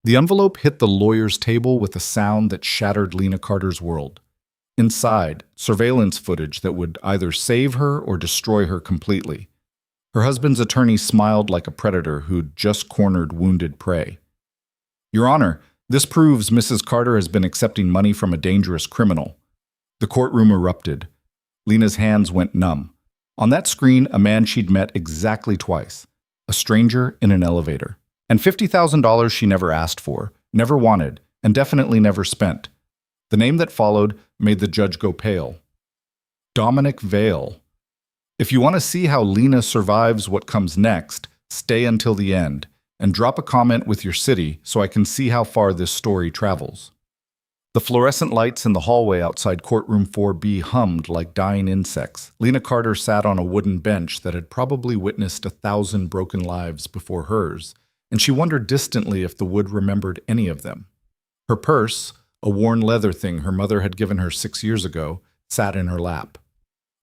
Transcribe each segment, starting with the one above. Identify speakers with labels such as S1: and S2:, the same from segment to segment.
S1: The envelope hit the lawyer's table with a sound that shattered Lena Carter's world. Inside, surveillance footage that would either save her or destroy her completely. Her husband's attorney smiled like a predator who'd just cornered wounded prey. Your Honor, this proves Mrs. Carter has been accepting money from a dangerous criminal. The courtroom erupted. Lena's hands went numb. On that screen, a man she'd met exactly twice. A stranger in an elevator. And $50,000 she never asked for, never wanted, and definitely never spent. The name that followed made the judge go pale. Dominic Vale. If you want to see how Lena survives what comes next, stay until the end, and drop a comment with your city so I can see how far this story travels. The fluorescent lights in the hallway outside courtroom 4B hummed like dying insects. Lena Carter sat on a wooden bench that had probably witnessed 1,000 broken lives before hers, and she wondered distantly if the wood remembered any of them. Her purse, a worn leather thing her mother had given her 6 years ago, sat in her lap.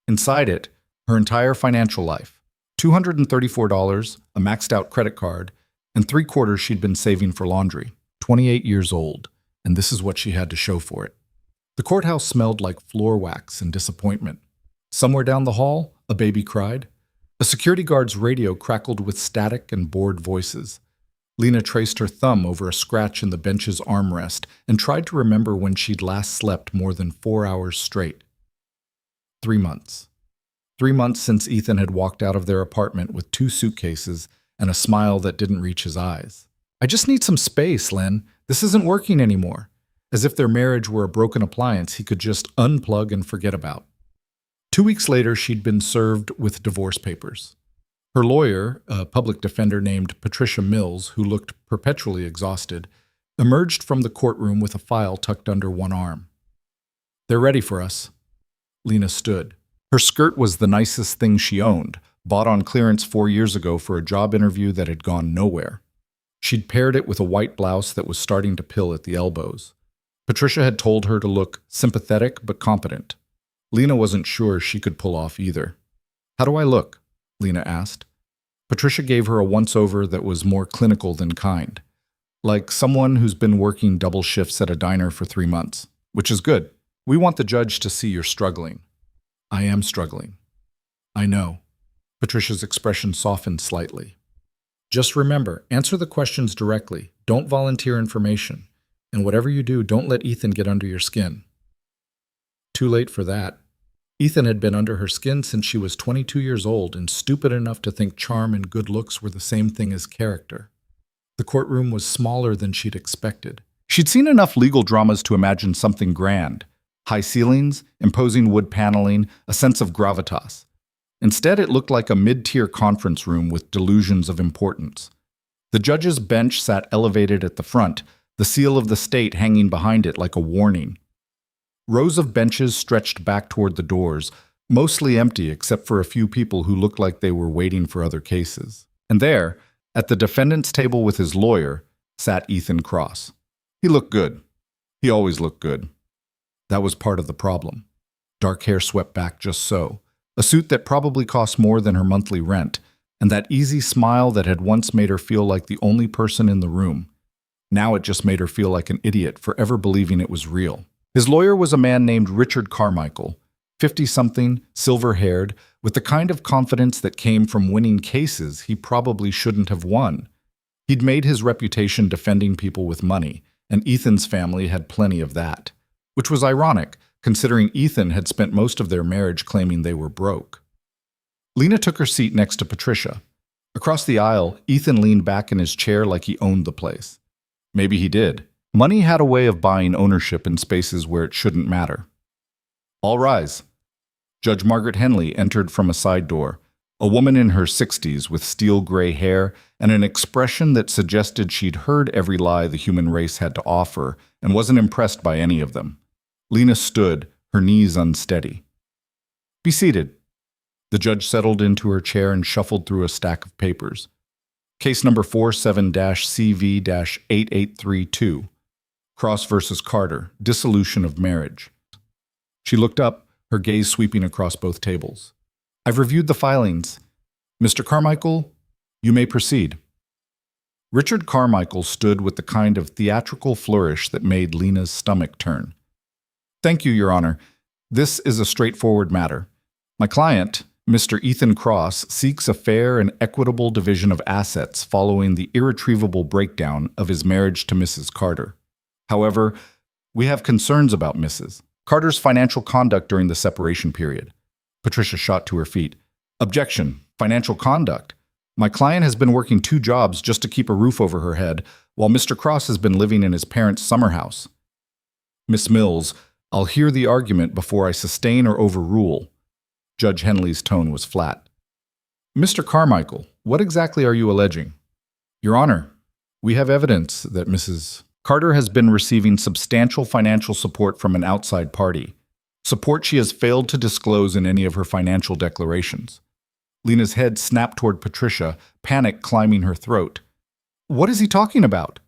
S1: Inside it, her entire financial life, $234, a maxed-out credit card, and 3/4 she'd been saving for laundry. 28 years old, and this is what she had to show for it. The courthouse smelled like floor wax and disappointment. Somewhere down the hall, a baby cried. A security guard's radio crackled with static and bored voices. Lena traced her thumb over a scratch in the bench's armrest and tried to remember when she'd last slept more than 4 hours straight. 3 months. 3 months since Ethan had walked out of their apartment with 2 suitcases and a smile that didn't reach his eyes. I just need some space, Len. This isn't working anymore. As if their marriage were a broken appliance he could just unplug and forget about. 2 weeks later, she'd been served with divorce papers. Her lawyer, a public defender named Patricia Mills, who looked perpetually exhausted, emerged from the courtroom with a file tucked under one arm. They're ready for us. Lena stood. Her skirt was the nicest thing she owned, bought on clearance 4 years ago for a job interview that had gone nowhere. She'd paired it with a white blouse that was starting to pill at the elbows. Patricia had told her to look sympathetic but competent. Lena wasn't sure she could pull off either. How do I look? Lena asked. Patricia gave her a once-over that was more clinical than kind. Like someone who's been working double shifts at a diner for 3 months, which is good. We want the judge to see you're struggling. I am struggling. I know. Patricia's expression softened slightly. Just remember, answer the questions directly. Don't volunteer information. And whatever you do, don't let Ethan get under your skin. Too late for that. Ethan had been under her skin since she was 22 years old and stupid enough to think charm and good looks were the same thing as character. The courtroom was smaller than she'd expected. She'd seen enough legal dramas to imagine something grand. High ceilings, imposing wood paneling, a sense of gravitas. Instead, it looked like a mid-tier conference room with delusions of importance. The judge's bench sat elevated at the front, the seal of the state hanging behind it like a warning. Rows of benches stretched back toward the doors, mostly empty except for a few people who looked like they were waiting for other cases. And there, at the defendant's table with his lawyer, sat Ethan Cross. He looked good. He always looked good. That was part of the problem. Dark hair swept back just so, a suit that probably cost more than her monthly rent, and that easy smile that had once made her feel like the only person in the room. Now it just made her feel like an idiot for ever believing it was real. His lawyer was a man named Richard Carmichael, 50-something, silver-haired, with the kind of confidence that came from winning cases he probably shouldn't have won. He'd made his reputation defending people with money, and Ethan's family had plenty of that. Which was ironic, considering Ethan had spent most of their marriage claiming they were broke. Lena took her seat next to Patricia. Across the aisle, Ethan leaned back in his chair like he owned the place. Maybe he did. Money had a way of buying ownership in spaces where it shouldn't matter. All rise. Judge Margaret Henley entered from a side door, a woman in her 60s with steel gray hair and an expression that suggested she'd heard every lie the human race had to offer and wasn't impressed by any of them. Lena stood, her knees unsteady. Be seated. The judge settled into her chair and shuffled through a stack of papers. Case number 47-CV-8832. Cross versus Carter, dissolution of marriage. She looked up, her gaze sweeping across both tables. I've reviewed the filings. Mr. Carmichael, you may proceed. Richard Carmichael stood with the kind of theatrical flourish that made Lena's stomach turn. Thank you, Your Honor. This is a straightforward matter. My client, Mr. Ethan Cross, seeks a fair and equitable division of assets following the irretrievable breakdown of his marriage to Mrs. Carter. However, we have concerns about Mrs. Carter's financial conduct during the separation period. Patricia shot to her feet. Objection. Financial conduct. My client has been working 2 jobs just to keep a roof over her head, while Mr. Cross has been living in his parents' summer house. Miss Mills, I'll hear the argument before I sustain or overrule. Judge Henley's tone was flat. Mr. Carmichael, what exactly are you alleging? Your Honor, we have evidence that Mrs. Carter has been receiving substantial financial support from an outside party, support she has failed to disclose in any of her financial declarations. Lena's head snapped toward Patricia, panic climbing her throat. What is he talking about?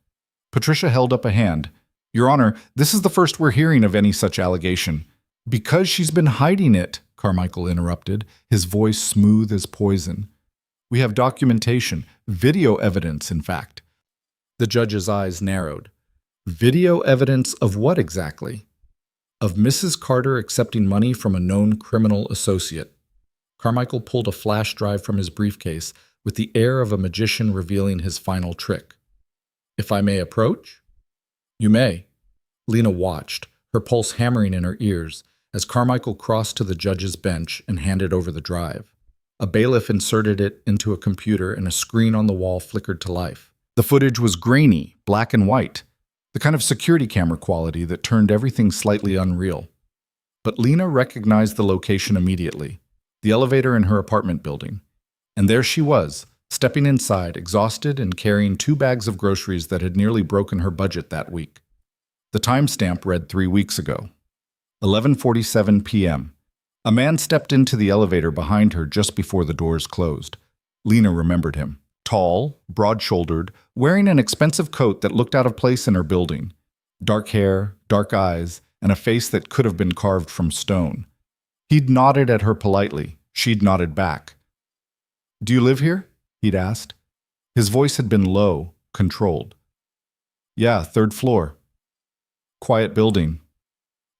S1: Patricia held up a hand. Your Honor, this is the first we're hearing of any such allegation. Because she's been hiding it, Carmichael interrupted, his voice smooth as poison. We have documentation, video evidence, in fact. The judge's eyes narrowed. Video evidence of what exactly? Of Mrs. Carter accepting money from a known criminal associate. Carmichael pulled a flash drive from his briefcase with the air of a magician revealing his final trick. If I may approach? You may. Lena watched, her pulse hammering in her ears, as Carmichael crossed to the judge's bench and handed over the drive. A bailiff inserted it into a computer and a screen on the wall flickered to life. The footage was grainy, black and white, the kind of security camera quality that turned everything slightly unreal. But Lena recognized the location immediately, the elevator in her apartment building. And there she was, stepping inside, exhausted and carrying 2 bags of groceries that had nearly broken her budget that week. The timestamp read 3 weeks ago. 11:47 p.m. A man stepped into the elevator behind her just before the doors closed. Lena remembered him. Tall, broad-shouldered, wearing an expensive coat that looked out of place in her building. Dark hair, dark eyes, and a face that could have been carved from stone. He'd nodded at her politely. She'd nodded back. Do you live here? He'd asked. His voice had been low, controlled. Yeah, 3rd floor. Quiet building.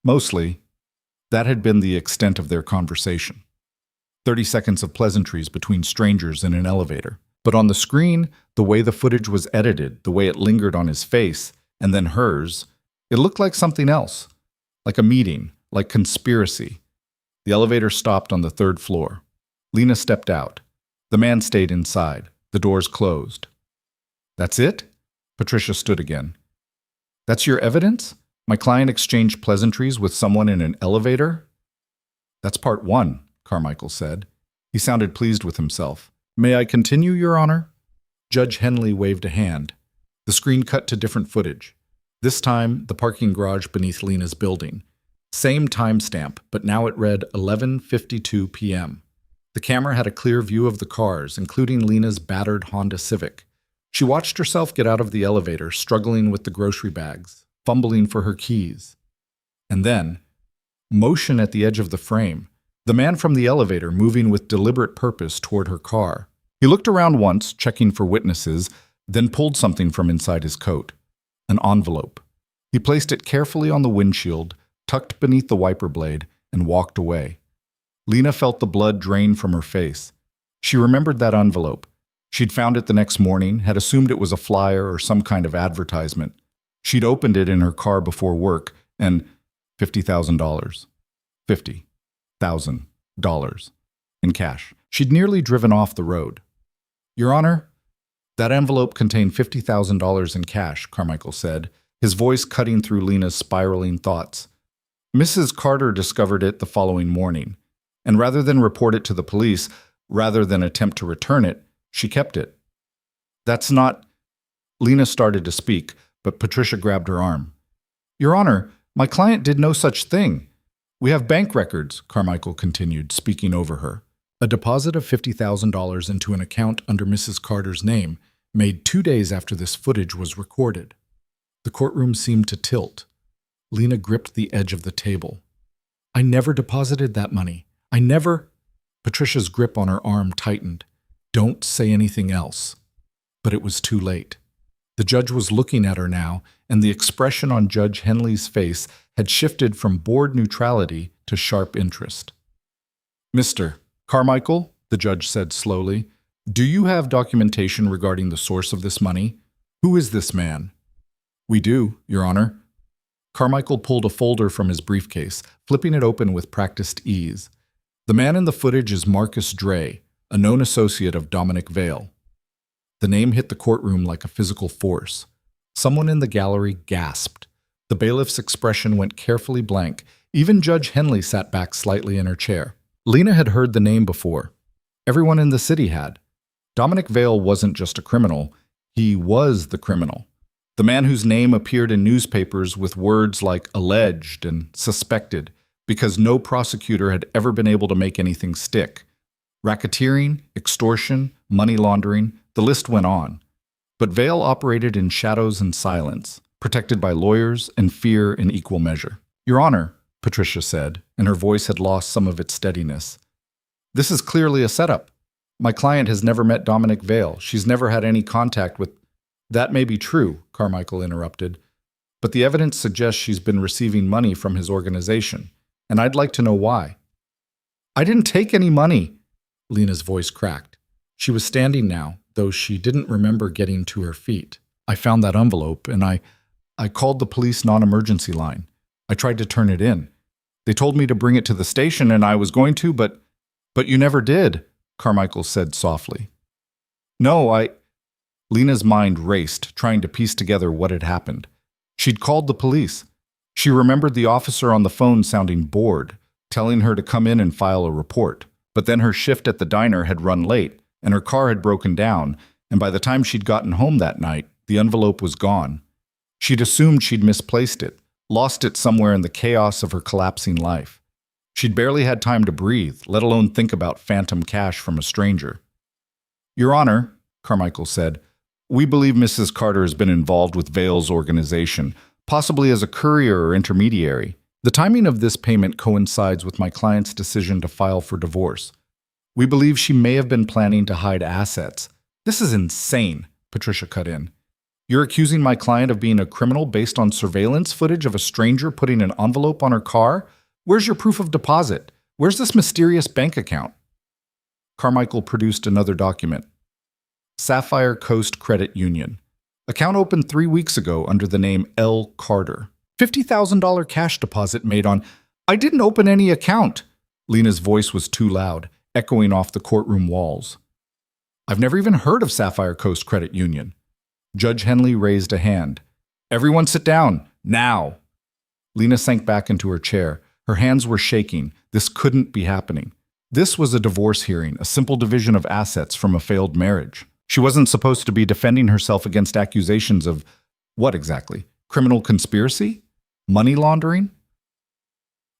S1: Mostly. That had been the extent of their conversation. 30 seconds of pleasantries between strangers in an elevator. But on the screen, the way the footage was edited, the way it lingered on his face, and then hers, it looked like something else. Like a meeting, like conspiracy. The elevator stopped on the 3rd floor. Lena stepped out. The man stayed inside. The doors closed. That's it? Patricia stood again. That's your evidence? My client exchanged pleasantries with someone in an elevator? That's part 1, Carmichael said. He sounded pleased with himself. May I continue, Your Honor? Judge Henley waved a hand. The screen cut to different footage. This time, the parking garage beneath Lena's building. Same timestamp, but now it read 11:52 p.m. The camera had a clear view of the cars, including Lena's battered Honda Civic. She watched herself get out of the elevator, struggling with the grocery bags, fumbling for her keys. And then, motion at the edge of the frame, the man from the elevator moving with deliberate purpose toward her car. He looked around once, checking for witnesses, then pulled something from inside his coat. An envelope. He placed it carefully on the windshield, tucked beneath the wiper blade, and walked away. Lena felt the blood drain from her face. She remembered that envelope. She'd found it the next morning, had assumed it was a flyer or some kind of advertisement. She'd opened it in her car before work, and $50,000. $50,000 in cash. She'd nearly driven off the road. Your Honor, that envelope contained $50,000 in cash, Carmichael said, his voice cutting through Lena's spiraling thoughts. Mrs. Carter discovered it the following morning, and rather than report it to the police, rather than attempt to return it, she kept it. That's not... Lena started to speak, but Patricia grabbed her arm. Your Honor, my client did no such thing. We have bank records, Carmichael continued, speaking over her. A deposit of $50,000 into an account under Mrs. Carter's name, made 2 days after this footage was recorded. The courtroom seemed to tilt. Lena gripped the edge of the table. I never deposited that money. I never... Patricia's grip on her arm tightened. Don't say anything else. But it was too late. The judge was looking at her now, and the expression on Judge Henley's face had shifted from bored neutrality to sharp interest. "Mr. Carmichael," the judge said slowly, "do you have documentation regarding the source of this money? Who is this man?" "We do, Your Honor." Carmichael pulled a folder from his briefcase, flipping it open with practiced ease. "The man in the footage is Marcus Dre, a known associate of Dominic Vale." The name hit the courtroom like a physical force. Someone in the gallery gasped. The bailiff's expression went carefully blank. Even Judge Henley sat back slightly in her chair. Lena had heard the name before. Everyone in the city had. Dominic Vale wasn't just a criminal. He was the criminal. The man whose name appeared in newspapers with words like alleged and suspected, because no prosecutor had ever been able to make anything stick. Racketeering, extortion, money laundering, the list went on. But Vale operated in shadows and silence, protected by lawyers and fear in equal measure. "Your Honor," Patricia said, and her voice had lost some of its steadiness, "this is clearly a setup. My client has never met Dominic Vale. She's never had any contact with—" "That may be true," Carmichael interrupted, "but the evidence suggests she's been receiving money from his organization, and I'd like to know why." "I didn't take any money," Lena's voice cracked. She was standing now, though she didn't remember getting to her feet. "I found that envelope, and I called the police non-emergency line. I tried to turn it in. They told me to bring it to the station, and I was going to, but you never did," Carmichael said softly. "No, Lena's mind raced, trying to piece together what had happened. She'd called the police. She remembered the officer on the phone sounding bored, telling her to come in and file a report. But then her shift at the diner had run late, and her car had broken down, and by the time she'd gotten home that night, the envelope was gone. She'd assumed she'd misplaced it, lost it somewhere in the chaos of her collapsing life. She'd barely had time to breathe, let alone think about phantom cash from a stranger. "Your Honor," Carmichael said, "we believe Mrs. Carter has been involved with Vale's organization, possibly as a courier or intermediary. The timing of this payment coincides with my client's decision to file for divorce. We believe she may have been planning to hide assets." "This is insane," Patricia cut in. "You're accusing my client of being a criminal based on surveillance footage of a stranger putting an envelope on her car? Where's your proof of deposit? Where's this mysterious bank account?" Carmichael produced another document. Sapphire Coast Credit Union. Account opened 3 weeks ago under the name L. Carter. $50,000 cash deposit made on— "I didn't open any account." Lena's voice was too loud, echoing off the courtroom walls. "I've never even heard of Sapphire Coast Credit Union." Judge Henley raised a hand. "Everyone sit down, now." Lena sank back into her chair. Her hands were shaking. This couldn't be happening. This was a divorce hearing, a simple division of assets from a failed marriage. She wasn't supposed to be defending herself against accusations of what exactly? Criminal conspiracy? Money laundering?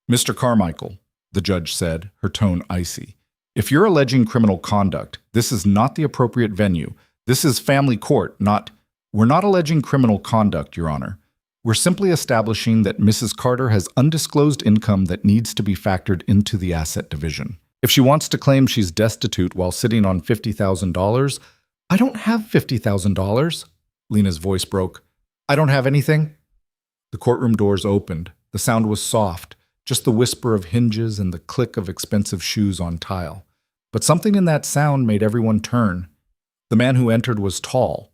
S1: "Mr. Carmichael," the judge said, her tone icy, "if you're alleging criminal conduct, this is not the appropriate venue. This is family court, not— We're not alleging criminal conduct, Your Honor. We're simply establishing that Mrs. Carter has undisclosed income that needs to be factored into the asset division. If she wants to claim she's destitute while sitting on $50,000, I don't have $50,000. Lena's voice broke. "I don't have anything." The courtroom doors opened. The sound was soft, just the whisper of hinges and the click of expensive shoes on tile. But something in that sound made everyone turn. The man who entered was tall,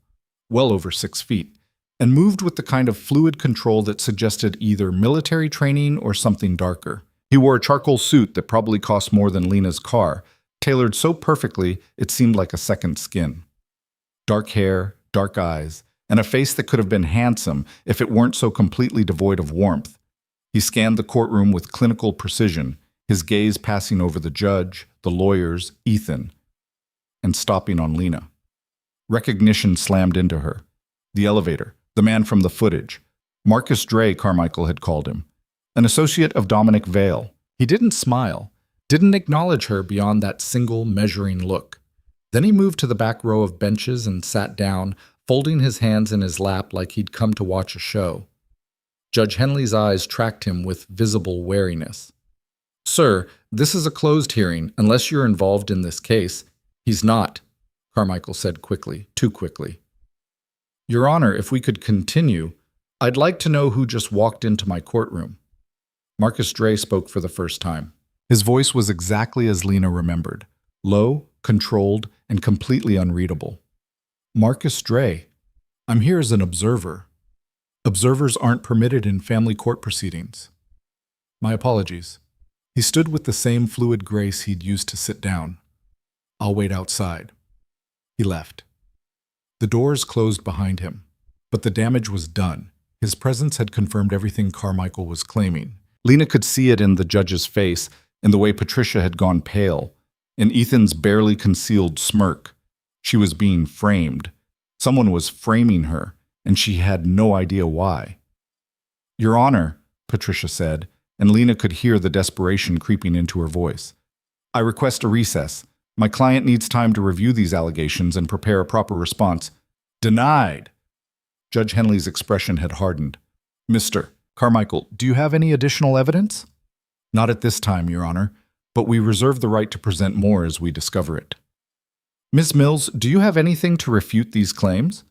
S1: well over 6 feet, and moved with the kind of fluid control that suggested either military training or something darker. He wore a charcoal suit that probably cost more than Lena's car, tailored so perfectly it seemed like a second skin. Dark hair, dark eyes, and a face that could have been handsome if it weren't so completely devoid of warmth. He scanned the courtroom with clinical precision, his gaze passing over the judge, the lawyers, Ethan, and stopping on Lena. Recognition slammed into her. The elevator, the man from the footage. Marcus Dre, Carmichael had called him. An associate of Dominic Vale. He didn't smile, didn't acknowledge her beyond that single measuring look. Then he moved to the back row of benches and sat down, folding his hands in his lap like he'd come to watch a show. Judge Henley's eyes tracked him with visible wariness. "Sir, this is a closed hearing unless you're involved in this case." "He's not," Carmichael said quickly, too quickly. Your Honor, if we could continue, I'd like to know who just walked into my courtroom. Marcus Dre spoke for the first time. His voice was exactly as Lena remembered, low, controlled, and completely unreadable. Marcus Dre, I'm here as an observer. Observers aren't permitted in family court proceedings. My apologies. He stood with the same fluid grace he'd used to sit down. I'll wait outside. He left. The doors closed behind him, but the damage was done. His presence had confirmed everything Carmichael was claiming. Lena could see it in the judge's face, in the way Patricia had gone pale, in Ethan's barely concealed smirk. She was being framed. Someone was framing her, and she had no idea why. Your Honor, Patricia said, and Lena could hear the desperation creeping into her voice. I request a recess. My client needs time to review these allegations and prepare a proper response. Denied. Judge Henley's expression had hardened. Mr. Carmichael, do you have any additional evidence? Not at this time, Your Honor, but we reserve the right to present more as we discover it. Ms. Mills, do you have anything to refute these claims?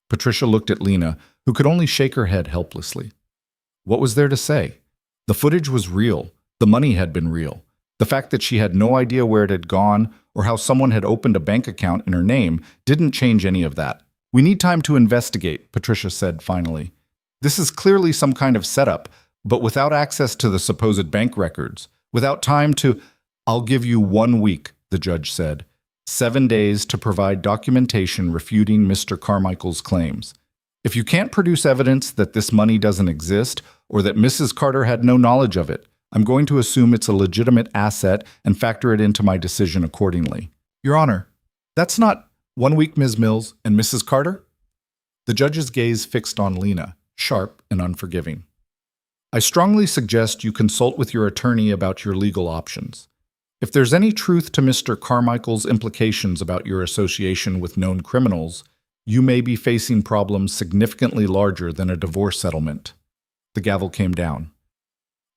S1: Patricia looked at Lena, who could only shake her head helplessly. What was there to say? The footage was real. The money had been real. The fact that she had no idea where it had gone or how someone had opened a bank account in her name didn't change any of that. We need time to investigate, Patricia said finally. This is clearly some kind of setup, but without access to the supposed bank records, without time to… I'll give you 1 week, the judge said. 7 days to provide documentation refuting Mr. Carmichael's claims. If you can't produce evidence that this money doesn't exist or that Mrs. Carter had no knowledge of it, I'm going to assume it's a legitimate asset and factor it into my decision accordingly. Your Honor, that's not 1 week, Ms. Mills and Mrs. Carter? The judge's gaze fixed on Lena, sharp and unforgiving. I strongly suggest you consult with your attorney about your legal options. If there's any truth to Mr. Carmichael's implications about your association with known criminals, you may be facing problems significantly larger than a divorce settlement. The gavel came down.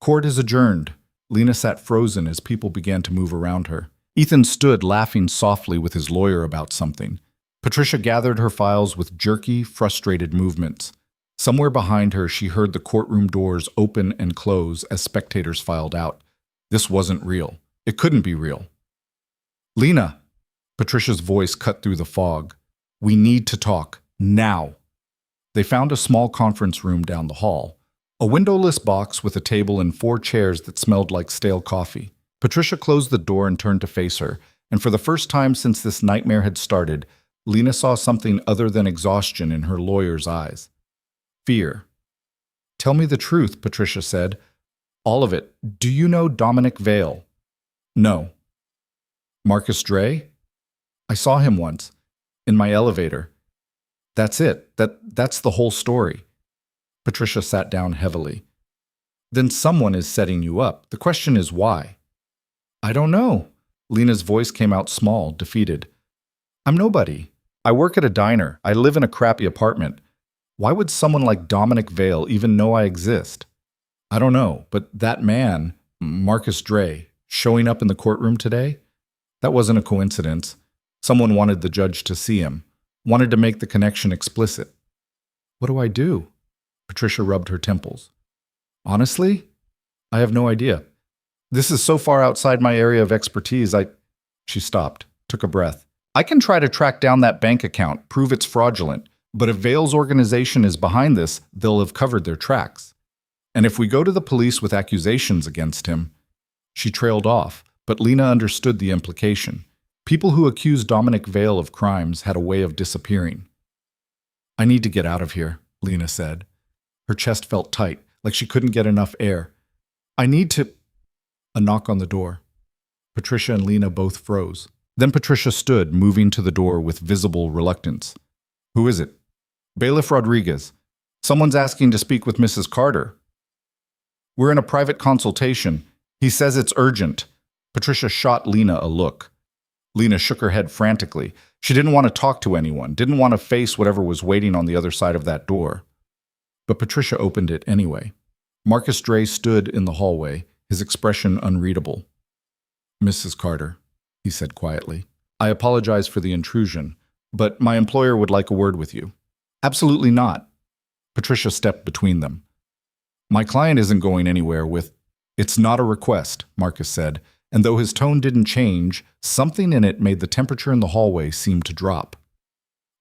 S1: Court is adjourned. Lena sat frozen as people began to move around her. Ethan stood laughing softly with his lawyer about something. Patricia gathered her files with jerky, frustrated movements. Somewhere behind her, she heard the courtroom doors open and close as spectators filed out. This wasn't real. It couldn't be real. Lena! Patricia's voice cut through the fog. We need to talk. Now! They found a small conference room down the hall. A windowless box with a table and 4 chairs that smelled like stale coffee. Patricia closed the door and turned to face her, and for the first time since this nightmare had started, Lena saw something other than exhaustion in her lawyer's eyes. Fear. Tell me the truth, Patricia said. All of it. Do you know Dominic Vale? No. Marcus Dre? I saw him once. In my elevator. That's it. That's the whole story. Patricia sat down heavily. Then someone is setting you up. The question is why? I don't know. Lena's voice came out small, defeated. I'm nobody. I work at a diner. I live in a crappy apartment. Why would someone like Dominic Vale even know I exist? I don't know, but that man, Marcus Dre, showing up in the courtroom today? That wasn't a coincidence. Someone wanted the judge to see him, wanted to make the connection explicit. What do I do? Patricia rubbed her temples. Honestly, I have no idea. This is so far outside my area of expertise, She stopped, took a breath. I can try to track down that bank account, prove it's fraudulent, but if Vale's organization is behind this, they'll have covered their tracks. And if we go to the police with accusations against him… She trailed off, but Lena understood the implication. People who accused Dominic Vale of crimes had a way of disappearing. I need to get out of here, Lena said. Her chest felt tight, like she couldn't get enough air. I need to… A knock on the door. Patricia and Lena both froze. Then Patricia stood, moving to the door with visible reluctance. Who is it? Bailiff Rodriguez. Someone's asking to speak with Mrs. Carter. We're in a private consultation. He says it's urgent. Patricia shot Lena a look. Lena shook her head frantically. She didn't want to talk to anyone, didn't want to face whatever was waiting on the other side of that door. But Patricia opened it anyway. Marcus Dre stood in the hallway, his expression unreadable. Mrs. Carter, he said quietly, I apologize for the intrusion, but my employer would like a word with you. Absolutely not. Patricia stepped between them. My client isn't going anywhere with... It's not a request, Marcus said, and though his tone didn't change, something in it made the temperature in the hallway seem to drop.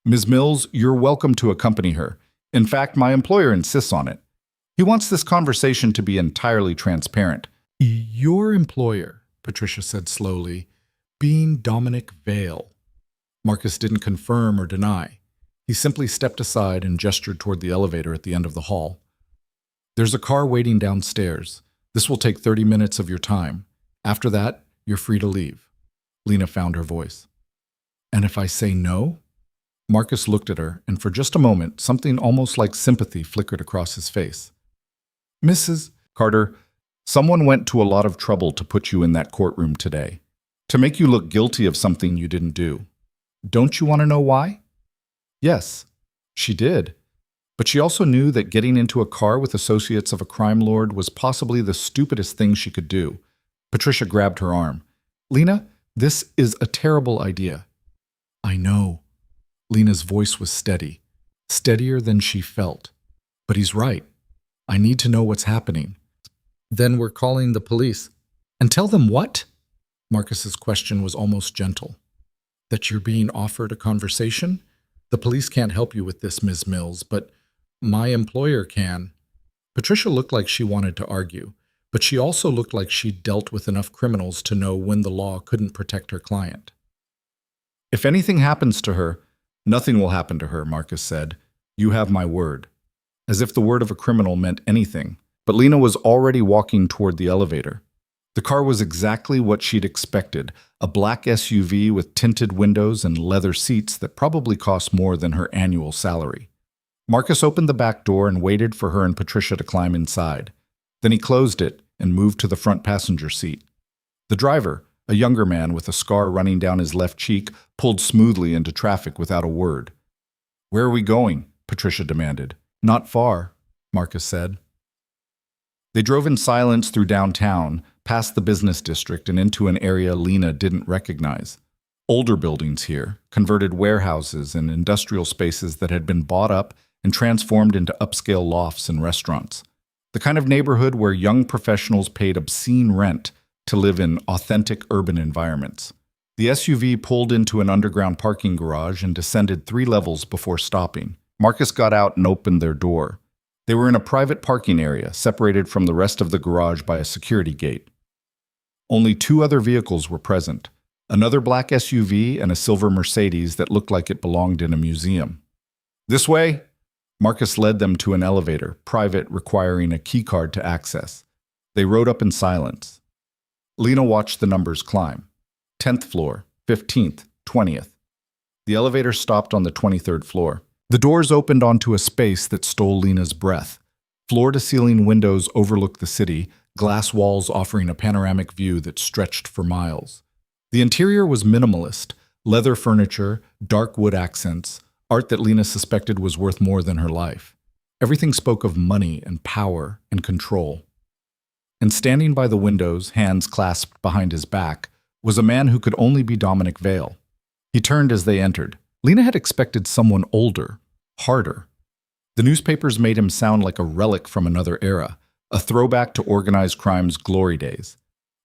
S1: Ms. Mills, you're welcome to accompany her. In fact, my employer insists on it. He wants this conversation to be entirely transparent. Your employer, Patricia said slowly, being Dominic Vale. Marcus didn't confirm or deny. He simply stepped aside and gestured toward the elevator at the end of the hall. There's a car waiting downstairs. This will take 30 minutes of your time. After that, you're free to leave. Lena found her voice. And if I say no? Marcus looked at her, and for just a moment, something almost like sympathy flickered across his face. Mrs. Carter, someone went to a lot of trouble to put you in that courtroom today, to make you look guilty of something you didn't do. Don't you want to know why? Yes, she did. But she also knew that getting into a car with associates of a crime lord was possibly the stupidest thing she could do. Patricia grabbed her arm. Lena, this is a terrible idea. I know. Lena's voice was steady, steadier than she felt. But he's right. I need to know what's happening. Then we're calling the police. And tell them what? Marcus's question was almost gentle. That you're being offered a conversation? The police can't help you with this, Ms. Mills, but my employer can. Patricia looked like she wanted to argue, but she also looked like she'd dealt with enough criminals to know when the law couldn't protect her client. If anything happens to her, nothing will happen to her, Marcus said. You have my word. As if the word of a criminal meant anything, but Lena was already walking toward the elevator. The car was exactly what she'd expected, a black SUV with tinted windows and leather seats that probably cost more than her annual salary. Marcus opened the back door and waited for her and Patricia to climb inside. Then he closed it and moved to the front passenger seat. The driver, a younger man with a scar running down his left cheek, pulled smoothly into traffic without a word. Where are we going? Patricia demanded. Not far, Marcus said. They drove in silence through downtown, past the business district and into an area Lena didn't recognize. Older buildings here, converted warehouses and industrial spaces that had been bought up and transformed into upscale lofts and restaurants. The kind of neighborhood where young professionals paid obscene rent to live in authentic urban environments. The SUV pulled into an underground parking garage and descended 3 levels before stopping. Marcus got out and opened their door. They were in a private parking area, separated from the rest of the garage by a security gate. Only 2 other vehicles were present, another black SUV and a silver Mercedes that looked like it belonged in a museum. This way? Marcus led them to an elevator, private, requiring a keycard to access. They rode up in silence. Lena watched the numbers climb. 10th floor, 15th, 20th. The elevator stopped on the 23rd floor. The doors opened onto a space that stole Lena's breath. Floor-to-ceiling windows overlooked the city, glass walls offering a panoramic view that stretched for miles. The interior was minimalist, leather furniture, dark wood accents, art that Lena suspected was worth more than her life. Everything spoke of money and power and control. And standing by the windows, hands clasped behind his back, was a man who could only be Dominic Vale. He turned as they entered. Lena had expected someone older, harder. The newspapers made him sound like a relic from another era, a throwback to organized crime's glory days.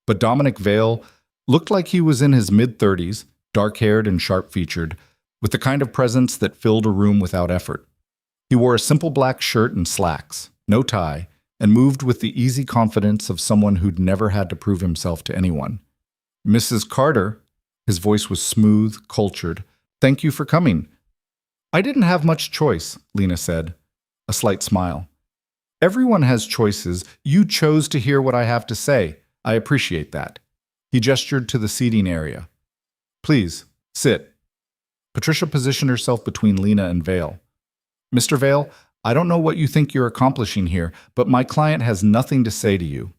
S1: But Dominic Vale looked like he was in his mid-30s, dark-haired and sharp-featured, with the kind of presence that filled a room without effort. He wore a simple black shirt and slacks, no tie, and moved with the easy confidence of someone who'd never had to prove himself to anyone. Mrs. Carter, his voice was smooth, cultured. Thank you for coming. I didn't have much choice, Lena said, a slight smile. Everyone has choices. You chose to hear what I have to say. I appreciate that. He gestured to the seating area. Please, sit. Patricia positioned herself between Lena and Vale. Mr. Vale, I don't know what you think you're accomplishing here, but my client has nothing to say to you.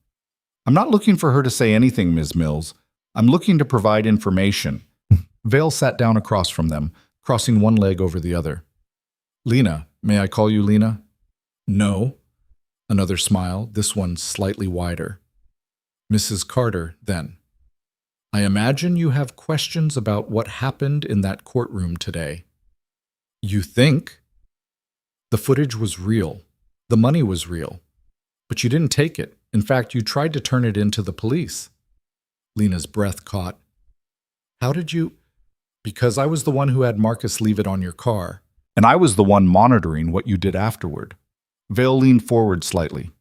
S1: I'm not looking for her to say anything, Ms. Mills. I'm looking to provide information. Vale sat down across from them, crossing one leg over the other. Lena, may I call you Lena? No. Another smile, this one slightly wider. Mrs. Carter, then. I imagine you have questions about what happened in that courtroom today. You think? The footage was real. The money was real. But you didn't take it. In fact, you tried to turn it into the police. Lena's breath caught. How did you? Because I was the one who had Marcus leave it on your car. And I was the one monitoring what you did afterward. Vale leaned forward slightly.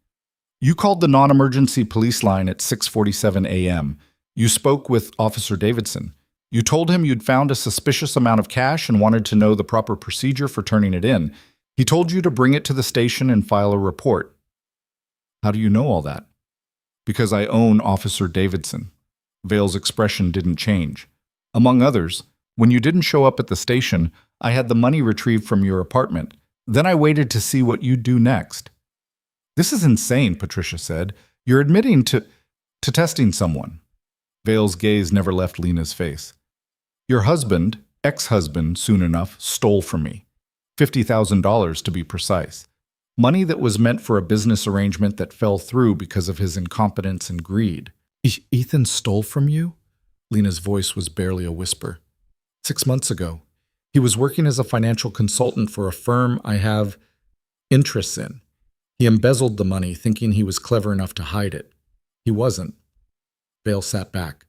S1: You called the non-emergency police line at 6:47 a.m. You spoke with Officer Davidson. You told him you'd found a suspicious amount of cash and wanted to know the proper procedure for turning it in. He told you to bring it to the station and file a report. How do you know all that? Because I own Officer Davidson. Vale's expression didn't change. Among others, when you didn't show up at the station, I had the money retrieved from your apartment. Then I waited to see what you'd do next. This is insane, Patricia said. You're admitting to testing someone. Vale's gaze never left Lena's face. Your husband, ex-husband soon enough, stole from me. $50,000 to be precise. Money that was meant for a business arrangement that fell through because of his incompetence and greed. Ethan stole from you? Lena's voice was barely a whisper. 6 months ago. He was working as a financial consultant for a firm I have interests in. He embezzled the money, thinking he was clever enough to hide it. He wasn't. Vale sat back.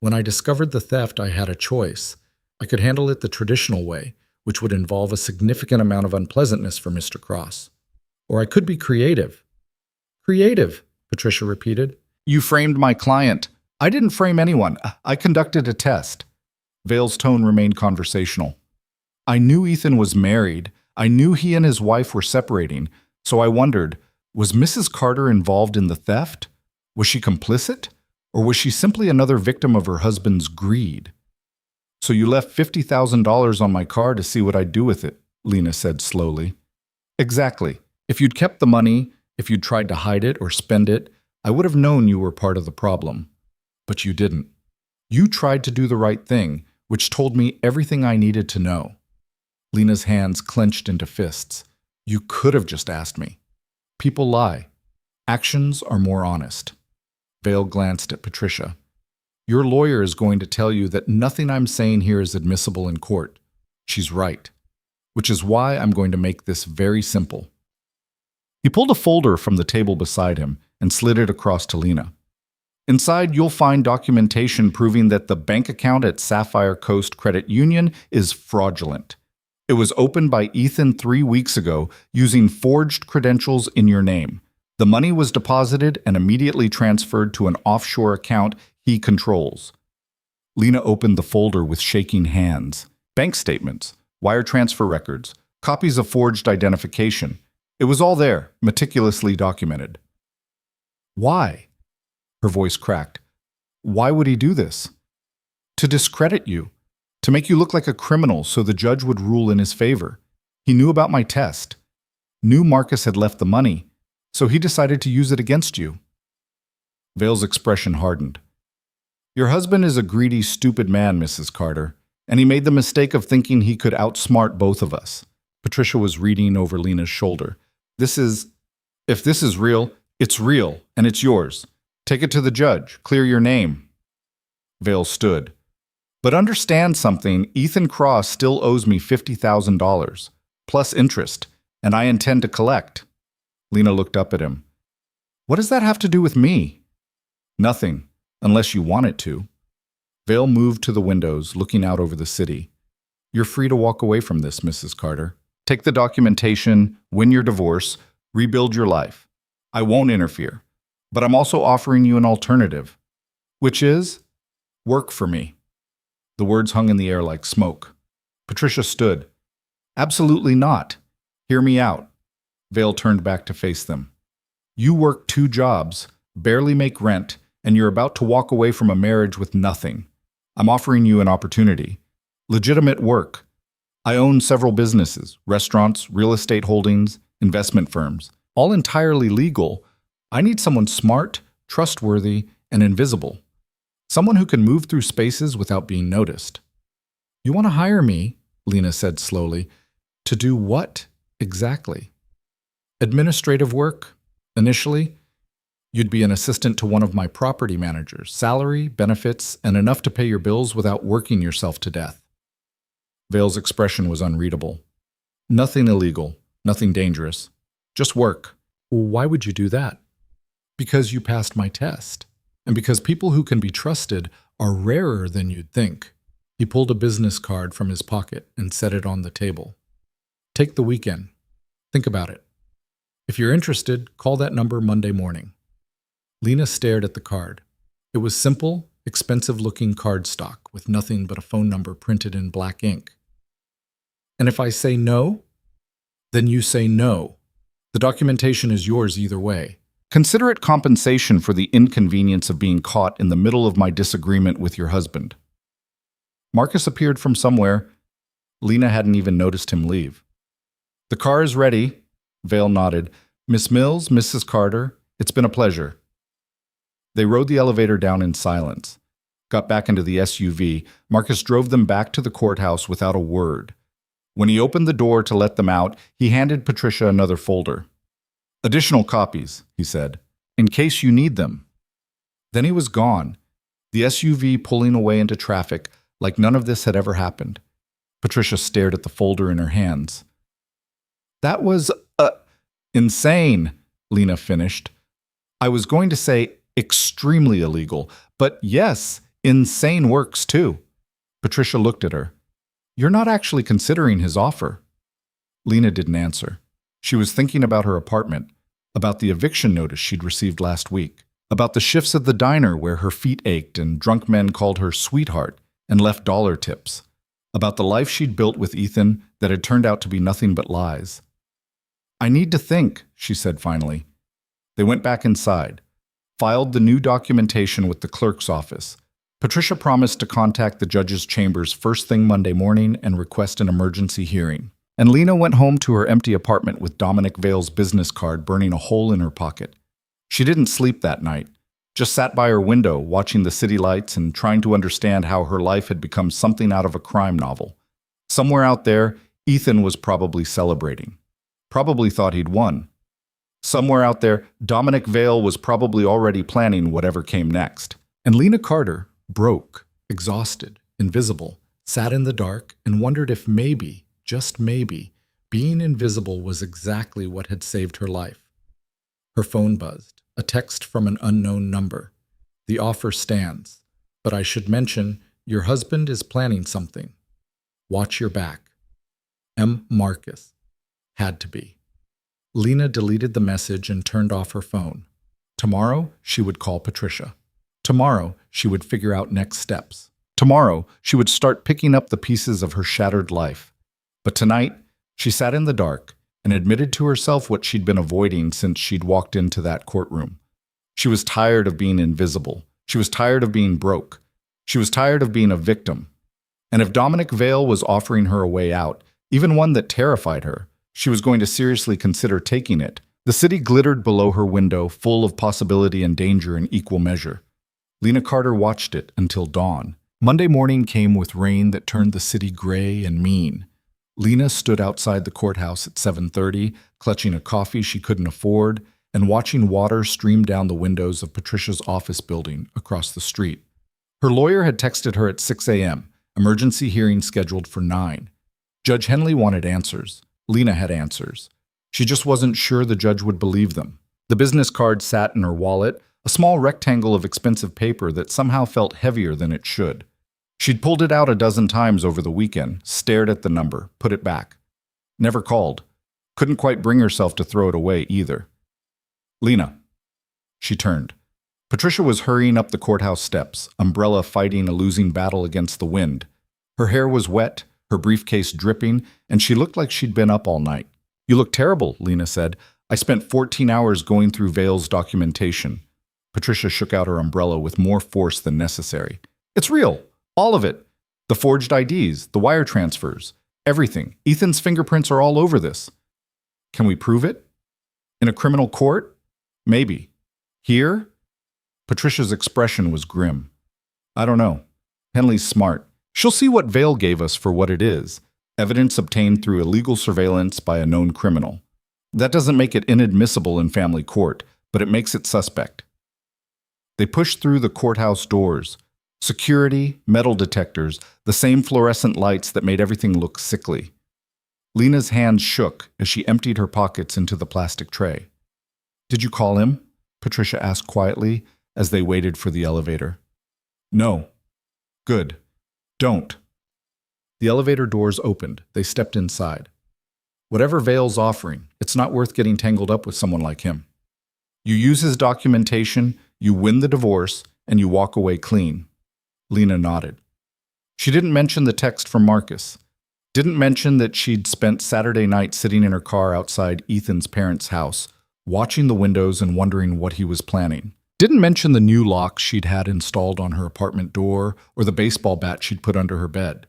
S1: When I discovered the theft, I had a choice. I could handle it the traditional way, which would involve a significant amount of unpleasantness for Mr. Cross. Or I could be creative. Creative, Patricia repeated. You framed my client. I didn't frame anyone. I conducted a test. Vale's tone remained conversational. I knew Ethan was married. I knew he and his wife were separating. So I wondered, was Mrs. Carter involved in the theft? Was she complicit? Or was she simply another victim of her husband's greed? So you left $50,000 on my car to see what I'd do with it, Lena said slowly. Exactly. If you'd kept the money, if you'd tried to hide it or spend it, I would have known you were part of the problem. But you didn't. You tried to do the right thing, which told me everything I needed to know. Lena's hands clenched into fists. You could have just asked me. People lie. Actions are more honest. Vale glanced at Patricia. Your lawyer is going to tell you that nothing I'm saying here is admissible in court. She's right. Which is why I'm going to make this very simple. He pulled a folder from the table beside him and slid it across to Lena. Inside, you'll find documentation proving that the bank account at Sapphire Coast Credit Union is fraudulent. It was opened by Ethan 3 weeks ago using forged credentials in your name. The money was deposited and immediately transferred to an offshore account he controls. Lena opened the folder with shaking hands. Bank statements, wire transfer records, copies of forged identification. It was all there, meticulously documented. Why? Her voice cracked. Why would he do this? To discredit you. To make you look like a criminal so the judge would rule in his favor. He knew about my test. Knew Marcus had left the money, so he decided to use it against you. Vale's expression hardened. Your husband is a greedy, stupid man, Mrs. Carter, and he made the mistake of thinking he could outsmart both of us. Patricia was reading over Lena's shoulder. If this is real, it's real, and it's yours. Take it to the judge. Clear your name. Vale stood. But understand something, Ethan Cross still owes me $50,000, plus interest, and I intend to collect. Lena looked up at him. What does that have to do with me? Nothing, unless you want it to. Vale moved to the windows, looking out over the city. You're free to walk away from this, Mrs. Carter. Take the documentation, win your divorce, rebuild your life. I won't interfere, but I'm also offering you an alternative, which is work for me. The words hung in the air like smoke. Patricia stood. Absolutely not. Hear me out. Vale turned back to face them. You work 2 jobs, barely make rent, and you're about to walk away from a marriage with nothing. I'm offering you an opportunity. Legitimate work. I own several businesses, restaurants, real estate holdings, investment firms, all entirely legal. I need someone smart, trustworthy, and invisible. Someone who can move through spaces without being noticed. You want to hire me, Lena said slowly. To do what exactly? Administrative work, initially. You'd be an assistant to one of my property managers, salary, benefits, and enough to pay your bills without working yourself to death. Vale's expression was unreadable. Nothing illegal. Nothing dangerous. Just work. Why would you do that? Because you passed my test. And because people who can be trusted are rarer than you'd think. He pulled a business card from his pocket and set it on the table. Take the weekend. Think about it. If you're interested, call that number Monday morning. Lena stared at the card. It was simple, expensive-looking cardstock with nothing but a phone number printed in black ink. And if I say no, then you say no. The documentation is yours either way. Consider it compensation for the inconvenience of being caught in the middle of my disagreement with your husband. Marcus appeared from somewhere. Lena hadn't even noticed him leave. The car is ready. Vale nodded. Miss Mills, Mrs. Carter, it's been a pleasure. They rode the elevator down in silence. Got back into the SUV. Marcus drove them back to the courthouse without a word. When he opened the door to let them out, he handed Patricia another folder. Additional copies, he said, in case you need them. Then he was gone, the SUV pulling away into traffic like none of this had ever happened. Patricia stared at the folder in her hands. That was, insane, Lena finished. I was going to say extremely illegal, but yes, insane works too. Patricia looked at her. You're not actually considering his offer. Lena didn't answer. She was thinking about her apartment, about the eviction notice she'd received last week, about the shifts at the diner where her feet ached and drunk men called her sweetheart and left dollar tips, about the life she'd built with Ethan that had turned out to be nothing but lies. I need to think, she said finally. They went back inside, filed the new documentation with the clerk's office. Patricia promised to contact the judge's chambers first thing Monday morning and request an emergency hearing. And Lena went home to her empty apartment with Dominic Vale's business card burning a hole in her pocket. She didn't sleep that night, just sat by her window watching the city lights and trying to understand how her life had become something out of a crime novel. Somewhere out there, Ethan was probably celebrating. Probably thought he'd won. Somewhere out there, Dominic Vale was probably already planning whatever came next. And Lena Carter, broke, exhausted, invisible, sat in the dark and wondered if maybe, just maybe, being invisible was exactly what had saved her life. Her phone buzzed, a text from an unknown number. The offer stands, but I should mention your husband is planning something. Watch your back. M. Marcus. Had to be. Lena deleted the message and turned off her phone. Tomorrow, she would call Patricia. Tomorrow, she would figure out next steps. Tomorrow, she would start picking up the pieces of her shattered life. But tonight, she sat in the dark and admitted to herself what she'd been avoiding since she'd walked into that courtroom. She was tired of being invisible. She was tired of being broke. She was tired of being a victim. And if Dominic Vale was offering her a way out, even one that terrified her, she was going to seriously consider taking it. The city glittered below her window, full of possibility and danger in equal measure. Lena Carter watched it until dawn. Monday morning came with rain that turned the city gray and mean. Lena stood outside the courthouse at 7:30, clutching a coffee she couldn't afford, and watching water stream down the windows of Patricia's office building across the street. Her lawyer had texted her at 6 a.m., emergency hearing scheduled for 9. Judge Henley wanted answers. Lena had answers. She just wasn't sure the judge would believe them. The business card sat in her wallet, a small rectangle of expensive paper that somehow felt heavier than it should. She'd pulled it out a dozen times over the weekend, stared at the number, put it back. Never called. Couldn't quite bring herself to throw it away either. Lena. She turned. Patricia was hurrying up the courthouse steps, umbrella fighting a losing battle against the wind. Her hair was wet, her briefcase dripping, and she looked like she'd been up all night. You look terrible, Lena said. I spent 14 hours going through Vale's documentation. Patricia shook out her umbrella with more force than necessary. It's real. All of it. The forged IDs, the wire transfers, everything. Ethan's fingerprints are all over this. Can we prove it? In a criminal court? Maybe. Here? Patricia's expression was grim. I don't know. Henley's smart. She'll see what Vale gave us for what it is. Evidence obtained through illegal surveillance by a known criminal. That doesn't make it inadmissible in family court, but it makes it suspect. They pushed through the courthouse doors. Security, metal detectors, the same fluorescent lights that made everything look sickly. Lena's hands shook as she emptied her pockets into the plastic tray. "Did you call him?" Patricia asked quietly as they waited for the elevator. "No." "Good. Don't." The elevator doors opened. They stepped inside. "Whatever Vale's offering, it's not worth getting tangled up with someone like him. You use his documentation, you win the divorce, and you walk away clean." Lena nodded. She didn't mention the text from Marcus. Didn't mention that she'd spent Saturday night sitting in her car outside Ethan's parents' house, watching the windows and wondering what he was planning. Didn't mention the new lock she'd had installed on her apartment door or the baseball bat she'd put under her bed.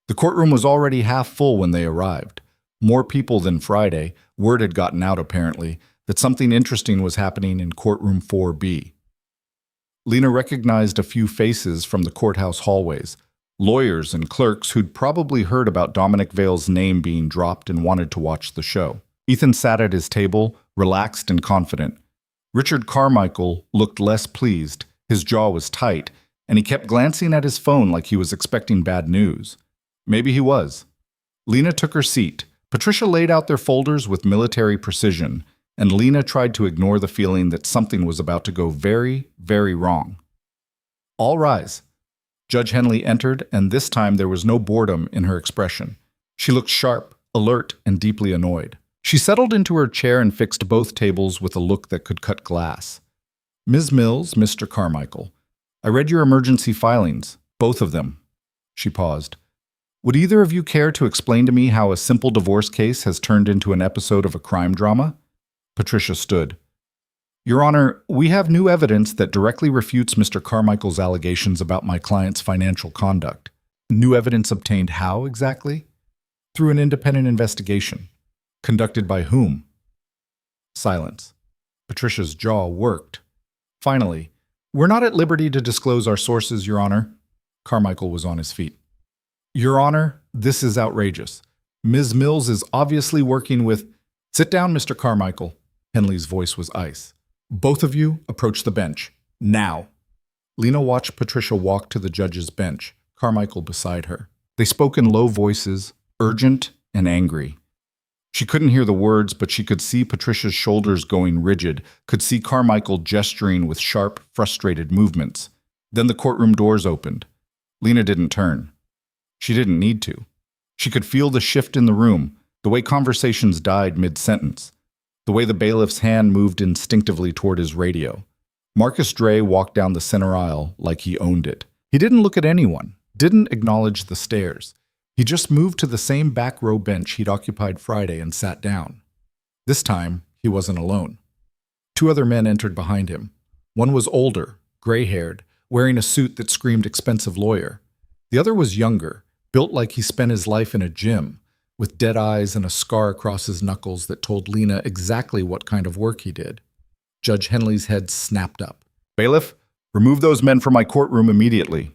S1: The courtroom was already half full when they arrived. More people than Friday. Word had gotten out, apparently, that something interesting was happening in courtroom 4B. Lena recognized a few faces from the courthouse hallways, lawyers and clerks who'd probably heard about Dominic Vale's name being dropped and wanted to watch the show. Ethan sat at his table, relaxed and confident. Richard Carmichael looked less pleased. His jaw was tight, and he kept glancing at his phone like he was expecting bad news. Maybe he was. Lena took her seat. Patricia laid out their folders with military precision, and Lena tried to ignore the feeling that something was about to go very, very wrong. "All rise." Judge Henley entered, and this time there was no boredom in her expression. She looked sharp, alert, and deeply annoyed. She settled into her chair and fixed both tables with a look that could cut glass. "Ms. Mills, Mr. Carmichael, I read your emergency filings, both of them." She paused. "Would either of you care to explain to me how a simple divorce case has turned into an episode of a crime drama?" Patricia stood. "Your Honor, we have new evidence that directly refutes Mr. Carmichael's allegations about my client's financial conduct." "New evidence obtained how, exactly?" "Through an independent investigation." "Conducted by whom?" Silence. Patricia's jaw worked. Finally, "We're not at liberty to disclose our sources, Your Honor." Carmichael was on his feet. "Your Honor, this is outrageous. Ms. Mills is obviously working with—" "Sit down, Mr. Carmichael." Henley's voice was ice. "Both of you approach the bench. Now." Lena watched Patricia walk to the judge's bench, Carmichael beside her. They spoke in low voices, urgent and angry. She couldn't hear the words, but she could see Patricia's shoulders going rigid, could see Carmichael gesturing with sharp, frustrated movements. Then the courtroom doors opened. Lena didn't turn. She didn't need to. She could feel the shift in the room, the way conversations died mid-sentence, the way the bailiff's hand moved instinctively toward his radio. Marcus Dre walked down the center aisle like he owned it. He didn't look at anyone, didn't acknowledge the stares. He just moved to the same back row bench he'd occupied Friday and sat down. This time, he wasn't alone. Two other men entered behind him. One was older, gray-haired, wearing a suit that screamed expensive lawyer. The other was younger, built like he spent his life in a gym, with dead eyes and a scar across his knuckles that told Lena exactly what kind of work he did. Judge Henley's head snapped up. "Bailiff, remove those men from my courtroom immediately."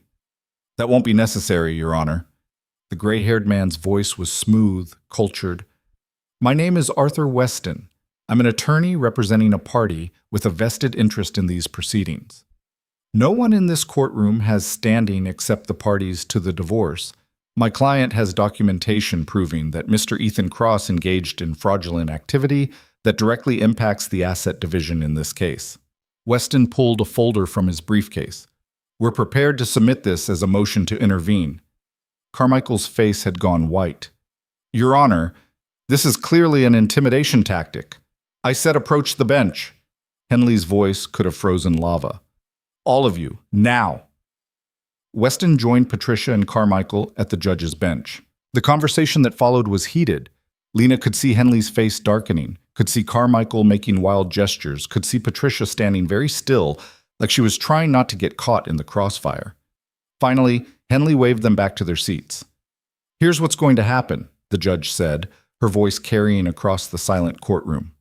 S1: "That won't be necessary, Your Honor." The gray-haired man's voice was smooth, cultured. "My name is Arthur Weston. I'm an attorney representing a party with a vested interest in these proceedings. No one in this courtroom has standing except the parties to the divorce. My client has documentation proving that Mr. Ethan Cross engaged in fraudulent activity that directly impacts the asset division in this case." Weston pulled a folder from his briefcase. "We're prepared to submit this as a motion to intervene." Carmichael's face had gone white. "Your Honor, this is clearly an intimidation tactic. I said approach the bench." Henley's voice could have frozen lava. "All of you, now." Weston joined Patricia and Carmichael at the judge's bench. The conversation that followed was heated. Lena could see Henley's face darkening, could see Carmichael making wild gestures, could see Patricia standing very still, like she was trying not to get caught in the crossfire. Finally, Henley waved them back to their seats. "Here's what's going to happen," the judge said, her voice carrying across the silent courtroom.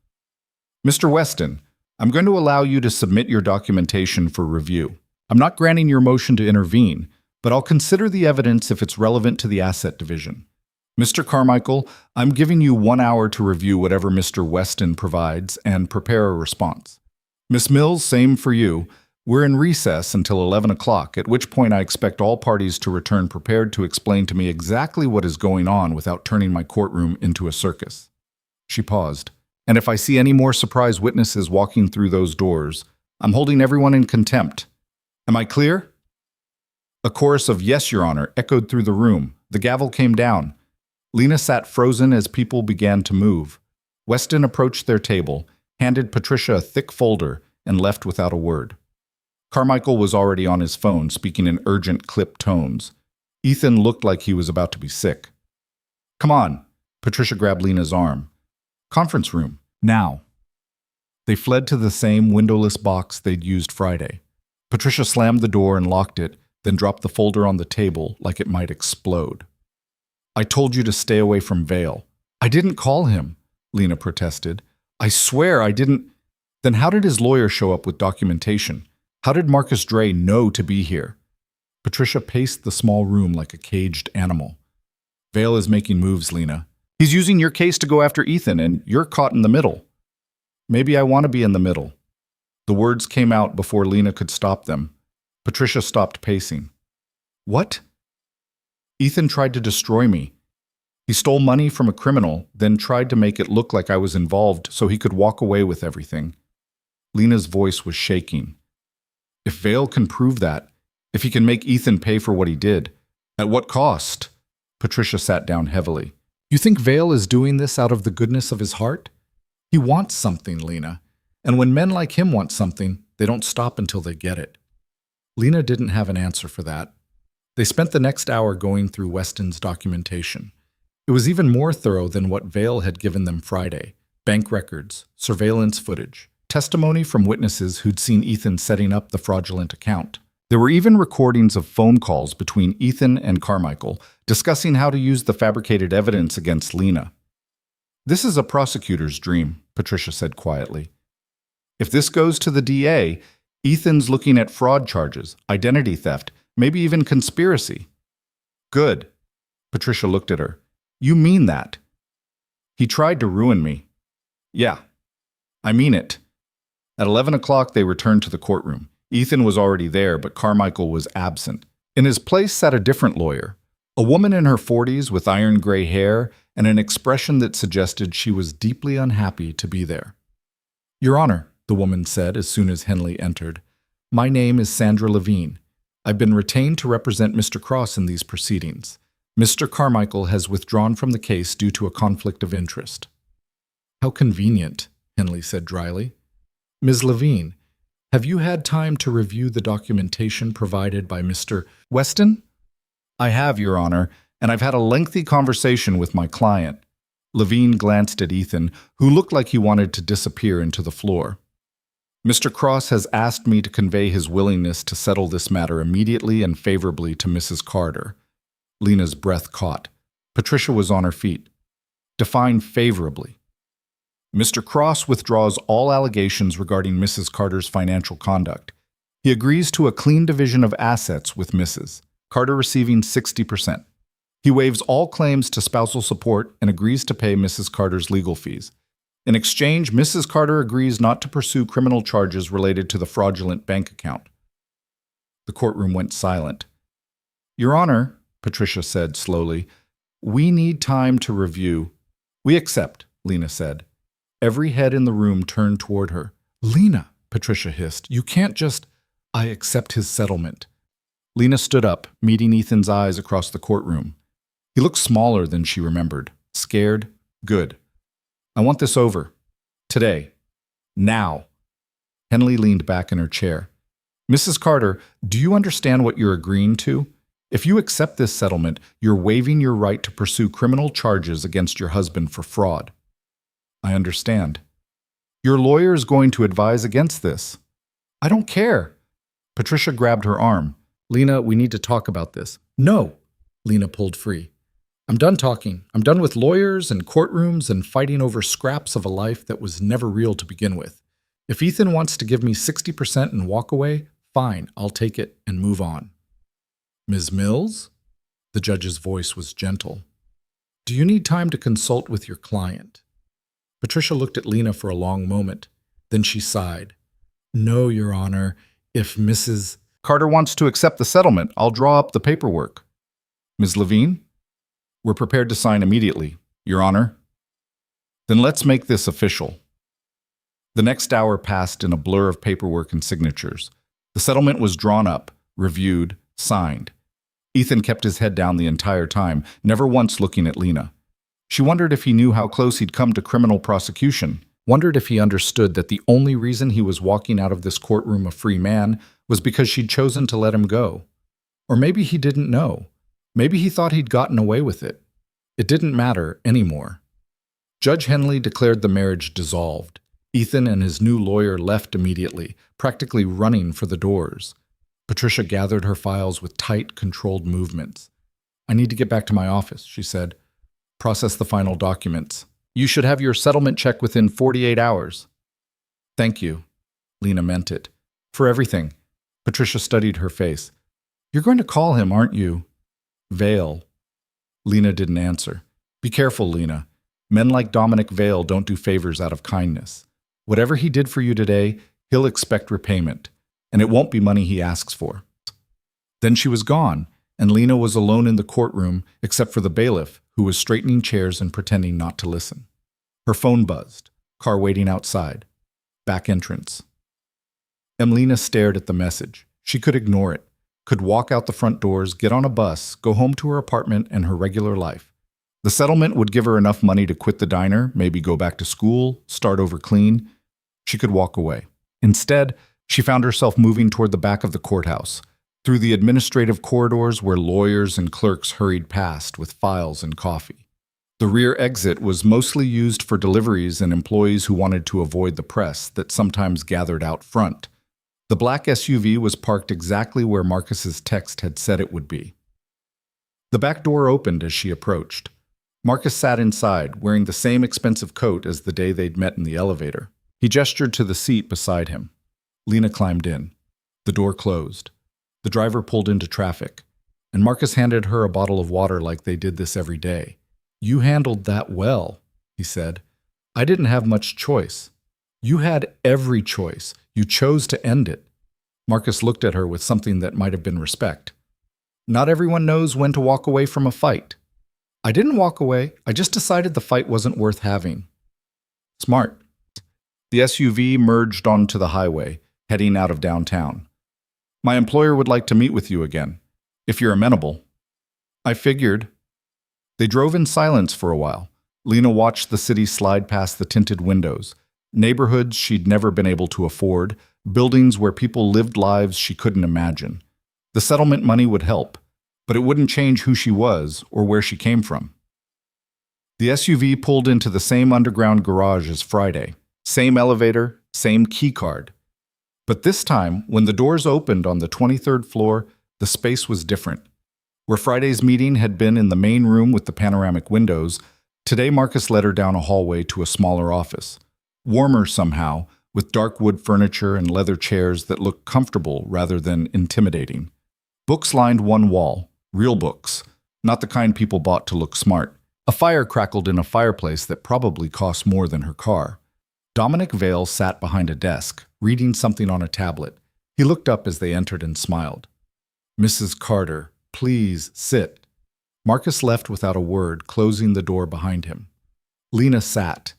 S1: "Mr. Weston, I'm going to allow you to submit your documentation for review. I'm not granting your motion to intervene, but I'll consider the evidence if it's relevant to the asset division. Mr. Carmichael, I'm giving you 1 hour to review whatever Mr. Weston provides and prepare a response. Miss Mills, same for you. We're in recess until 11 o'clock, at which point I expect all parties to return prepared to explain to me exactly what is going on without turning my courtroom into a circus. She paused. And if I see any more surprise witnesses walking through those doors, I'm holding everyone in contempt. Am I clear? A chorus of "Yes, Your Honor" echoed through the room. The gavel came down. Lena sat frozen as people began to move. Weston approached their table, handed Patricia a thick folder, and left without a word. Carmichael was already on his phone, speaking in urgent, clipped tones. Ethan looked like he was about to be sick. "Come on." Patricia grabbed Lena's arm. "Conference room, now." They fled to the same windowless box they'd used Friday. Patricia slammed the door and locked it, then dropped the folder on the table like it might explode. "I told you to stay away from Vale." "I didn't call him," Lena protested. "I swear I didn't." "Then how did his lawyer show up with documentation? How did Marcus Dre know to be here?" Patricia paced the small room like a caged animal. "Vale is making moves, Lena. He's using your case to go after Ethan, and you're caught in the middle." "Maybe I want to be in the middle." The words came out before Lena could stop them. Patricia stopped pacing. "What?" "Ethan tried to destroy me. He stole money from a criminal, then tried to make it look like I was involved so he could walk away with everything." Lena's voice was shaking. "If Vale can prove that, if he can make Ethan pay for what he did, at what cost?" Patricia sat down heavily. "You think Vale is doing this out of the goodness of his heart? He wants something, Lena. And when men like him want something, they don't stop until they get it." Lena didn't have an answer for that. They spent the next hour going through Weston's documentation. It was even more thorough than what Vale had given them Friday. Bank records, surveillance footage, testimony from witnesses who'd seen Ethan setting up the fraudulent account. There were even recordings of phone calls between Ethan and Carmichael discussing how to use the fabricated evidence against Lena. "This is a prosecutor's dream," Patricia said quietly. "If this goes to the DA, Ethan's looking at fraud charges, identity theft, maybe even conspiracy." "Good." Patricia looked at her. "You mean that?" "He tried to ruin me." "Yeah, I mean it." At 11 o'clock, they returned to the courtroom. Ethan was already there, but Carmichael was absent. In his place sat a different lawyer, a woman in her 40s with iron gray hair and an expression that suggested she was deeply unhappy to be there. "Your Honor," the woman said as soon as Henley entered, "my name is Sandra Levine. I've been retained to represent Mr. Cross in these proceedings. Mr. Carmichael has withdrawn from the case due to a conflict of interest." "How convenient," Henley said dryly. "Ms. Levine, have you had time to review the documentation provided by Mr. Weston?" "I have, Your Honor, and I've had a lengthy conversation with my client." Levine glanced at Ethan, who looked like he wanted to disappear into the floor. "Mr. Cross has asked me to convey his willingness to settle this matter immediately and favorably to Mrs. Carter." Lena's breath caught. Patricia was on her feet. "Define favorably." "Mr. Cross withdraws all allegations regarding Mrs. Carter's financial conduct. He agrees to a clean division of assets with Mrs. Carter receiving 60%. He waives all claims to spousal support and agrees to pay Mrs. Carter's legal fees. In exchange, Mrs. Carter agrees not to pursue criminal charges related to the fraudulent bank account." The courtroom went silent. "Your Honor," Patricia said slowly, "we need time to review." "We accept," Lena said. Every head in the room turned toward her. "Lena," Patricia hissed, "you can't just—" "I accept his settlement." Lena stood up, meeting Ethan's eyes across the courtroom. He looked smaller than she remembered. Scared? Good. "I want this over. Today. Now." Henley leaned back in her chair. "Mrs. Carter, do you understand what you're agreeing to? If you accept this settlement, you're waiving your right to pursue criminal charges against your husband for fraud." "I understand." "Your lawyer is going to advise against this." "I don't care." Patricia grabbed her arm. "Lena, we need to talk about this." "No." Lena pulled free. "I'm done talking. I'm done with lawyers and courtrooms and fighting over scraps of a life that was never real to begin with. If Ethan wants to give me 60% and walk away, fine, I'll take it and move on." "Ms. Mills?" The judge's voice was gentle. "Do you need time to consult with your client?" Patricia looked at Lena for a long moment. Then she sighed. "No, Your Honor. If Mrs. Carter wants to accept the settlement, I'll draw up the paperwork. Ms. Levine? We're prepared to sign immediately, Your Honor. Then let's make this official. The next hour passed in a blur of paperwork and signatures. The settlement was drawn up, reviewed, signed. Ethan kept his head down the entire time, never once looking at Lena. She wondered if he knew how close he'd come to criminal prosecution, wondered if he understood that the only reason he was walking out of this courtroom a free man was because she'd chosen to let him go. Or maybe he didn't know. Maybe he thought he'd gotten away with it. It didn't matter anymore. Judge Henley declared the marriage dissolved. Ethan and his new lawyer left immediately, practically running for the doors. Patricia gathered her files with tight, controlled movements. I need to get back to my office, she said. Process the final documents. You should have your settlement check within 48 hours. Thank you. Lena meant it. For everything. Patricia studied her face. You're going to call him, aren't you? Vale. Lena didn't answer. Be careful, Lena. Men like Dominic Vale don't do favors out of kindness. Whatever he did for you today, he'll expect repayment, and it won't be money he asks for. Then she was gone, and Lena was alone in the courtroom except for the bailiff, who was straightening chairs and pretending not to listen. Her phone buzzed. Car waiting outside. Back entrance. Emlina stared at the message. She could ignore it, could walk out the front doors, get on a bus, go home to her apartment and her regular life. The settlement would give her enough money to quit the diner, maybe go back to school, start over clean. She could walk away. Instead, she found herself moving toward the back of the courthouse, through the administrative corridors where lawyers and clerks hurried past with files and coffee. The rear exit was mostly used for deliveries and employees who wanted to avoid the press that sometimes gathered out front. The black SUV was parked exactly where Marcus's text had said it would be. The back door opened as she approached. Marcus sat inside, wearing the same expensive coat as the day they'd met in the elevator. He gestured to the seat beside him. Lena climbed in. The door closed. The driver pulled into traffic, and Marcus handed her a bottle of water like they did this every day. You handled that well, he said. I didn't have much choice. You had every choice. You chose to end it. Marcus looked at her with something that might have been respect. Not everyone knows when to walk away from a fight. I didn't walk away. I just decided the fight wasn't worth having. Smart. The SUV merged onto the highway, heading out of downtown. My employer would like to meet with you again, if you're amenable. I figured. They drove in silence for a while. Lena watched the city slide past the tinted windows, neighborhoods she'd never been able to afford, buildings where people lived lives she couldn't imagine. The settlement money would help, but it wouldn't change who she was or where she came from. The SUV pulled into the same underground garage as Friday. Same elevator, same key card. But this time, when the doors opened on the 23rd floor, the space was different. Where Friday's meeting had been in the main room with the panoramic windows, today Marcus led her down a hallway to a smaller office. Warmer somehow, with dark wood furniture and leather chairs that looked comfortable rather than intimidating. Books lined one wall, real books, not the kind people bought to look smart. A fire crackled in a fireplace that probably cost more than her car. Dominic Vale sat behind a desk, reading something on a tablet. He looked up as they entered and smiled. Mrs. Carter, please sit. Marcus left without a word, closing the door behind him. Lena sat.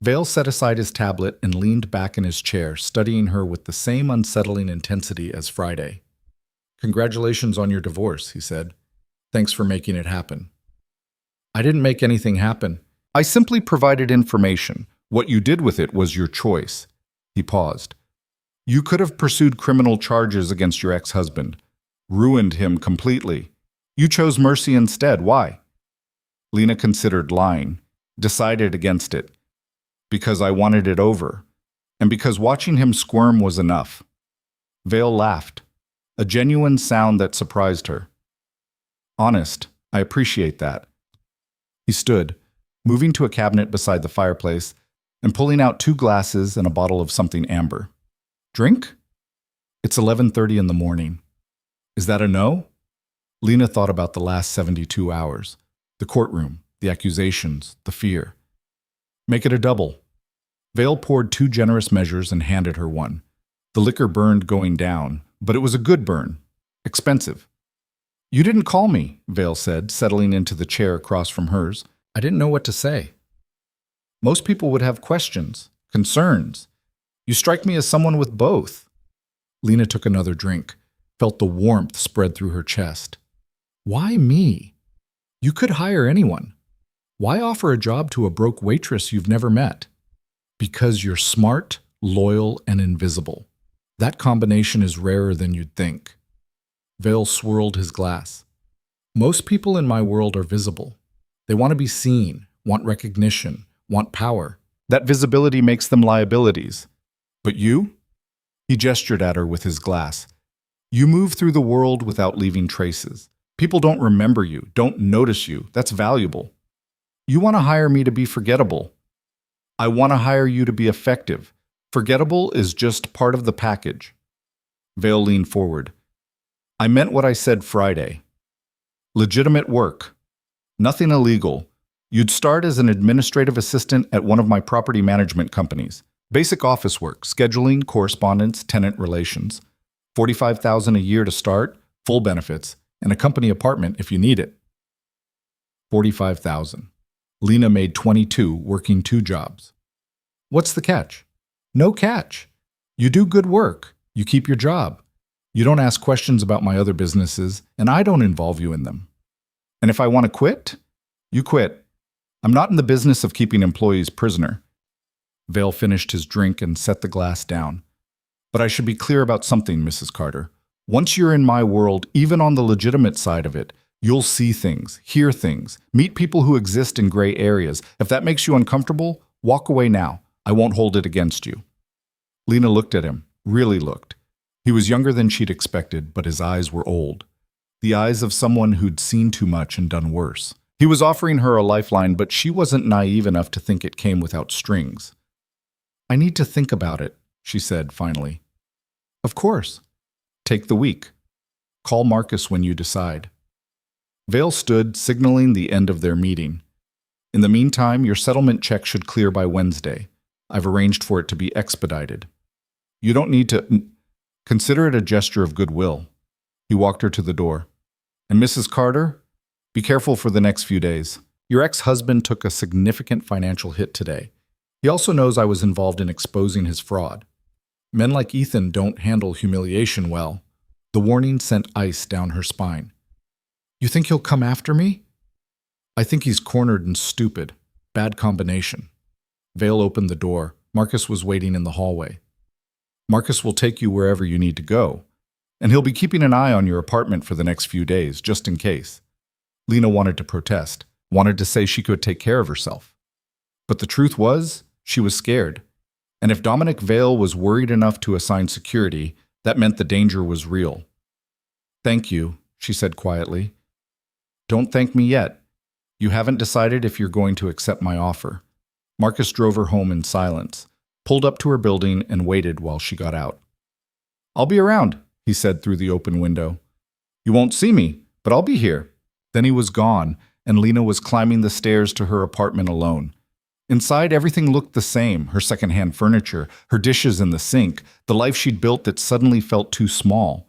S1: Vale set aside his tablet and leaned back in his chair, studying her with the same unsettling intensity as Friday. Congratulations on your divorce, he said. Thanks for making it happen. I didn't make anything happen. I simply provided information. What you did with it was your choice. He paused. You could have pursued criminal charges against your ex-husband, ruined him completely. You chose mercy instead. Why? Lena considered lying, decided against it. Because I wanted it over, and because watching him squirm was enough. Vale laughed, a genuine sound that surprised her. Honest, I appreciate that. He stood, moving to a cabinet beside the fireplace, and pulling out 2 glasses and a bottle of something amber. Drink? It's 11:30 in the morning. Is that a no? Lena thought about the last 72 hours. The courtroom, the accusations, the fear. Make it a double. Vale poured 2 generous measures and handed her one. The liquor burned going down, but it was a good burn. Expensive. You didn't call me, Vale said, settling into the chair across from hers. I didn't know what to say. Most people would have questions, concerns. You strike me as someone with both. Lena took another drink, felt the warmth spread through her chest. Why me? You could hire anyone. Why offer a job to a broke waitress you've never met? Because you're smart, loyal, and invisible. That combination is rarer than you'd think. Vale swirled his glass. Most people in my world are visible. They want to be seen, want recognition, want power. That visibility makes them liabilities. But you? He gestured at her with his glass. You move through the world without leaving traces. People don't remember you, don't notice you. That's valuable. You want to hire me to be forgettable. I want to hire you to be effective. Forgettable is just part of the package. Vale leaned forward. I meant what I said Friday. Legitimate work. Nothing illegal. You'd start as an administrative assistant at one of my property management companies. Basic office work, scheduling, correspondence, tenant relations. $45,000 a year to start, full benefits, and a company apartment if you need it. $45,000. Lena made $22 working 2 jobs. What's the catch? No catch. You do good work. You keep your job. You don't ask questions about my other businesses, and I don't involve you in them. And if I want to quit, you quit. I'm not in the business of keeping employees prisoner. Vale finished his drink and set the glass down. But I should be clear about something, Mrs. Carter. Once you're in my world, even on the legitimate side of it, you'll see things, hear things, meet people who exist in gray areas. If that makes you uncomfortable, walk away now. I won't hold it against you. Lena looked at him, really looked. He was younger than she'd expected, but his eyes were old. The eyes of someone who'd seen too much and done worse. He was offering her a lifeline, but she wasn't naive enough to think it came without strings. I need to think about it, she said finally. Of course. Take the week. Call Marcus when you decide. Vale stood, signaling the end of their meeting. In the meantime, your settlement check should clear by Wednesday. I've arranged for it to be expedited. You don't need to... Consider it a gesture of goodwill. He walked her to the door. And Mrs. Carter, be careful for the next few days. Your ex-husband took a significant financial hit today. He also knows I was involved in exposing his fraud. Men like Ethan don't handle humiliation well. The warning sent ice down her spine. You think he'll come after me? I think he's cornered and stupid. Bad combination. Vale opened the door. Marcus was waiting in the hallway. Marcus will take you wherever you need to go, and he'll be keeping an eye on your apartment for the next few days, just in case. Lena wanted to protest, wanted to say she could take care of herself. But the truth was, she was scared. And if Dominic Vale was worried enough to assign security, that meant the danger was real. Thank you, she said quietly. Don't thank me yet. You haven't decided if you're going to accept my offer. Marcus drove her home in silence, pulled up to her building, and waited while she got out. I'll be around, he said through the open window. You won't see me, but I'll be here. Then he was gone, and Lena was climbing the stairs to her apartment alone. Inside, everything looked the same, her secondhand furniture, her dishes in the sink, the life she'd built that suddenly felt too small.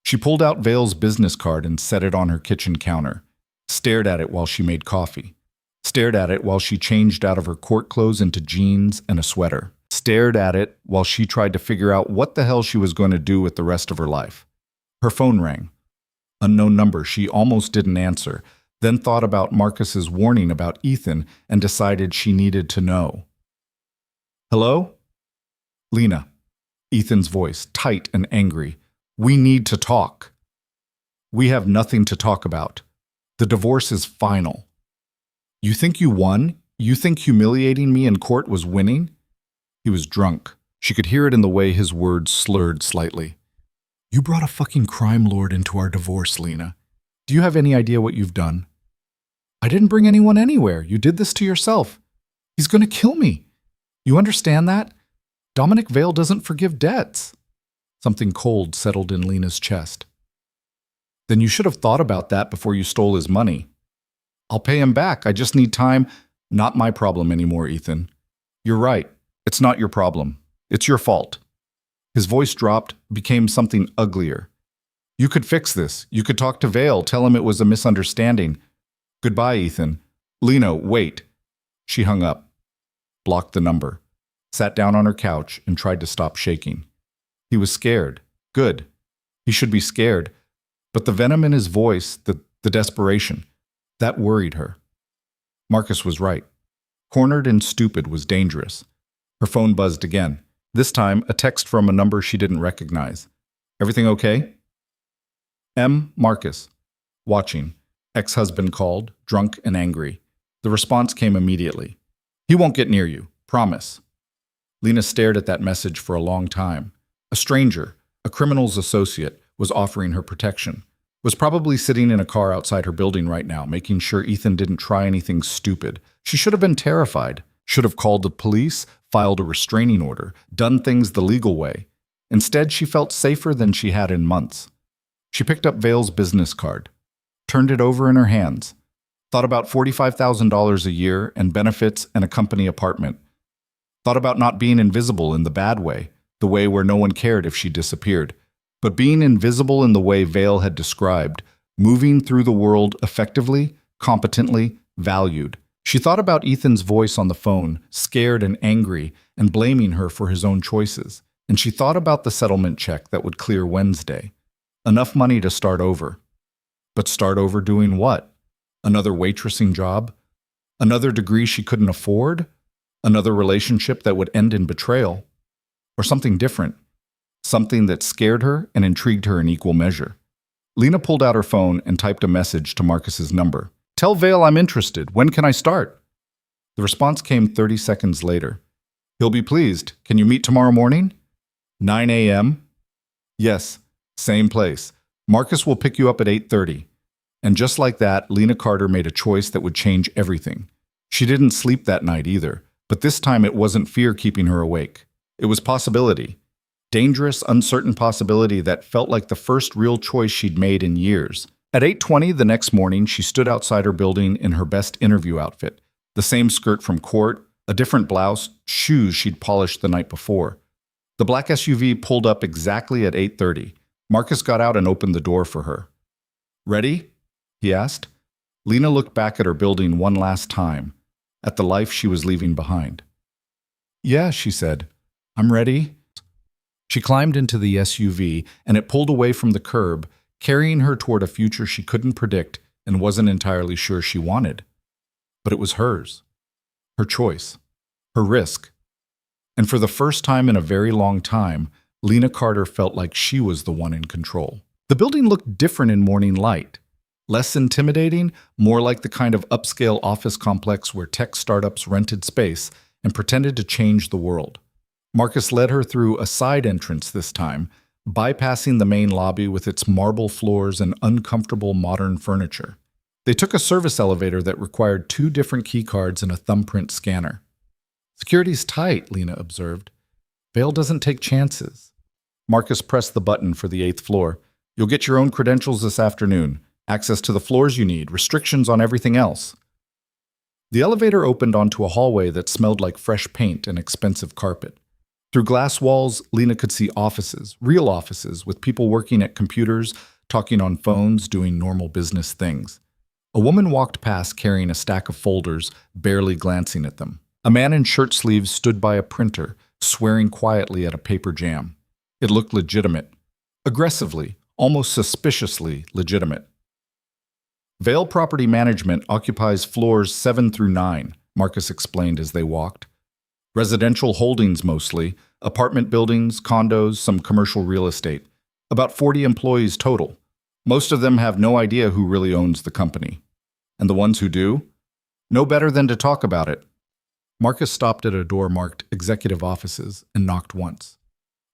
S1: She pulled out Vale's business card and set it on her kitchen counter, stared at it while she made coffee, stared at it while she changed out of her court clothes into jeans and a sweater, stared at it while she tried to figure out what the hell she was going to do with the rest of her life. Her phone rang. Unknown number she almost didn't answer, then thought about Marcus's warning about Ethan and decided she needed to know. Hello? Lena. Ethan's voice, tight and angry. We need to talk. We have nothing to talk about. The divorce is final. You think you won? You think humiliating me in court was winning? He was drunk. She could hear it in the way his words slurred slightly. You brought a fucking crime lord into our divorce, Lena. Do you have any idea what you've done? I didn't bring anyone anywhere. You did this to yourself. He's going to kill me. You understand that? Dominic Vale doesn't forgive debts. Something cold settled in Lena's chest. Then you should have thought about that before you stole his money. I'll pay him back. I just need time. Not my problem anymore, Ethan. You're right. It's not your problem. It's your fault. His voice dropped, became something uglier. You could fix this. You could talk to Vale, tell him it was a misunderstanding. Goodbye, Ethan. Lena, wait. She hung up, blocked the number, sat down on her couch, and tried to stop shaking. He was scared. Good. He should be scared. But the venom in his voice, the desperation, that worried her. Marcus was right. Cornered and stupid was dangerous. Her phone buzzed again. This time, a text from a number she didn't recognize. Everything okay? M. Marcus. Watching. Ex-husband called, drunk and angry. The response came immediately. He won't get near you. Promise. Lena stared at that message for a long time. A stranger, a criminal's associate, was offering her protection. Was probably sitting in a car outside her building right now, making sure Ethan didn't try anything stupid. She should have been terrified. Should have called the police, filed a restraining order, done things the legal way. Instead, she felt safer than she had in months. She picked up Vale's business card, turned it over in her hands, thought about $45,000 a year and benefits and a company apartment. Thought about not being invisible in the bad way, the way where no one cared if she disappeared, but being invisible in the way Vale had described, moving through the world effectively, competently, valued. She thought about Ethan's voice on the phone, scared and angry, and blaming her for his own choices. And she thought about the settlement check that would clear Wednesday. Enough money to start over. But start over doing what? Another waitressing job? Another degree she couldn't afford? Another relationship that would end in betrayal? Or something different? Something that scared her and intrigued her in equal measure. Lena pulled out her phone and typed a message to Marcus's number. Tell Vale I'm interested. When can I start? The response came 30 seconds later. He'll be pleased. Can you meet tomorrow morning? 9 a.m.? Yes, same place. Marcus will pick you up at 8:30. And just like that, Lena Carter made a choice that would change everything. She didn't sleep that night either, but this time it wasn't fear keeping her awake. It was possibility. Dangerous, uncertain possibility that felt like the first real choice she'd made in years. At 8:20 the next morning, she stood outside her building in her best interview outfit. The same skirt from court, a different blouse, shoes she'd polished the night before. The black SUV pulled up exactly at 8:30. Marcus got out and opened the door for her. Ready? He asked. Lena looked back at her building one last time, at the life she was leaving behind. Yeah, she said. I'm ready. She climbed into the SUV, and it pulled away from the curb, carrying her toward a future she couldn't predict and wasn't entirely sure she wanted. But it was hers. Her choice. Her risk. And for the first time in a very long time, Lena Carter felt like she was the one in control. The building looked different in morning light. Less intimidating, more like the kind of upscale office complex where tech startups rented space and pretended to change the world. Marcus led her through a side entrance this time, bypassing the main lobby with its marble floors and uncomfortable modern furniture. They took a service elevator that required 2 different keycards and a thumbprint scanner. Security's tight, Lena observed. Vale doesn't take chances. Marcus pressed the button for the 8th floor. You'll get your own credentials this afternoon. Access to the floors you need, restrictions on everything else. The elevator opened onto a hallway that smelled like fresh paint and expensive carpet. Through glass walls, Lena could see offices, real offices, with people working at computers, talking on phones, doing normal business things. A woman walked past carrying a stack of folders, barely glancing at them. A man in shirt sleeves stood by a printer, swearing quietly at a paper jam. It looked legitimate. Aggressively, almost suspiciously legitimate. Vale Property Management occupies floors 7 through 9, Marcus explained as they walked. Residential holdings mostly, apartment buildings, condos, some commercial real estate. About 40 employees total. Most of them have no idea who really owns the company. And the ones who do? No better than to talk about it. Marcus stopped at a door marked Executive Offices and knocked once.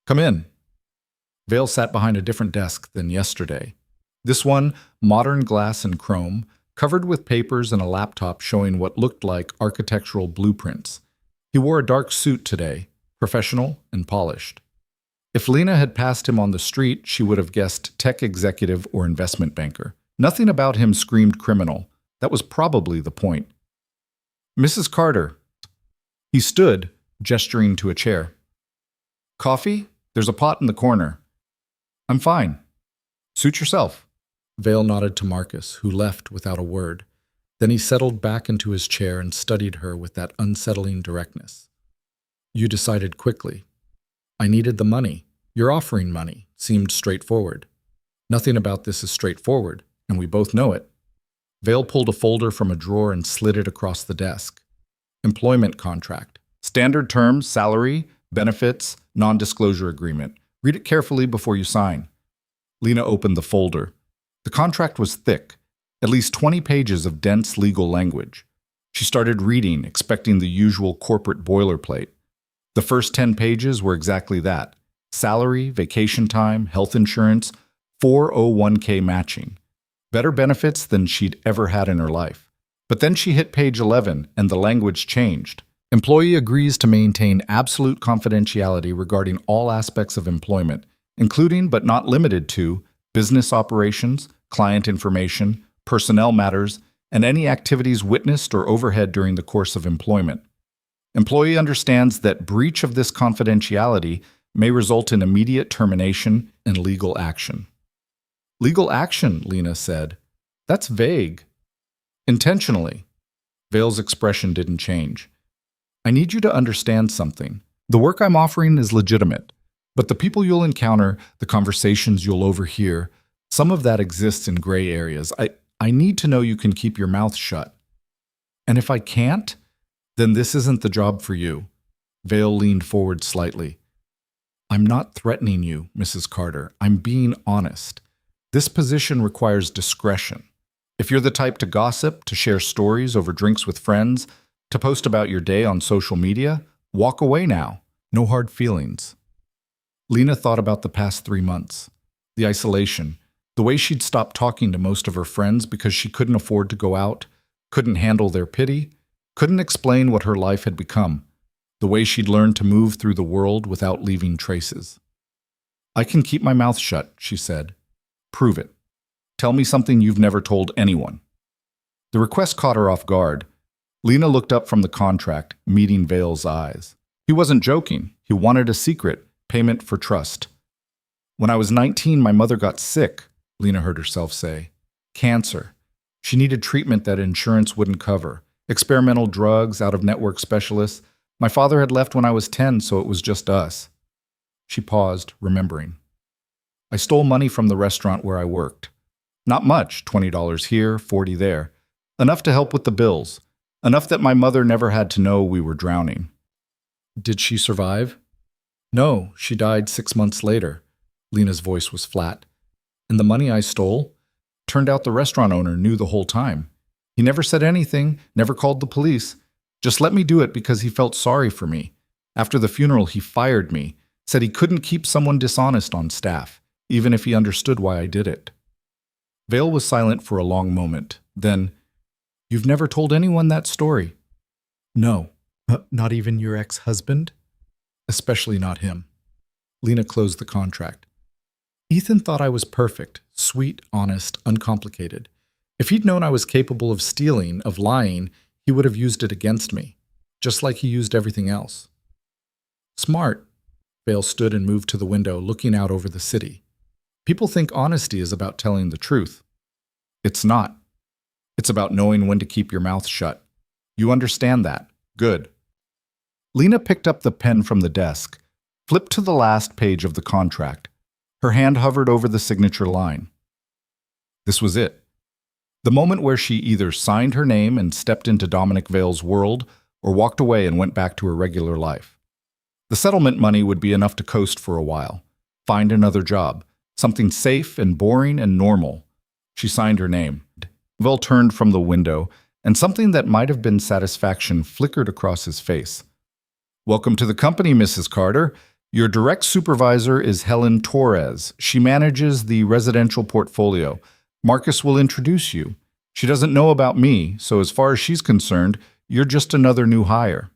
S1: Come in. Vale sat behind a different desk than yesterday. This one, modern glass and chrome, covered with papers and a laptop showing what looked like architectural blueprints. He wore a dark suit today, professional and polished. If Lena had passed him on the street, she would have guessed tech executive or investment banker. Nothing about him screamed criminal. That was probably the point. Mrs. Carter. He stood, gesturing to a chair. Coffee? There's a pot in the corner. I'm fine. Suit yourself.
S2: Vale nodded to Marcus, who left without a word. Then he settled back into his chair and studied her with that unsettling directness. You decided quickly. I needed the money. You're offering money. Seemed straightforward. Nothing about this is straightforward, and we both know it. Vale pulled a folder from a drawer and slid it across the desk. Employment contract.
S1: Standard terms, salary, benefits, non-disclosure agreement. Read it carefully before you sign. Lena opened the folder. The contract was thick, at least 20 pages of dense legal language. She started reading, expecting the usual corporate boilerplate. The first 10 pages were exactly that. Salary, vacation time, health insurance, 401k matching. Better benefits than she'd ever had in her life. But then she hit page 11 and the language changed. Employee agrees to maintain absolute confidentiality regarding all aspects of employment, including but not limited to business operations, client information, personnel matters, and any activities witnessed or overhead during the course of employment. Employee understands that breach of this confidentiality may result in immediate termination and legal action. Legal action, Lena said. That's vague. Intentionally. Vale's expression didn't change. I need you to understand something. The work I'm offering is legitimate, but the people you'll encounter, the conversations you'll overhear, some of that exists in gray areas. I need to know you can keep your mouth shut. And if I can't, then this isn't the job for you. Vale leaned forward slightly. I'm not threatening you, Mrs. Carter. I'm being honest. This position requires discretion. If you're the type to gossip, to share stories over drinks with friends, to post about your day on social media, walk away now. No hard feelings. Lena thought about the past 3 months. The isolation. The way she'd stopped talking to most of her friends because she couldn't afford to go out, couldn't handle their pity, couldn't explain what her life had become. The way she'd learned to move through the world without leaving traces. I can keep my mouth shut, she said. Prove it. Tell me something you've never told anyone. The request caught her off guard. Lena looked up from the contract, meeting Vale's eyes. He wasn't joking. He wanted a secret, payment for trust. When I was 19, my mother got sick, Lena heard herself say. Cancer. She needed treatment that insurance wouldn't cover. Experimental drugs, out-of-network specialists. My father had left when I was 10, so it was just us. She paused, remembering. I stole money from the restaurant where I worked. Not much, $20 here, $40 there. Enough to help with the bills. Enough that my mother never had to know we were drowning.
S2: Did she survive? No, she died 6 months later. Lena's voice was flat. And the money I stole? Turned out the restaurant owner knew the whole time. He never said anything, never called the police. Just let me do it because he felt sorry for me. After the funeral, he fired me, said he couldn't keep someone dishonest on staff, even if he understood why I did it. Vale was silent for a long moment. Then, you've never told anyone that story? No. Not even your ex-husband? Especially not him. Lena closed the contract. Ethan thought I was perfect, sweet, honest, uncomplicated. If he'd known I was capable of stealing, of lying, he would have used it against me, just like he used everything else. Smart. Vale stood and moved to the window, looking out over the city. People think honesty is about telling the truth. It's not. It's about knowing when to keep your mouth shut. You understand that. Good. Lena picked up the pen from the desk, flipped to the last page of the contract. Her hand hovered over the signature line. This was it. The moment where she either signed her name and stepped into Dominic Vale's world or walked away and went back to her regular life. The settlement money would be enough to coast for a while, find another job, something safe and boring and normal. She signed her name. Vale turned from the window, and something that might have been satisfaction flickered across his face. Welcome to the company, Mrs. Carter. Your direct supervisor is Helen Torres. She manages the residential portfolio. Marcus will introduce you. She doesn't know about me, so as far as she's concerned, you're just another new hire.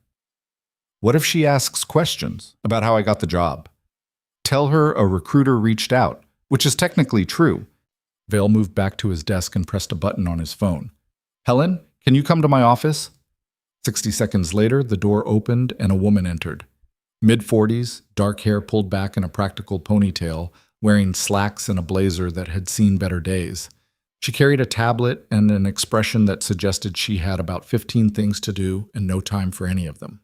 S2: What if she asks questions about how I got the job? Tell her a recruiter reached out, which is technically true. Vale moved back to his desk and pressed a button on his phone. Helen, can you come to my office? 60 seconds later, the door opened and a woman entered. Mid-40s, dark hair pulled back in a practical ponytail, wearing slacks and a blazer that had seen better days. She carried a tablet and an expression that suggested she had about 15 things to do and no time for any of them.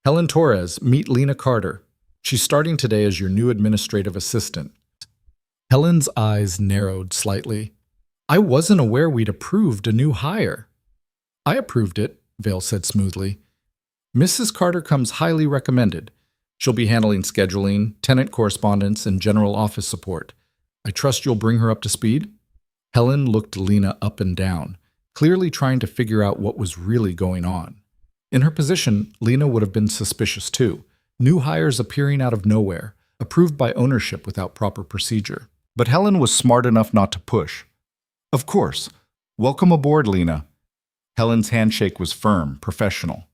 S2: Helen Torres, meet Lena Carter. She's starting today as your new administrative assistant. Helen's eyes narrowed slightly. I wasn't aware we'd approved a new hire. I approved it, Vale said smoothly. Mrs. Carter comes highly recommended. She'll be handling scheduling, tenant correspondence, and general office support. I trust you'll bring her up to speed? Helen looked Lena up and down, clearly trying to figure out what was really going on. In her position, Lena would have been suspicious too. New hires appearing out of nowhere, approved by ownership without proper procedure.
S1: But Helen was smart enough not to push. Of course. Welcome aboard, Lena. Helen's handshake was firm, professional.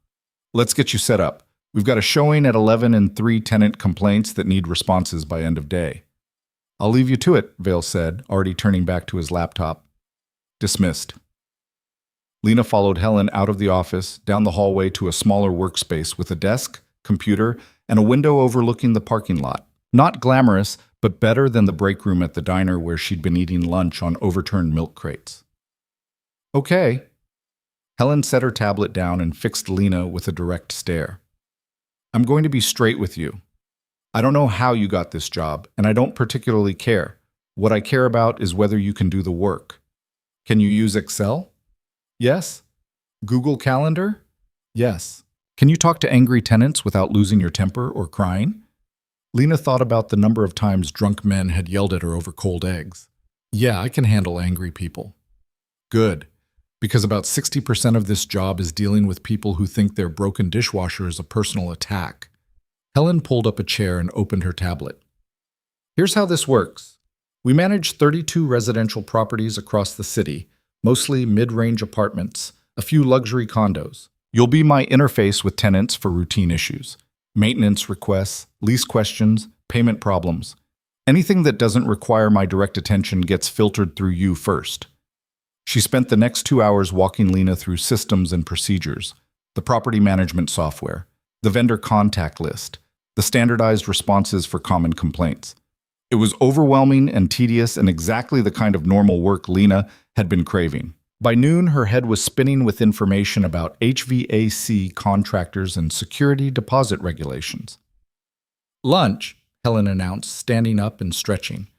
S1: Let's get you set up. We've got a showing at 11 and 3 tenant complaints that need responses by end of day. I'll leave you to it, Vale said, already turning back to his laptop. Dismissed. Lena followed Helen out of the office, down the hallway to a smaller workspace with a desk, computer, and a window overlooking the parking lot. Not glamorous, but better than the break room at the diner where she'd been eating lunch on overturned milk crates. Okay. Helen set her tablet down and fixed Lena with a direct stare. I'm going to be straight with you. I don't know how you got this job, and I don't particularly care. What I care about is whether you can do the work. Can you use Excel? Yes. Google Calendar? Yes. Can you talk to angry tenants without losing your temper or crying? Lena thought about the number of times drunk men had yelled at her over cold eggs. Yeah, I can handle angry people. Good. Because about 60% of this job is dealing with people who think their broken dishwasher is a personal attack. Helen pulled up a chair and opened her tablet. Here's how this works. We manage 32 residential properties across the city, mostly mid-range apartments, a few luxury condos. You'll be my interface with tenants for routine issues, maintenance requests, lease questions, payment problems. Anything that doesn't require my direct attention gets filtered through you first. She spent the next 2 hours walking Lena through systems and procedures, the property management software, the vendor contact list, the standardized responses for common complaints. It was overwhelming and tedious and exactly the kind of normal work Lena had been craving. By noon, her head was spinning with information about HVAC contractors and security deposit regulations. Lunch, Helen announced, standing up and stretching.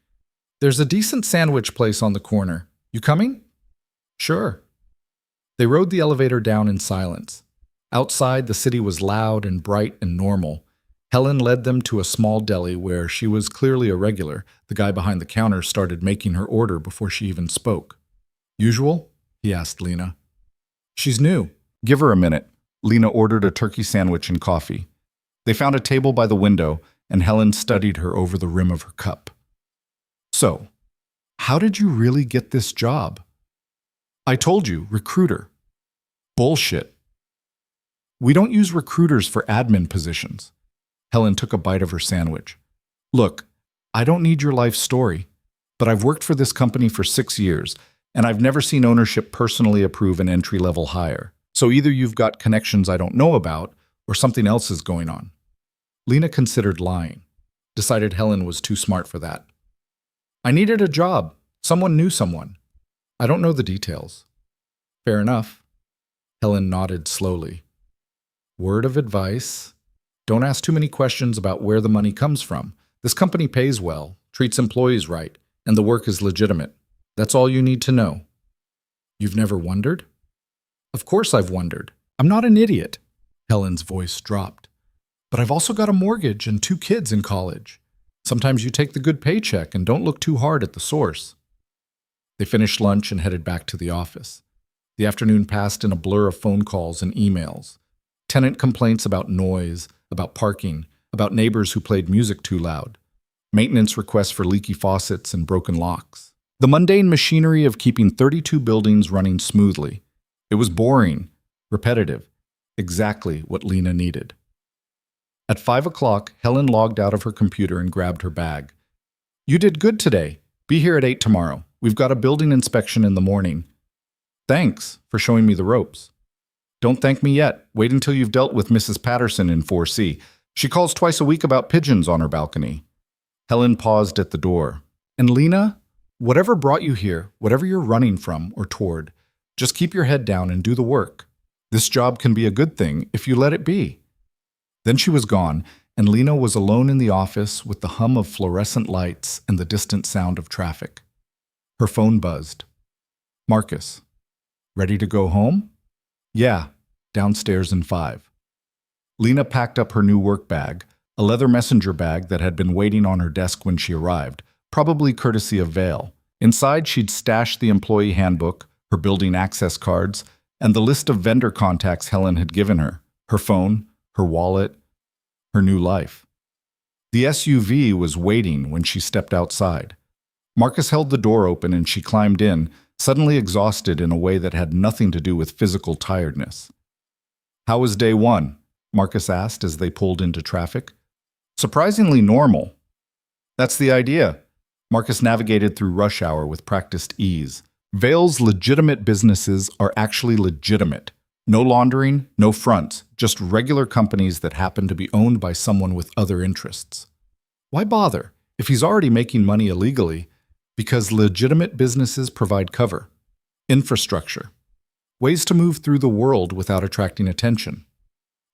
S1: There's a decent sandwich place on the corner. You coming? Sure. They rode the elevator down in silence. Outside, the city was loud and bright and normal. Helen led them to a small deli where she was clearly a regular. The guy behind the counter started making her order before she even spoke. Usual? He asked Lena. She's new. Give her a minute. Lena ordered a turkey sandwich and coffee. They found a table by the window, and Helen studied her over the rim of her cup. So, how did you really get this job? I told you, recruiter. Bullshit. We don't use recruiters for admin positions. Helen took a bite of her sandwich. Look, I don't need your life story, but I've worked for this company for 6 years, and I've never seen ownership personally approve an entry-level hire. So either you've got connections I don't know about, or something else is going on. Lena considered lying, decided Helen was too smart for that. I needed a job. Someone knew someone. I don't know the details. Fair enough. Helen nodded slowly. Word of advice. Don't ask too many questions about where the money comes from. This company pays well, treats employees right, and the work is legitimate. That's all you need to know. You've never wondered? Of course I've wondered. I'm not an idiot. Helen's voice dropped. But I've also got a mortgage and 2 kids in college. Sometimes you take the good paycheck and don't look too hard at the source. They finished lunch and headed back to the office. The afternoon passed in a blur of phone calls and emails. Tenant complaints about noise, about parking, about neighbors who played music too loud. Maintenance requests for leaky faucets and broken locks. The mundane machinery of keeping 32 buildings running smoothly. It was boring, repetitive, exactly what Lena needed. At 5 o'clock, Helen logged out of her computer and grabbed her bag. You did good today. Be here at 8 tomorrow. We've got a building inspection in the morning. Thanks for showing me the ropes. Don't thank me yet. Wait until you've dealt with Mrs. Patterson in 4C. She calls twice a week about pigeons on her balcony. Helen paused at the door. And Lena, whatever brought you here, whatever you're running from or toward, just keep your head down and do the work. This job can be a good thing if you let it be. Then she was gone, and Lena was alone in the office with the hum of fluorescent lights and the distant sound of traffic. Her phone buzzed. Marcus. Ready to go home? Yeah, downstairs in 5. Lena packed up her new work bag, a leather messenger bag that had been waiting on her desk when she arrived, probably courtesy of Vale. Inside, she'd stashed the employee handbook, her building access cards, and the list of vendor contacts Helen had given her, her phone, her wallet, her new life. The SUV was waiting when she stepped outside. Marcus held the door open and she climbed in, suddenly exhausted in a way that had nothing to do with physical tiredness. How was day 1? Marcus asked as they pulled into traffic. Surprisingly normal. That's the idea. Marcus navigated through rush hour with practiced ease. Vale's legitimate businesses are actually legitimate. No laundering, no fronts, just regular companies that happen to be owned by someone with other interests. Why bother if he's already making money illegally? Because legitimate businesses provide cover, infrastructure, ways to move through the world without attracting attention.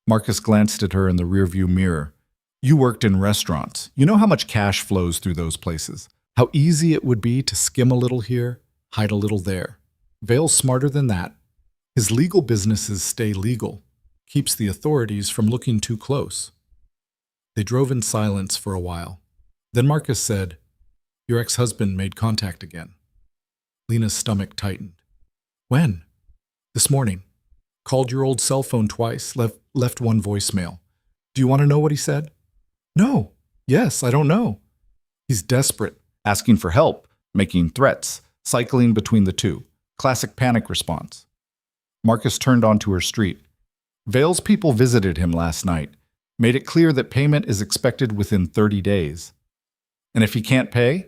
S1: Marcus glanced at her in the rearview mirror. You worked in restaurants. You know how much cash flows through those places. How easy it would be to skim a little here, hide a little there. Vale's smarter than that. His legal businesses stay legal, keeps the authorities from looking too close. They drove in silence for a while. Then Marcus said, Your ex-husband made contact again. Lena's stomach tightened. When? This morning. Called your old cell phone twice, left one voicemail. Do you want to know what he said? No. Yes, I don't know. He's desperate, asking for help, making threats, cycling between the two. Classic panic response. Marcus turned onto her street. Vale's people visited him last night, made it clear that payment is expected within 30 days. And if he can't pay?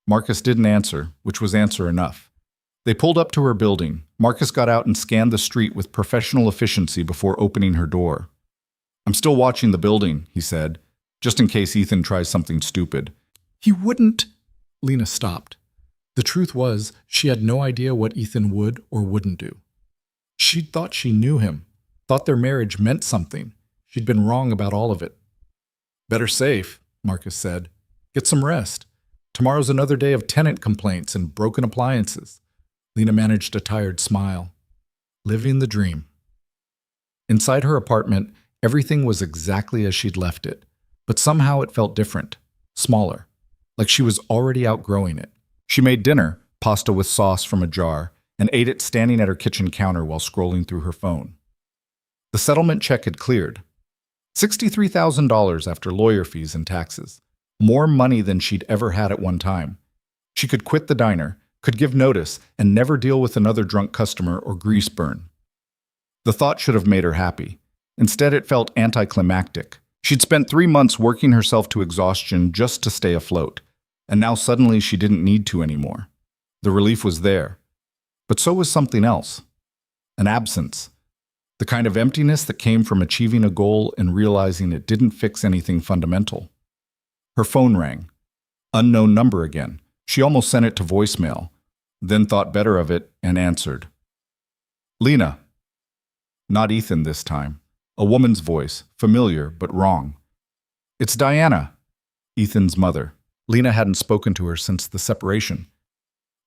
S1: Marcus didn't answer, which was answer enough. They pulled up to her building. Marcus got out and scanned the street with professional efficiency before opening her door. I'm still watching the building, he said, just in case Ethan tries something stupid. He wouldn't. Lena stopped. The truth was, she had no idea what Ethan would or wouldn't do. She'd thought she knew him, thought their marriage meant something. She'd been wrong about all of it. Better safe, Marcus said. Get some rest. Tomorrow's another day of tenant complaints and broken appliances. Lena managed a tired smile. Living the dream. Inside her apartment, everything was exactly as she'd left it, but somehow it felt different, smaller, like she was already outgrowing it. She made dinner, pasta with sauce from a jar, and ate it standing at her kitchen counter while scrolling through her phone. The settlement check had cleared. $63,000 after lawyer fees and taxes. More money than she'd ever had at one time. She could quit the diner, could give notice, and never deal with another drunk customer or grease burn. The thought should have made her happy. Instead, it felt anticlimactic. She'd spent 3 months working herself to exhaustion just to stay afloat, and now suddenly she didn't need to anymore. The relief was there. But so was something else. An absence. The kind of emptiness that came from achieving a goal and realizing it didn't fix anything fundamental. Her phone rang. Unknown number again. She almost sent it to voicemail, then thought better of it and answered. Lena. Not Ethan this time. A woman's voice, familiar but wrong. It's Diana, Ethan's mother. Lena hadn't spoken to her since the separation.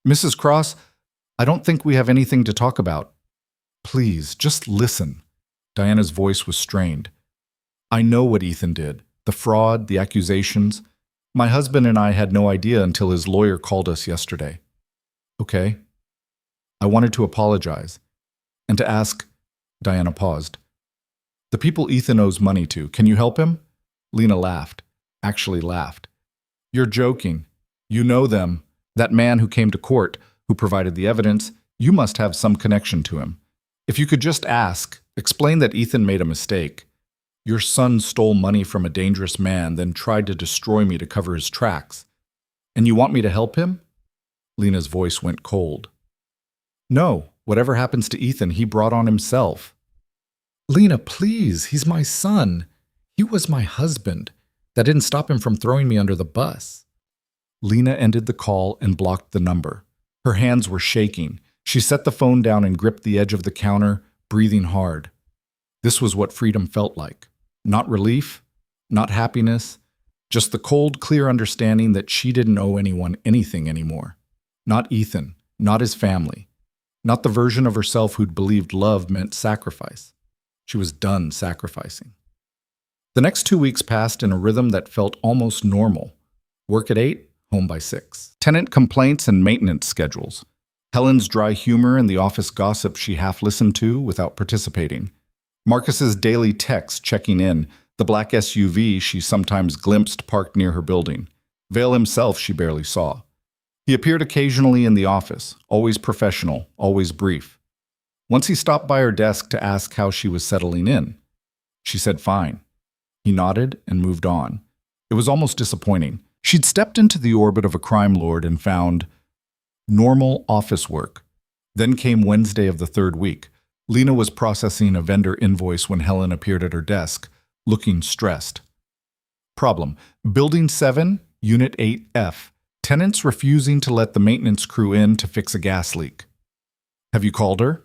S1: Mrs. Cross, I don't think we have anything to talk about. Please, just listen. Diana's voice was strained. I know what Ethan did. The fraud, the accusations. My husband and I had no idea until his lawyer called us yesterday. Okay. I wanted to apologize. And to ask, Diana paused. The people Ethan owes money to, can you help him? Lena laughed. Actually laughed. You're joking. You know them. That man who came to court, who provided the evidence, you must have some connection to him. If you could just ask, explain that Ethan made a mistake. Your son stole money from a dangerous man, then tried to destroy me to cover his tracks. And you want me to help him? Lena's voice went cold. No, whatever happens to Ethan, he brought on himself. Lena, please, he's my son.
S2: He was my husband. That didn't stop him from throwing me under the bus.
S1: Lena ended the call and blocked the number. Her hands were shaking. She set the phone down and gripped the edge of the counter, breathing hard. This was what freedom felt like. Not relief, not happiness, just the cold, clear understanding that she didn't owe anyone anything anymore. Not Ethan, not his family, not the version of herself who'd believed love meant sacrifice. She was done sacrificing. The next 2 weeks passed in a rhythm that felt almost normal. Work at 8, home by 6. Tenant complaints and maintenance schedules. Helen's dry humor and the office gossip she half listened to without participating. Marcus's daily texts checking in, the black SUV she sometimes glimpsed parked near her building. Vale himself she barely saw. He appeared occasionally in the office, always professional, always brief. Once he stopped by her desk to ask how she was settling in. She said fine. He nodded and moved on. It was almost disappointing. She'd stepped into the orbit of a crime lord and found normal office work. Then came Wednesday of the third week. Lena was processing a vendor invoice when Helen appeared at her desk, looking stressed. Problem: Building 7, Unit 8F. Tenants refusing to let the maintenance crew in to fix a gas leak. Have you called her?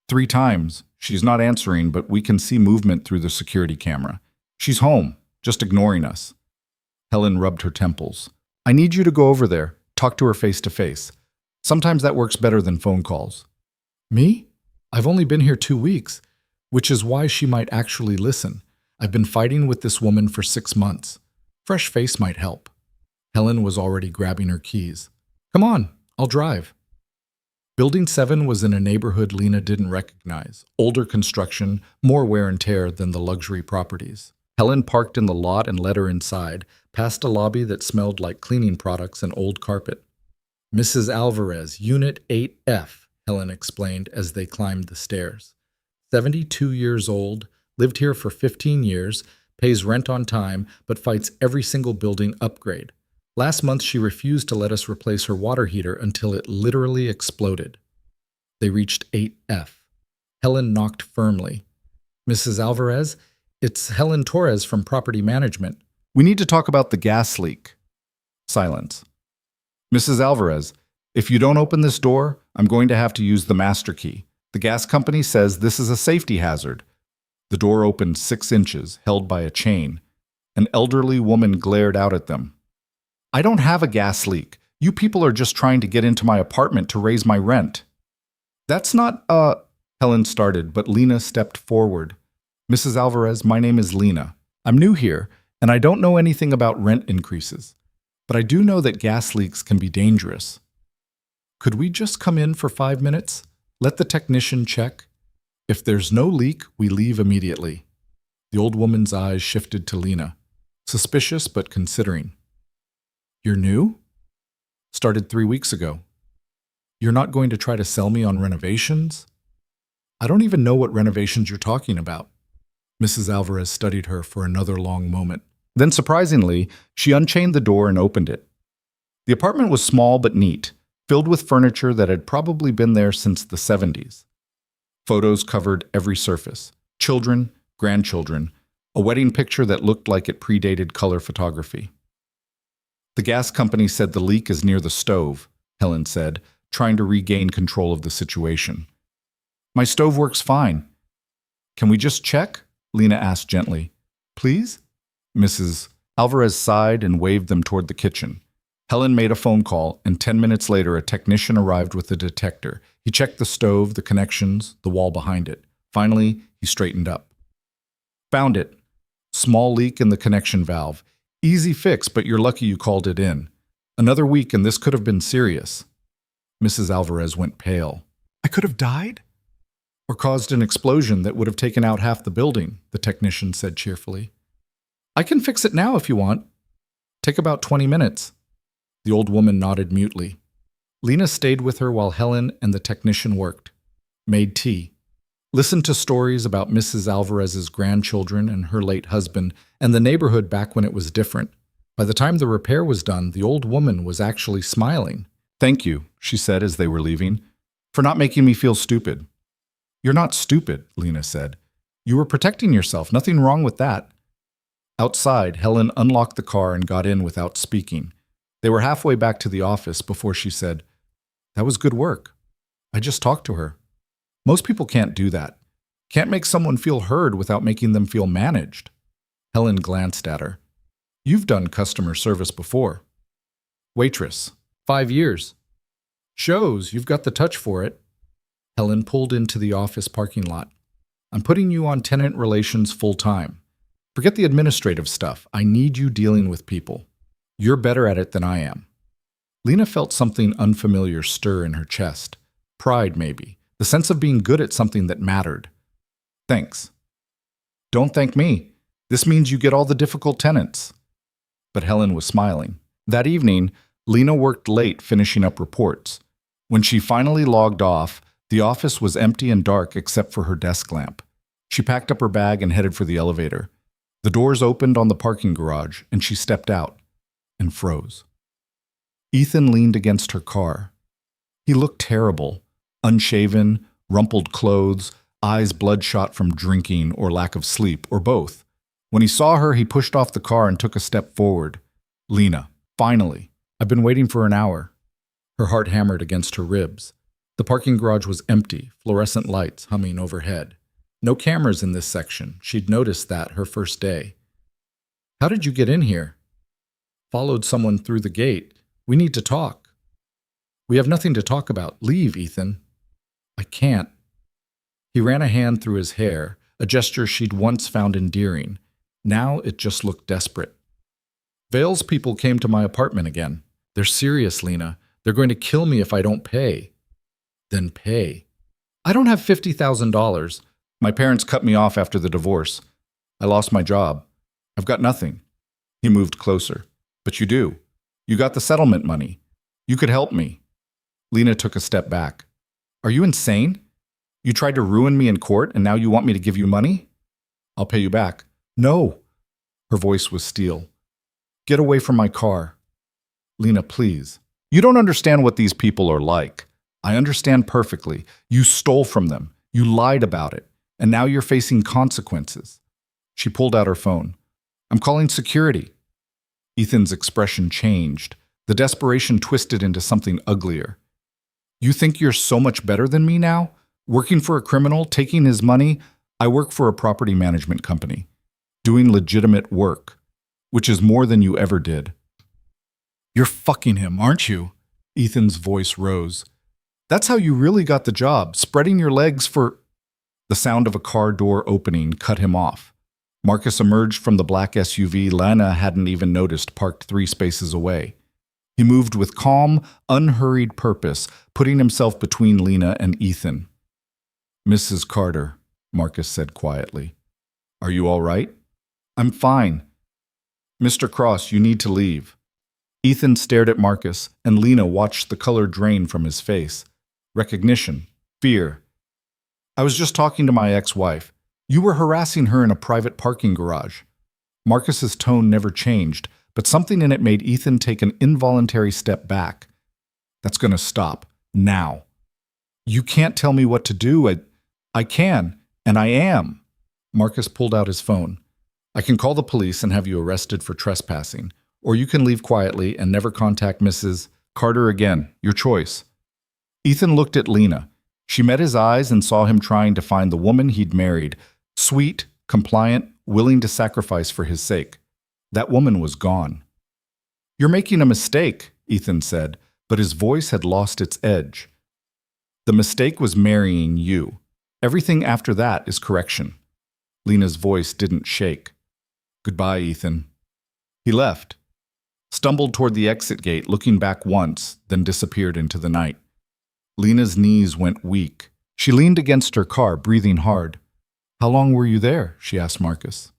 S1: 3 times. She's not answering, but we can see movement through the security camera. She's home, just ignoring us. Helen rubbed her temples. I need you to go over there, talk to her face to face. Sometimes that works better than phone calls.
S2: Me? I've only been here 2 weeks, which is why she might actually listen. I've been fighting with this woman for 6 months. Fresh face might help. Helen was already grabbing her keys. Come on, I'll drive. Building 7 was in a neighborhood Lena didn't recognize. Older construction, more wear and tear than the luxury properties. Helen parked in the lot and led her inside, past a lobby that smelled like cleaning products and old carpet. Mrs. Alvarez, Unit 8F, Helen explained as they climbed the stairs. 72 years old, lived here for 15 years, pays rent on time, but fights every single building upgrade. Last month, she refused to let us replace her water heater until it literally exploded. They reached 8F. Helen knocked firmly. Mrs. Alvarez, it's Helen Torres from Property Management.
S1: We need to talk about the gas leak. Silence. Mrs. Alvarez, if you don't open this door, I'm going to have to use the master key. The gas company says this is a safety hazard. The door opened 6 inches, held by a chain. An elderly woman glared out at them. I don't have a gas leak. You people are just trying to get into my apartment to raise my rent. That's not, Helen started, but Lena stepped forward. Mrs. Alvarez, my name is Lena. I'm new here, and I don't know anything about rent increases. But I do know that gas leaks can be dangerous. Could we just come in for 5 minutes? Let the technician check. If there's no leak, we leave immediately. The old woman's eyes shifted to Lena, suspicious but considering. You're new? Started 3 weeks ago. You're not going to try to sell me on renovations? I don't even know what renovations you're talking about. Mrs. Alvarez studied her for another long moment. Then, surprisingly, she unchained the door and opened it. The apartment was small but neat, filled with furniture that had probably been there since the 70s. Photos covered every surface. Children, grandchildren, a wedding picture that looked like it predated color photography. The gas company said the leak is near the stove, Helen said, trying to regain control of the situation. My stove works fine. Can we just check? Lena asked gently. Please? Mrs. Alvarez sighed and waved them toward the kitchen. Helen made a phone call, and 10 minutes later a technician arrived with a detector. He checked the stove, the connections, the wall behind it. Finally, he straightened up. Found it. Small leak in the connection valve. Easy fix, but you're lucky you called it in. Another week and this could have been serious. Mrs. Alvarez went pale. I could have died? Or caused an explosion that would have taken out half the building, the technician said cheerfully. I can fix it now if you want. Take about 20 minutes. The old woman nodded mutely. Lena stayed with her while Helen and the technician worked. Made tea. Listened to stories about Mrs. Alvarez's grandchildren and her late husband and the neighborhood back when it was different. By the time the repair was done, the old woman was actually smiling. Thank you, she said as they were leaving, for not making me feel stupid. You're not stupid, Lena said. You were protecting yourself, nothing wrong with that. Outside, Helen unlocked the car and got in without speaking. They were halfway back to the office before she said, "That was good work. I just talked to her." Most people can't do that. Can't make someone feel heard without making them feel managed. Helen glanced at her. "You've done customer service before." Waitress. 5 years. Shows you've got the touch for it. Helen pulled into the office parking lot. "I'm putting you on tenant relations full-time. Forget the administrative stuff. I need you dealing with people. You're better at it than I am." Lena felt something unfamiliar stir in her chest. Pride, maybe. The sense of being good at something that mattered. "Thanks." "Don't thank me. This means you get all the difficult tenants." But Helen was smiling. That evening, Lena worked late finishing up reports. When she finally logged off, the office was empty and dark except for her desk lamp. She packed up her bag and headed for the elevator. The doors opened on the parking garage, and she stepped out and froze. Ethan leaned against her car. He looked terrible, unshaven, rumpled clothes, eyes bloodshot from drinking or lack of sleep, or both. When he saw her, he pushed off the car and took a step forward. "Lena, finally. I've been waiting for an hour." Her heart hammered against her ribs. The parking garage was empty, fluorescent lights humming overhead. No cameras in this section. She'd noticed that her first day. "How did you get in here?" "Followed someone through the gate. We need to talk." "We have nothing to talk about. Leave, Ethan." "I can't." He ran a hand through his hair, a gesture she'd once found endearing. Now it just looked desperate. "Vale's people came to my apartment again. They're serious, Lena. They're going to kill me if I don't pay." "Then pay." "I don't have $50,000. My parents cut me off after the divorce. I lost my job. I've got nothing." He moved closer. "But you do. You got the settlement money. You could help me." Lena took a step back. "Are you insane? You tried to ruin me in court, and now you want me to give you money?" "I'll pay you back." "No." Her voice was steel. "Get away from my car." "Lena, please. You don't understand what these people are like. I understand perfectly. You stole from them. You lied about it. And now you're facing consequences." She pulled out her phone. "I'm calling security." Ethan's expression changed. The desperation twisted into something uglier. "You think you're so much better than me now? Working for a criminal, taking his money? I work for a property management company. Doing legitimate work. Which is more than you ever did." "You're fucking him, aren't you?" Ethan's voice rose. "That's how you really got the job, spreading your legs for—" The sound of a car door opening cut him off. Marcus emerged from the black SUV Lena hadn't even noticed parked 3 spaces away. He moved with calm, unhurried purpose, putting himself between Lena and Ethan. "Mrs. Carter," Marcus said quietly. "Are you all right?" "I'm fine." "Mr. Cross, you need to leave." Ethan stared at Marcus, and Lena watched the color drain from his face. Recognition. Fear. "I was just talking to my ex-wife. You were harassing her in a private parking garage." Marcus's tone never changed, but something in it made Ethan take an involuntary step back. "That's going to stop. Now." "You can't tell me what to do. I can, and I am." Marcus pulled out his phone. "I can call the police and have you arrested for trespassing, or you can leave quietly and never contact Mrs. Carter again. Your choice." Ethan looked at Lena. She met his eyes and saw him trying to find the woman he'd married, sweet, compliant, willing to sacrifice for his sake. That woman was gone. "You're making a mistake," Ethan said, but his voice had lost its edge. "The mistake was marrying you. Everything after that is correction." Lena's voice didn't shake. "Goodbye, Ethan." He left, stumbled toward the exit gate, looking back once, then disappeared into the night. Lena's knees went weak. She leaned against her car, breathing hard. "How long were you there?" she asked Marcus.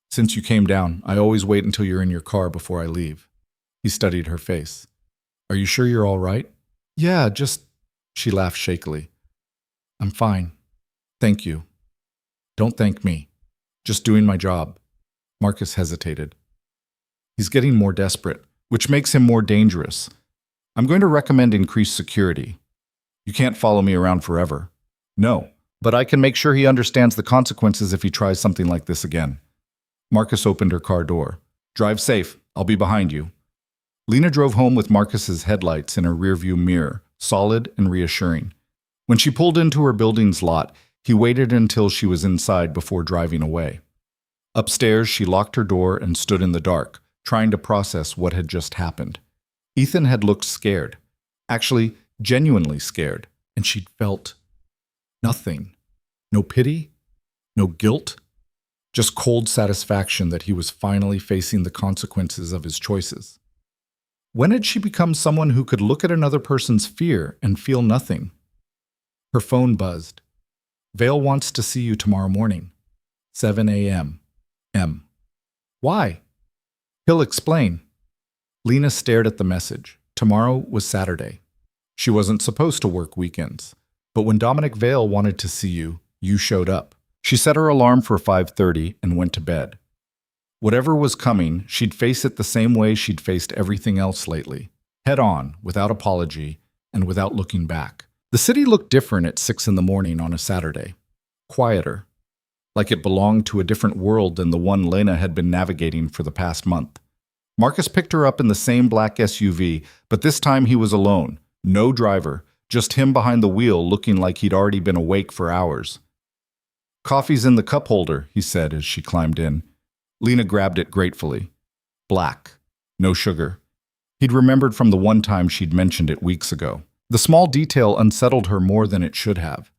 S1: "Since you came down. I always wait until you're in your car before I leave." He studied her face. "Are you sure you're all right?" "Yeah, just—" She laughed shakily. "I'm fine. Thank you." "Don't thank me. Just doing my job." Marcus hesitated. He's getting more desperate, which makes him more dangerous. "I'm going to recommend increased security. You can't follow me around forever." "No, but I can make sure he understands the consequences if he tries something like this again." Marcus opened her car door. Drive safe. I'll be behind you. Lena drove home with Marcus's headlights in her rearview mirror, solid and reassuring. When she pulled into her building's lot, he waited until she was inside before driving away. Upstairs, she locked her door and stood in the dark, trying to process what had just happened. Ethan had looked scared. Actually, genuinely scared, and she'd felt nothing. No pity, no guilt, just cold satisfaction that he was finally facing the consequences of his choices. When had she become someone who could look at another person's fear and feel nothing? Her phone buzzed. Vale wants to see you tomorrow morning. 7 a.m. M. Why? He'll explain. Lena stared at the message. Tomorrow was Saturday. She wasn't supposed to work weekends. But when Dominic Vale wanted to see you, you showed up. She set her alarm for 5:30 and went to bed. Whatever was coming, she'd face it the same way she'd faced everything else lately. Head on, without apology, and without looking back. The city looked different at 6 in the morning on a Saturday. Quieter. Like it belonged to a different world than the one Lena had been navigating for the past month. Marcus picked her up in the same black SUV, but this time he was alone. No driver, just him behind the wheel looking like he'd already been awake for hours. Coffee's in the cup holder, he said as she climbed in. Lena grabbed it gratefully. Black. No sugar. He'd remembered from the one time she'd mentioned it weeks ago. The small detail unsettled her more than it should have.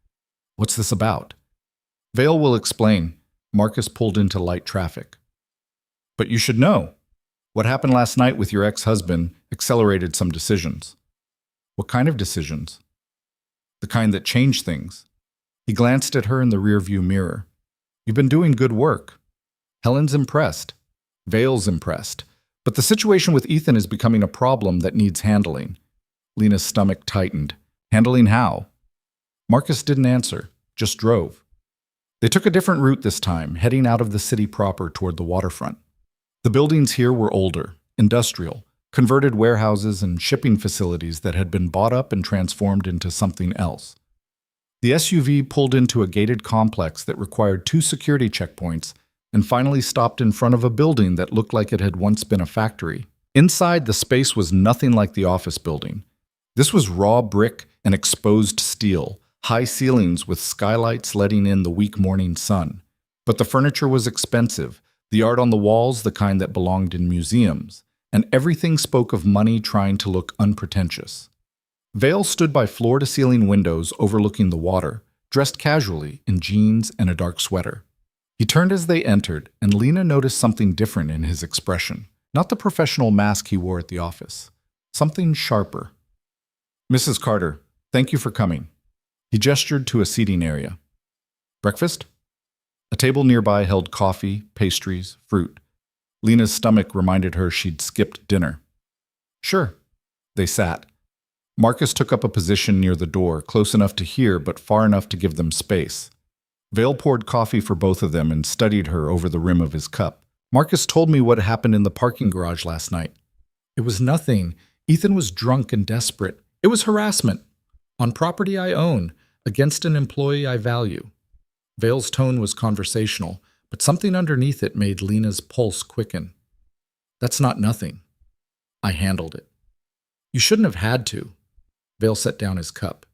S1: What's this about? Vale will explain. Marcus pulled into light traffic. But you should know. What happened last night with your ex-husband accelerated some decisions. What kind of decisions? The kind that changed things. He glanced at her in the rearview mirror. You've been doing good work. Helen's impressed. Vale's impressed. But the situation with Ethan is becoming a problem that needs handling. Lena's stomach tightened. Handling how? Marcus didn't answer, just drove. They took a different route this time, heading out of the city proper toward the waterfront. The buildings here were older, industrial, converted warehouses and shipping facilities that had been bought up and transformed into something else. The SUV pulled into a gated complex that required 2 security checkpoints and finally stopped in front of a building that looked like it had once been a factory. Inside, the space was nothing like the office building. This was raw brick and exposed steel, high ceilings with skylights letting in the weak morning sun. But the furniture was expensive, the art on the walls the kind that belonged in museums, and everything spoke of money trying to look unpretentious. Vale stood by floor-to-ceiling windows overlooking the water, dressed casually in jeans and a dark sweater. He turned as they entered, and Lena noticed something different in his expression. Not the professional mask he wore at the office. Something sharper. Mrs. Carter, thank you for coming. He gestured to a seating area. Breakfast? A table nearby held coffee, pastries, fruit. Lena's stomach reminded her she'd skipped dinner. Sure. They sat. Marcus took up a position near the door, close enough to hear but far enough to give them space. Vale poured coffee for both of them and studied her over the rim of his cup. Marcus told me what happened in the parking garage last night. It was nothing. Ethan was drunk and desperate. It was harassment. On property I own, against an employee I value. Vale's tone was conversational, but something underneath it made Lena's pulse quicken. That's not nothing. I handled it. You shouldn't have had to. Vale set down his cup.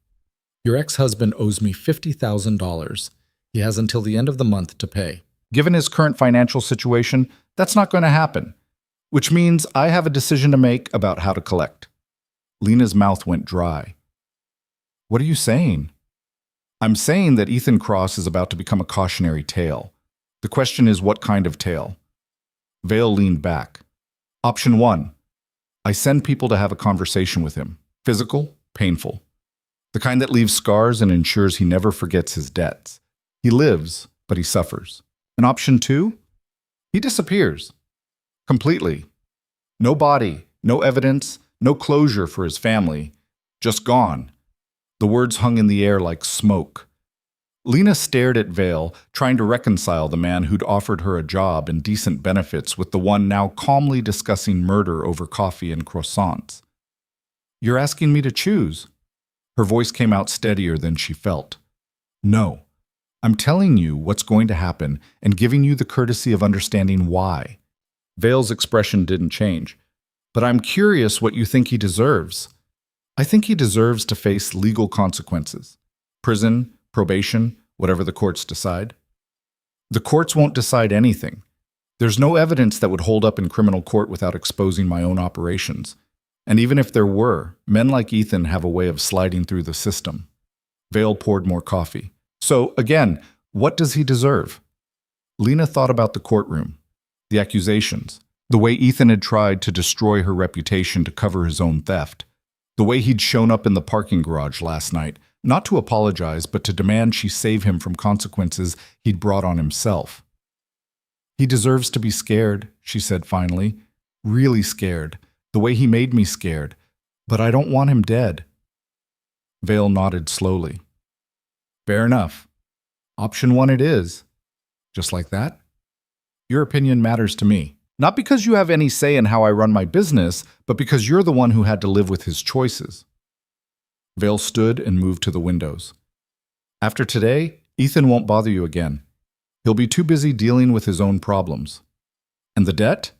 S1: Your ex-husband owes me $50,000. He has until the end of the month to pay. Given his current financial situation, that's not going to happen, which means I have a decision to make about how to collect. Lena's mouth went dry. What are you saying? I'm saying that Ethan Cross is about to become a cautionary tale. The question is what kind of tale? Vale leaned back. Option 1. I send people to have a conversation with him. Physical, painful. The kind that leaves scars and ensures he never forgets his debts. He lives, but he suffers. And option 2? He disappears. Completely. No body, no evidence, no closure for his family. Just gone. The words hung in the air like smoke. Lena stared at Vale, trying to reconcile the man who'd offered her a job and decent benefits with the one now calmly discussing murder over coffee and croissants. You're asking me to choose. Her voice came out steadier than she felt. No. I'm telling you what's going to happen and giving you the courtesy of understanding why. Vale's expression didn't change. But I'm curious what you think he deserves. I think he deserves to face legal consequences. Prison, probation, whatever the courts decide. The courts won't decide anything. There's no evidence that would hold up in criminal court without exposing my own operations. And even if there were, men like Ethan have a way of sliding through the system. Vale poured more coffee. So, again, what does he deserve? Lena thought about the courtroom, the accusations, the way Ethan had tried to destroy her reputation to cover his own theft, the way he'd shown up in the parking garage last night, not to apologize, but to demand she save him from consequences he'd brought on himself. He deserves to be scared, she said finally. Really scared, the way he made me scared. But I don't want him dead. Vale nodded slowly. Fair enough. Option 1 it is. Just like that? Your opinion matters to me. Not because you have any say in how I run my business, but because you're the one who had to live with his choices. Vale stood and moved to the windows. After today, Ethan won't bother you again. He'll be too busy dealing with his own problems. And the debt?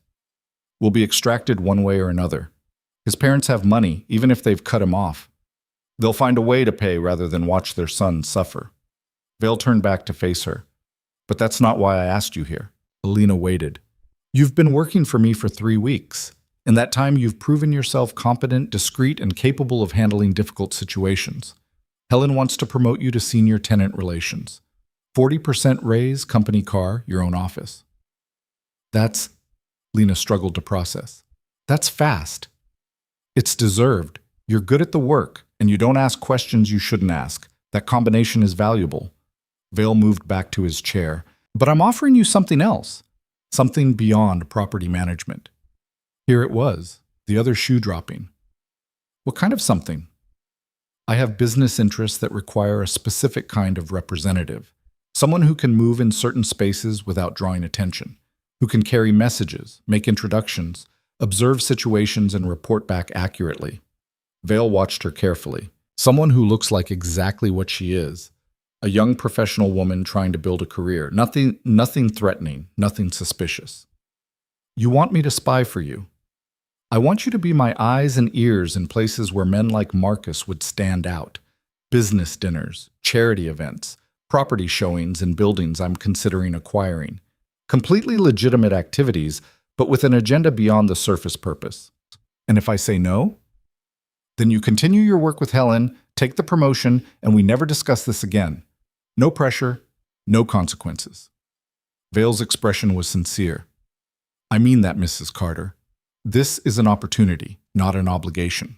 S1: Will be extracted one way or another. His parents have money, even if they've cut him off. They'll find a way to pay rather than watch their son suffer. Vale turned back to face her. But that's not why I asked you here. Alina waited. You've been working for me for 3 weeks. In that time, you've proven yourself competent, discreet, and capable of handling difficult situations. Helen wants to promote you to senior tenant relations. 40% raise, company car, your own office. That's, Lena struggled to process. That's fast. It's deserved. You're good at the work, and you don't ask questions you shouldn't ask. That combination is valuable. Vale moved back to his chair. But I'm offering you something else. Something beyond property management. Here it was, the other shoe dropping. What kind of something? I have business interests that require a specific kind of representative. Someone who can move in certain spaces without drawing attention, who can carry messages, make introductions, observe situations, and report back accurately. Vale watched her carefully. Someone who looks like exactly what she is. A young professional woman trying to build a career. Nothing threatening, nothing suspicious. You want me to spy for you. I want you to be my eyes and ears in places where men like Marcus would stand out. Business dinners, charity events, property showings in buildings I'm considering acquiring. Completely legitimate activities, but with an agenda beyond the surface purpose. And if I say no? Then you continue your work with Helen, take the promotion, and we never discuss this again. No pressure, no consequences. Vale's expression was sincere. I mean that, Mrs. Carter. This is an opportunity, not an obligation.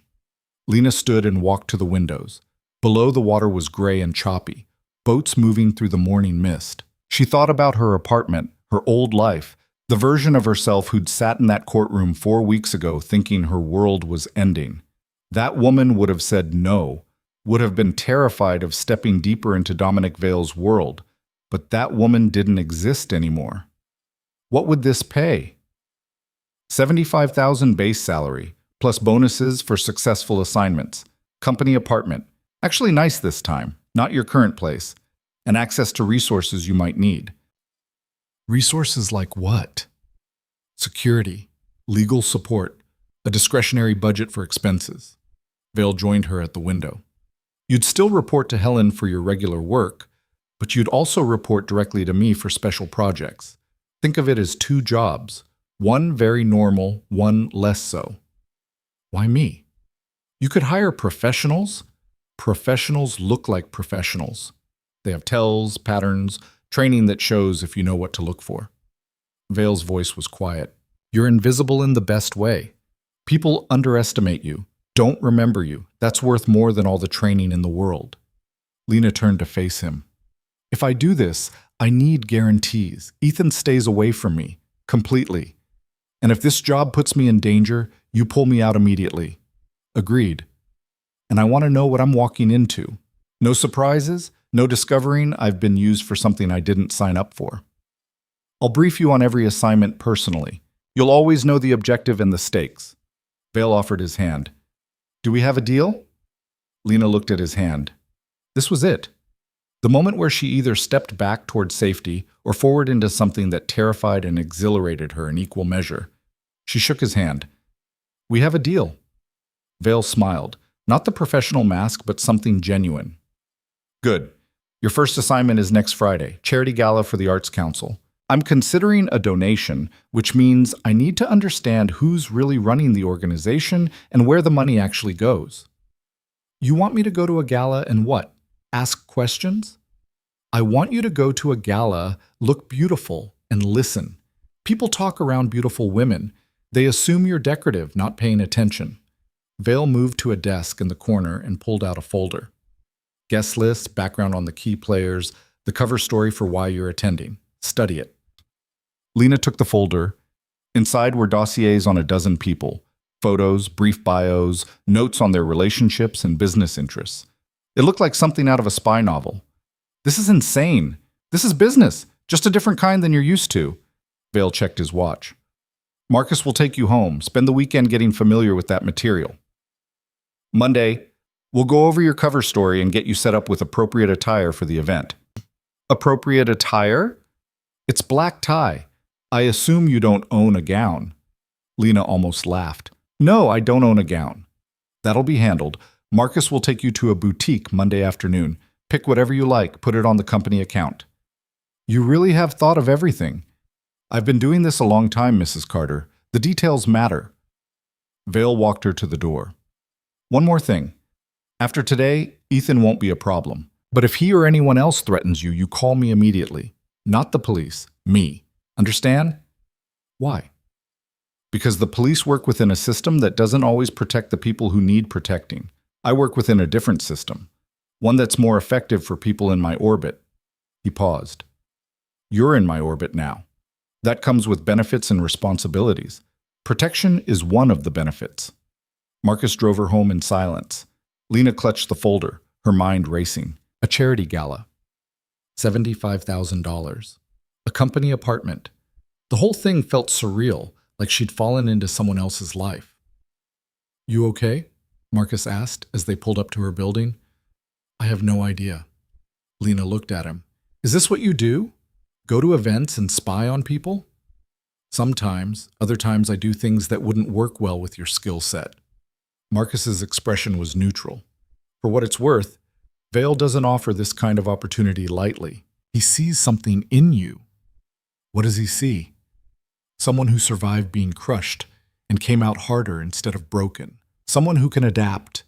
S1: Lena stood and walked to the windows. Below, the water was gray and choppy, boats moving through the morning mist. She thought about her apartment, her old life, the version of herself who'd sat in that courtroom 4 weeks ago thinking her world was ending. That woman would have said no, would have been terrified of stepping deeper into Dominic Vale's world, but that woman didn't exist anymore. What would this pay? $75,000 base salary, plus bonuses for successful assignments, company apartment, actually nice this time, not your current place, and access to resources you might need. Resources like what? Security, legal support, a discretionary budget for expenses. Vale joined her at the window. You'd still report to Helen for your regular work, but you'd also report directly to me for special projects. Think of it as 2 jobs. One very normal, one less so. Why me? You could hire professionals. Professionals look like professionals. They have tells, patterns, training that shows if you know what to look for. Vale's voice was quiet. You're invisible in the best way. People underestimate you, don't remember you. That's worth more than all the training in the world. Lena turned to face him. If I do this, I need guarantees. Ethan stays away from me, completely. And if this job puts me in danger, you pull me out immediately. Agreed. And I want to know what I'm walking into. No surprises, no discovering I've been used for something I didn't sign up for. I'll brief you on every assignment personally. You'll always know the objective and the stakes. Vale offered his hand. Do we have a deal? Lena looked at his hand. This was it. The moment where she either stepped back toward safety or forward into something that terrified and exhilarated her in equal measure. She shook his hand. "We have a deal." Vale smiled. Not the professional mask, but something genuine. "Good. Your first assignment is next Friday, Charity Gala for the Arts Council. I'm considering a donation, which means I need to understand who's really running the organization and where the money actually goes." "You want me to go to a gala and what? Ask questions?" "I want you to go to a gala, look beautiful, and listen. People talk around beautiful women. They assume you're decorative, not paying attention." Vale moved to a desk in the corner and pulled out a folder. "Guest list, background on the key players, the cover story for why you're attending. Study it." Lena took the folder. Inside were dossiers on a dozen people, photos, brief bios, notes on their relationships and business interests. It looked like something out of a spy novel. "This is insane. This is business, just a different kind than you're used to." Vale checked his watch. "Marcus will take you home. Spend the weekend getting familiar with that material. Monday, we'll go over your cover story and get you set up with appropriate attire for the event." "Appropriate attire?" "It's black tie. I assume you don't own a gown." Lena almost laughed. "No, I don't own a gown." "That'll be handled. Marcus will take you to a boutique Monday afternoon. Pick whatever you like, put it on the company account." "You really have thought of everything." "I've been doing this a long time, Mrs. Carter. The details matter." Vale walked her to the door. "One more thing. After today, Ethan won't be a problem. But if he or anyone else threatens you, you call me immediately. Not the police, me. Understand?" "Why?" "Because the police work within a system that doesn't always protect the people who need protecting. I work within a different system, one that's more effective for people in my orbit." He paused. "You're in my orbit now. That comes with benefits and responsibilities. Protection is one of the benefits." Marcus drove her home in silence. Lena clutched the folder, her mind racing. A charity gala. $75,000. A company apartment. The whole thing felt surreal, like she'd fallen into someone else's life. "You okay?" Marcus asked as they pulled up to her building. "I have no idea." Lena looked at him. "Is this what you do? Go to events and spy on people?" "Sometimes. Other times I do things that wouldn't work well with your skill set." Marcus's expression was neutral. For what it's worth, Vale doesn't offer this kind of opportunity lightly. He sees something in you. What does he see? Someone who survived being crushed and came out harder instead of broken. Someone who can adapt.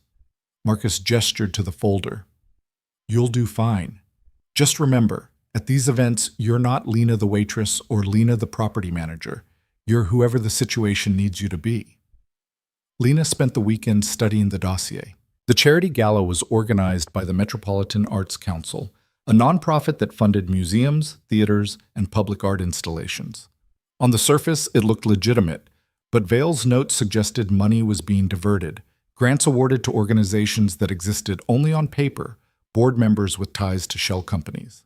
S1: Marcus gestured to the folder. "You'll do fine. Just remember, at these events, you're not Lena the waitress or Lena the property manager. You're whoever the situation needs you to be." Lena spent the weekend studying the dossier. The charity gala was organized by the Metropolitan Arts Council, a nonprofit that funded museums, theaters, and public art installations. On the surface, it looked legitimate, but Vale's notes suggested money was being diverted, grants awarded to organizations that existed only on paper, board members with ties to shell companies.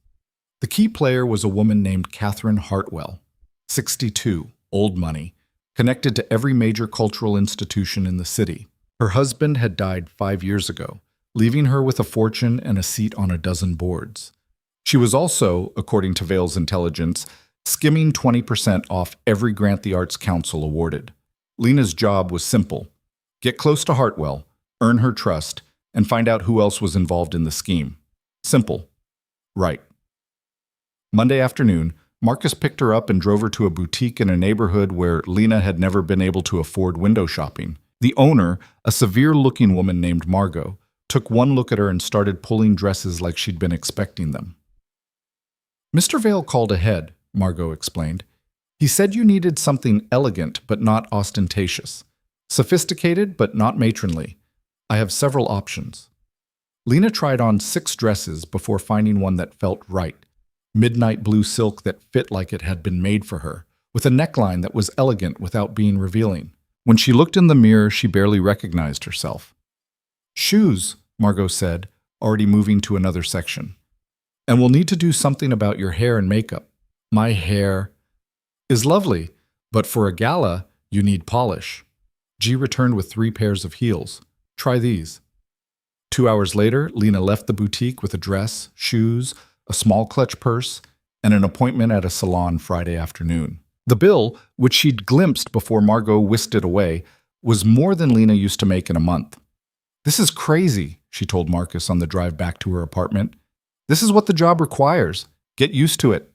S1: The key player was a woman named Catherine Hartwell, 62, old money, connected to every major cultural institution in the city. Her husband had died 5 years ago, leaving her with a fortune and a seat on a dozen boards. She was also, according to Vale's intelligence, skimming 20% off every grant the Arts Council awarded. Lena's job was simple. Get close to Hartwell, earn her trust, and find out who else was involved in the scheme. Simple. Right. Monday afternoon, Marcus picked her up and drove her to a boutique in a neighborhood where Lena had never been able to afford window shopping. The owner, a severe-looking woman named Margot, took one look at her and started pulling dresses like she'd been expecting them. "Mr. Vale called ahead," Margot explained. "He said you needed something elegant but not ostentatious, sophisticated but not matronly. I have several options." Lena tried on 6 dresses before finding one that felt right. Midnight blue silk that fit like it had been made for her, with a neckline that was elegant without being revealing. When she looked in the mirror, she barely recognized herself. "Shoes," Margot said, already moving to another section. "And we'll need to do something about your hair and makeup." "My hair is lovely, but for a gala, you need polish." G returned with 3 pairs of heels. "Try these." 2 hours later, Lena left the boutique with a dress, shoes, a small clutch purse, and an appointment at a salon Friday afternoon. The bill, which she'd glimpsed before Margot whisked it away, was more than Lena used to make in a month. "This is crazy," she told Marcus on the drive back to her apartment. "This is what the job requires. Get used to it."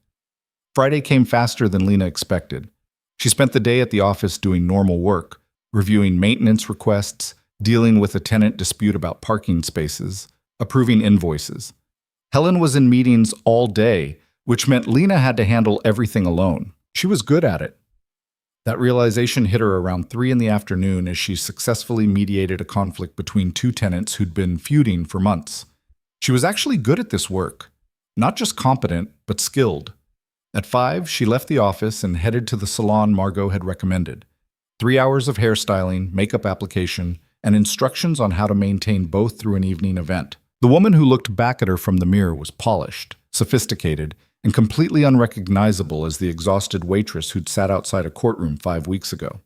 S1: Friday came faster than Lena expected. She spent the day at the office doing normal work, reviewing maintenance requests, dealing with a tenant dispute about parking spaces, approving invoices. Helen was in meetings all day, which meant Lena had to handle everything alone. She was good at it. That realization hit her around 3 in the afternoon as she successfully mediated a conflict between two tenants who'd been feuding for months. She was actually good at this work. Not just competent, but skilled. At 5, she left the office and headed to the salon Margot had recommended. 3 hours of hairstyling, makeup application, and instructions on how to maintain both through an evening event. The woman who looked back at her from the mirror was polished, sophisticated, and completely unrecognizable as the exhausted waitress who'd sat outside a courtroom 5 weeks ago.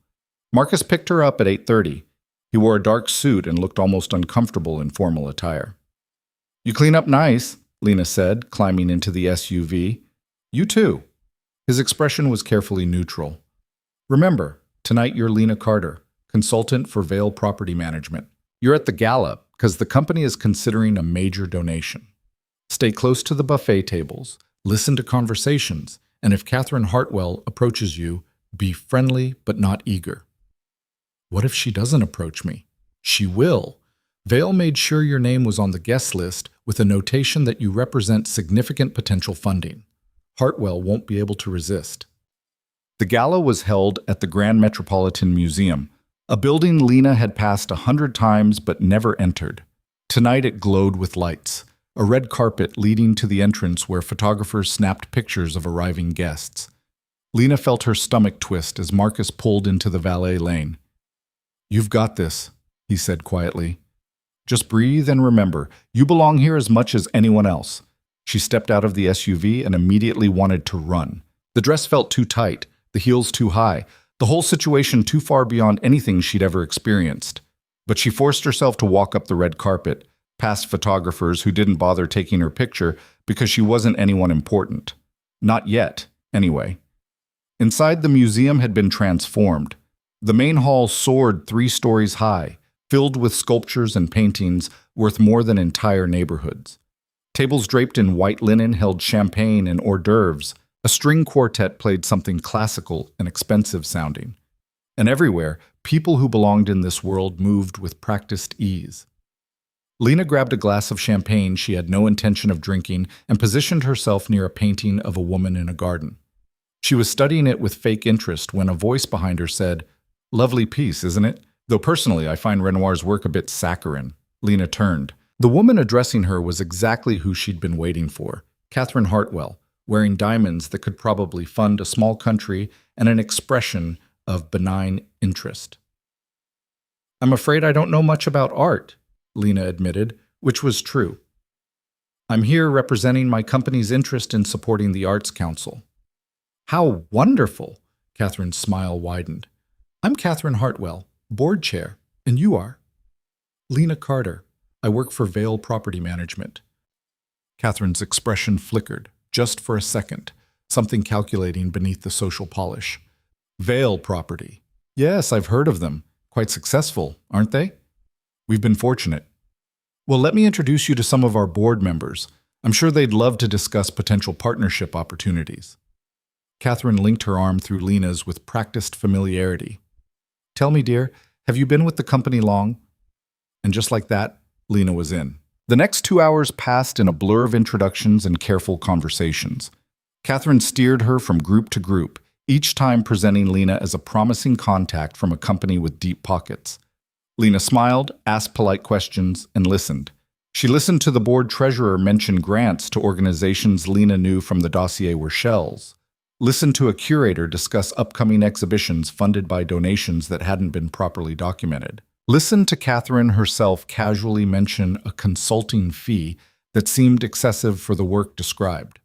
S1: Marcus picked her up at 8:30. He wore a dark suit and looked almost uncomfortable in formal attire. "You clean up nice," Lena said, climbing into the SUV. "You too." His expression was carefully neutral. "Remember, tonight you're Lena Carter, consultant for Vale Property Management. You're at the gala because the company is considering a major donation. Stay close to the buffet tables, listen to conversations, and if Catherine Hartwell approaches you, be friendly but not eager." What if she doesn't approach me? She will. Vale made sure your name was on the guest list with a notation that you represent significant potential funding. Hartwell won't be able to resist. The gala was held at the Grand Metropolitan Museum, a building Lena had passed 100 times but never entered. Tonight it glowed with lights, a red carpet leading to the entrance where photographers snapped pictures of arriving guests. Lena felt her stomach twist as Marcus pulled into the valet lane. "You've got this," he said quietly. "Just breathe and remember, you belong here as much as anyone else." She stepped out of the SUV and immediately wanted to run. The dress felt too tight, the heels too high, the whole situation too far beyond anything she'd ever experienced. But she forced herself to walk up the red carpet, past photographers who didn't bother taking her picture because she wasn't anyone important. Not yet, anyway. Inside, the museum had been transformed. The main hall soared 3 stories high, filled with sculptures and paintings worth more than entire neighborhoods. Tables draped in white linen held champagne and hors d'oeuvres. A string quartet played something classical and expensive sounding. And everywhere, people who belonged in this world moved with practiced ease. Lena grabbed a glass of champagne she had no intention of drinking and positioned herself near a painting of a woman in a garden. She was studying it with fake interest when a voice behind her said, "Lovely piece, isn't it? Though personally, I find Renoir's work a bit saccharine." Lena turned. The woman addressing her was exactly who she'd been waiting for, Catherine Hartwell, wearing diamonds that could probably fund a small country and an expression of benign interest. "I'm afraid I don't know much about art," Lena admitted, which was true. "I'm here representing my company's interest in supporting the Arts Council." "How wonderful!" Catherine's smile widened. "I'm Catherine Hartwell, board chair, and you are?" "Lena Carter. I work for Vale Property Management." Catherine's expression flickered, just for a second, something calculating beneath the social polish. "Vale Property. Yes, I've heard of them. Quite successful, aren't they?" "We've been fortunate." "Well, let me introduce you to some of our board members. I'm sure they'd love to discuss potential partnership opportunities." Catherine linked her arm through Lena's with practiced familiarity. "Tell me, dear, have you been with the company long?" And just like that, Lena was in. The next 2 hours passed in a blur of introductions and careful conversations. Catherine steered her from group to group, each time presenting Lena as a promising contact from a company with deep pockets. Lena smiled, asked polite questions, and listened. She listened to the board treasurer mention grants to organizations Lena knew from the dossier were shells. Listened to a curator discuss upcoming exhibitions funded by donations that hadn't been properly documented. Listened to Catherine herself casually mention a consulting fee that seemed excessive for the work described.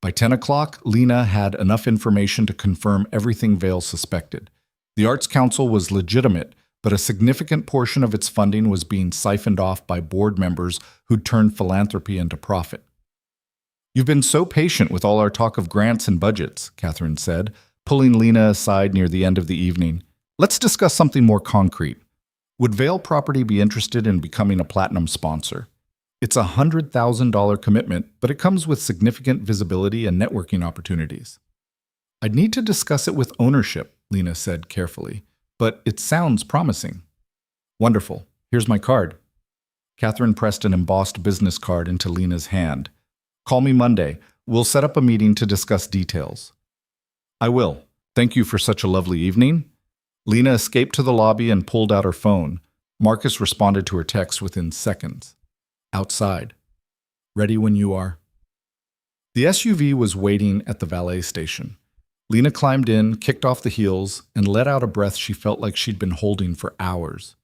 S1: By 10 o'clock, Lena had enough information to confirm everything Vale suspected. The Arts Council was legitimate, but a significant portion of its funding was being siphoned off by board members who'd turned philanthropy into profit. "You've been so patient with all our talk of grants and budgets," Catherine said, pulling Lena aside near the end of the evening. "Let's discuss something more concrete. Would Vale Property be interested in becoming a platinum sponsor? It's a $100,000 commitment, but it comes with significant visibility and networking opportunities." "I'd need to discuss it with ownership," Lena said carefully, "but it sounds promising." "Wonderful. Here's my card." Catherine pressed an embossed business card into Lena's hand. "Call me Monday. We'll set up a meeting to discuss details." "I will. Thank you for such a lovely evening." Lena escaped to the lobby and pulled out her phone. Marcus responded to her text within seconds. "Outside. Ready when you are." The SUV was waiting at the valet station. Lena climbed in, kicked off the heels, and let out a breath she felt like she'd been holding for hours.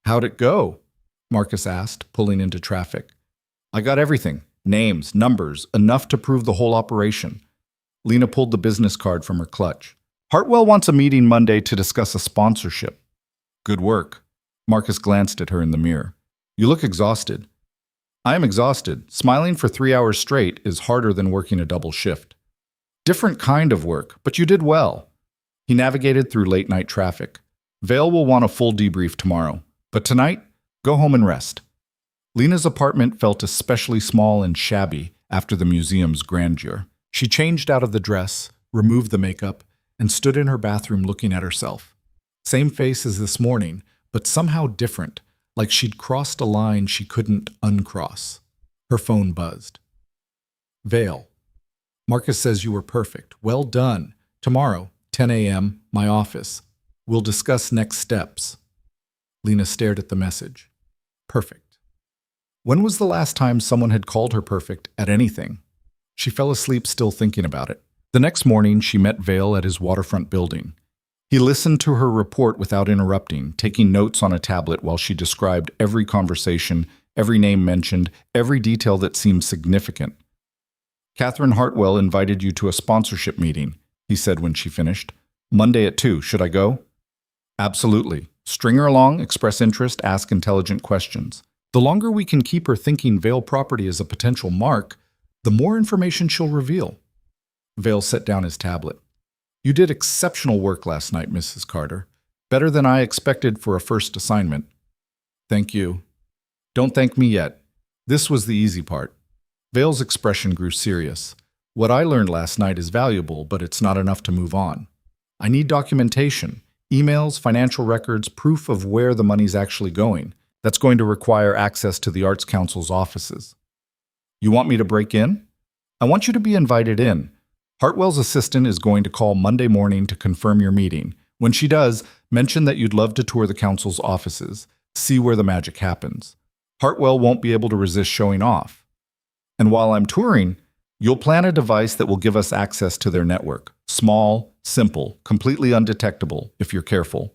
S1: "How'd it go?" Marcus asked, pulling into traffic. "I got everything. Names, numbers, enough to prove the whole operation." Lena pulled the business card from her clutch. "Hartwell wants a meeting Monday to discuss a sponsorship." "Good work." Marcus glanced at her in the mirror. "You look exhausted." "I am exhausted. Smiling for 3 hours straight is harder than working a double shift." "Different kind of work, but you did well." He navigated through late-night traffic. "Vale will want a full debrief tomorrow, but tonight, go home and rest." Lena's apartment felt especially small and shabby after the museum's grandeur. She changed out of the dress, removed the makeup, and stood in her bathroom looking at herself. Same face as this morning, but somehow different, like she'd crossed a line she couldn't uncross. Her phone buzzed. "Vale. Marcus says you were perfect. Well done. Tomorrow, 10 a.m., my office. We'll discuss next steps." Lena stared at the message. Perfect. When was the last time someone had called her perfect at anything? She fell asleep still thinking about it. The next morning, she met Vale at his waterfront building. He listened to her report without interrupting, taking notes on a tablet while she described every conversation, every name mentioned, every detail that seemed significant. "Catherine Hartwell invited you to a sponsorship meeting," he said when she finished. "Monday at 2. Should I go?" "Absolutely. String her along, express interest, ask intelligent questions. The longer we can keep her thinking Vale Property is a potential mark, the more information she'll reveal." Vale set down his tablet. "You did exceptional work last night, Mrs. Carter. Better than I expected for a first assignment." "Thank you." "Don't thank me yet. This was the easy part." Vale's expression grew serious. "What I learned last night is valuable, but it's not enough to move on. I need documentation, emails, financial records, proof of where the money's actually going. That's going to require access to the Arts Council's offices." "You want me to break in?" "I want you to be invited in. Hartwell's assistant is going to call Monday morning to confirm your meeting. When she does, mention that you'd love to tour the council's offices, see where the magic happens. Hartwell won't be able to resist showing off. And while I'm touring, you'll plan a device that will give us access to their network. Small, simple, completely undetectable, if you're careful."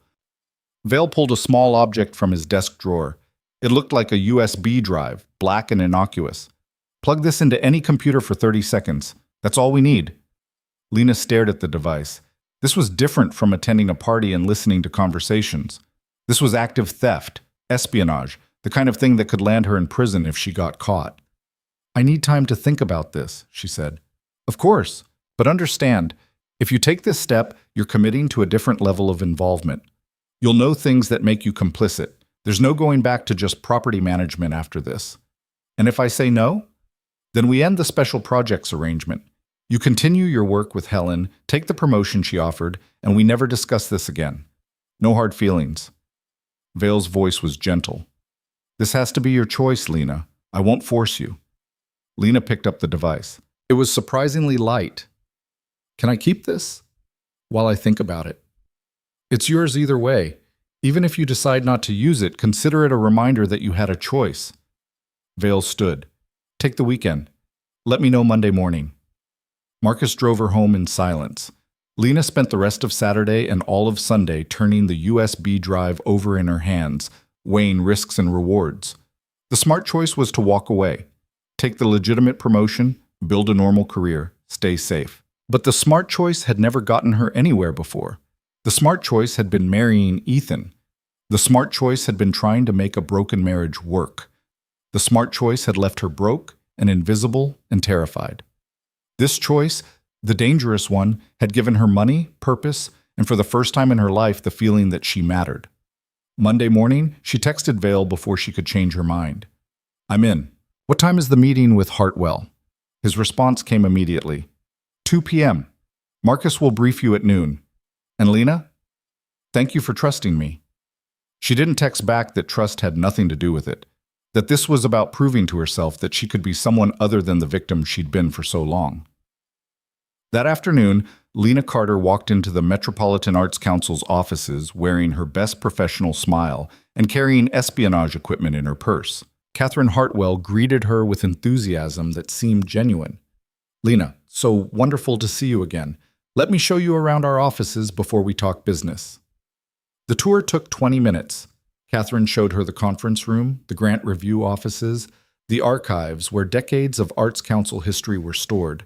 S1: Vale pulled a small object from his desk drawer. It looked like a USB drive, black and innocuous. "Plug this into any computer for 30 seconds. That's all we need." Lena stared at the device. This was different from attending a party and listening to conversations. This was active theft, espionage, the kind of thing that could land her in prison if she got caught. "I need time to think about this," she said. "Of course, but understand, if you take this step, you're committing to a different level of involvement. You'll know things that make you complicit. There's no going back to just property management after this. And if I say no, then we end the special projects arrangement. You continue your work with Helen, take the promotion she offered, and we never discuss this again. No hard feelings." Vale's voice was gentle. "This has to be your choice, Lena. I won't force you." Lena picked up the device. It was surprisingly light. "Can I keep this?" "While I think about it." "It's yours either way. Even if you decide not to use it, consider it a reminder that you had a choice." Vale stood. "Take the weekend. Let me know Monday morning." Marcus drove her home in silence. Lena spent the rest of Saturday and all of Sunday turning the USB drive over in her hands, weighing risks and rewards. The smart choice was to walk away. Take the legitimate promotion, build a normal career, stay safe. But the smart choice had never gotten her anywhere before. The smart choice had been marrying Ethan. The smart choice had been trying to make a broken marriage work. The smart choice had left her broke and invisible and terrified. This choice, the dangerous one, had given her money, purpose, and for the first time in her life, the feeling that she mattered. Monday morning, she texted Vale before she could change her mind. "I'm in. What time is the meeting with Hartwell?" His response came immediately. 2 p.m. Marcus will brief you at noon. And Lena? Thank you for trusting me. She didn't text back that trust had nothing to do with it, that this was about proving to herself that she could be someone other than the victim she'd been for so long. That afternoon, Lena Carter walked into the Metropolitan Arts Council's offices wearing her best professional smile and carrying espionage equipment in her purse. Catherine Hartwell greeted her with enthusiasm that seemed genuine. "Lena, so wonderful to see you again. Let me show you around our offices before we talk business." The tour took 20 minutes. Catherine showed her the conference room, the grant review offices, the archives where decades of Arts Council history were stored,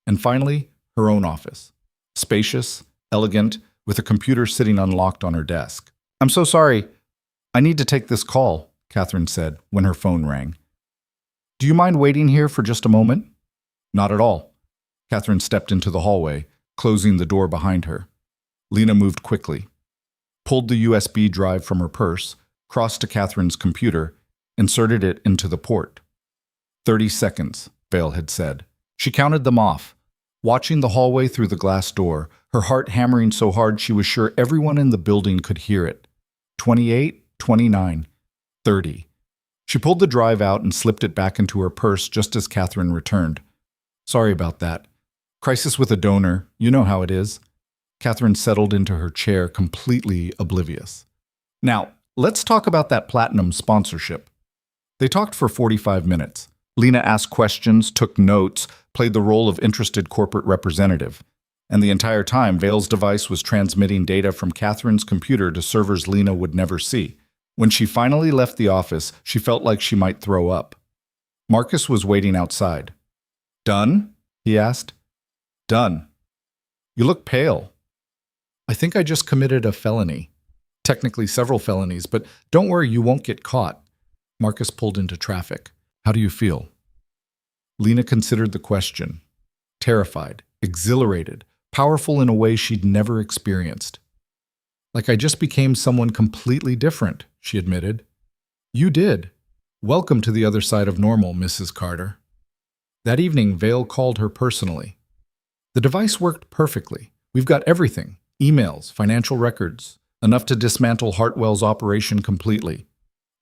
S1: and finally, her own office. Spacious, elegant, with a computer sitting unlocked on her desk. "I'm so sorry. I need to take this call," Catherine said when her phone rang. "Do you mind waiting here for just a moment?" "Not at all." Catherine stepped into the hallway, closing the door behind her. Lena moved quickly, pulled the USB drive from her purse, crossed to Catherine's computer, inserted it into the port. 30 seconds, Vale had said. She counted them off, watching the hallway through the glass door, her heart hammering so hard she was sure everyone in the building could hear it. 28, 29, 30. She pulled the drive out and slipped it back into her purse just as Catherine returned. "Sorry about that. Crisis with a donor, you know how it is." Catherine settled into her chair, completely oblivious. "Now, let's talk about that platinum sponsorship." They talked for 45 minutes. Lena asked questions, took notes, played the role of interested corporate representative. And the entire time, Vale's device was transmitting data from Catherine's computer to servers Lena would never see. When she finally left the office, she felt like she might throw up. Marcus was waiting outside. "Done?" he asked. "Done." "You look pale." "I think I just committed a felony. Technically several felonies, but don't worry, you won't get caught." Marcus pulled into traffic. "How do you feel?" Lena considered the question. Terrified, exhilarated, powerful in a way she'd never experienced. "Like I just became someone completely different," she admitted. "You did. Welcome to the other side of normal, Mrs. Carter." That evening, Vale called her personally. "The device worked perfectly. We've got everything. Emails, financial records, enough to dismantle Hartwell's operation completely."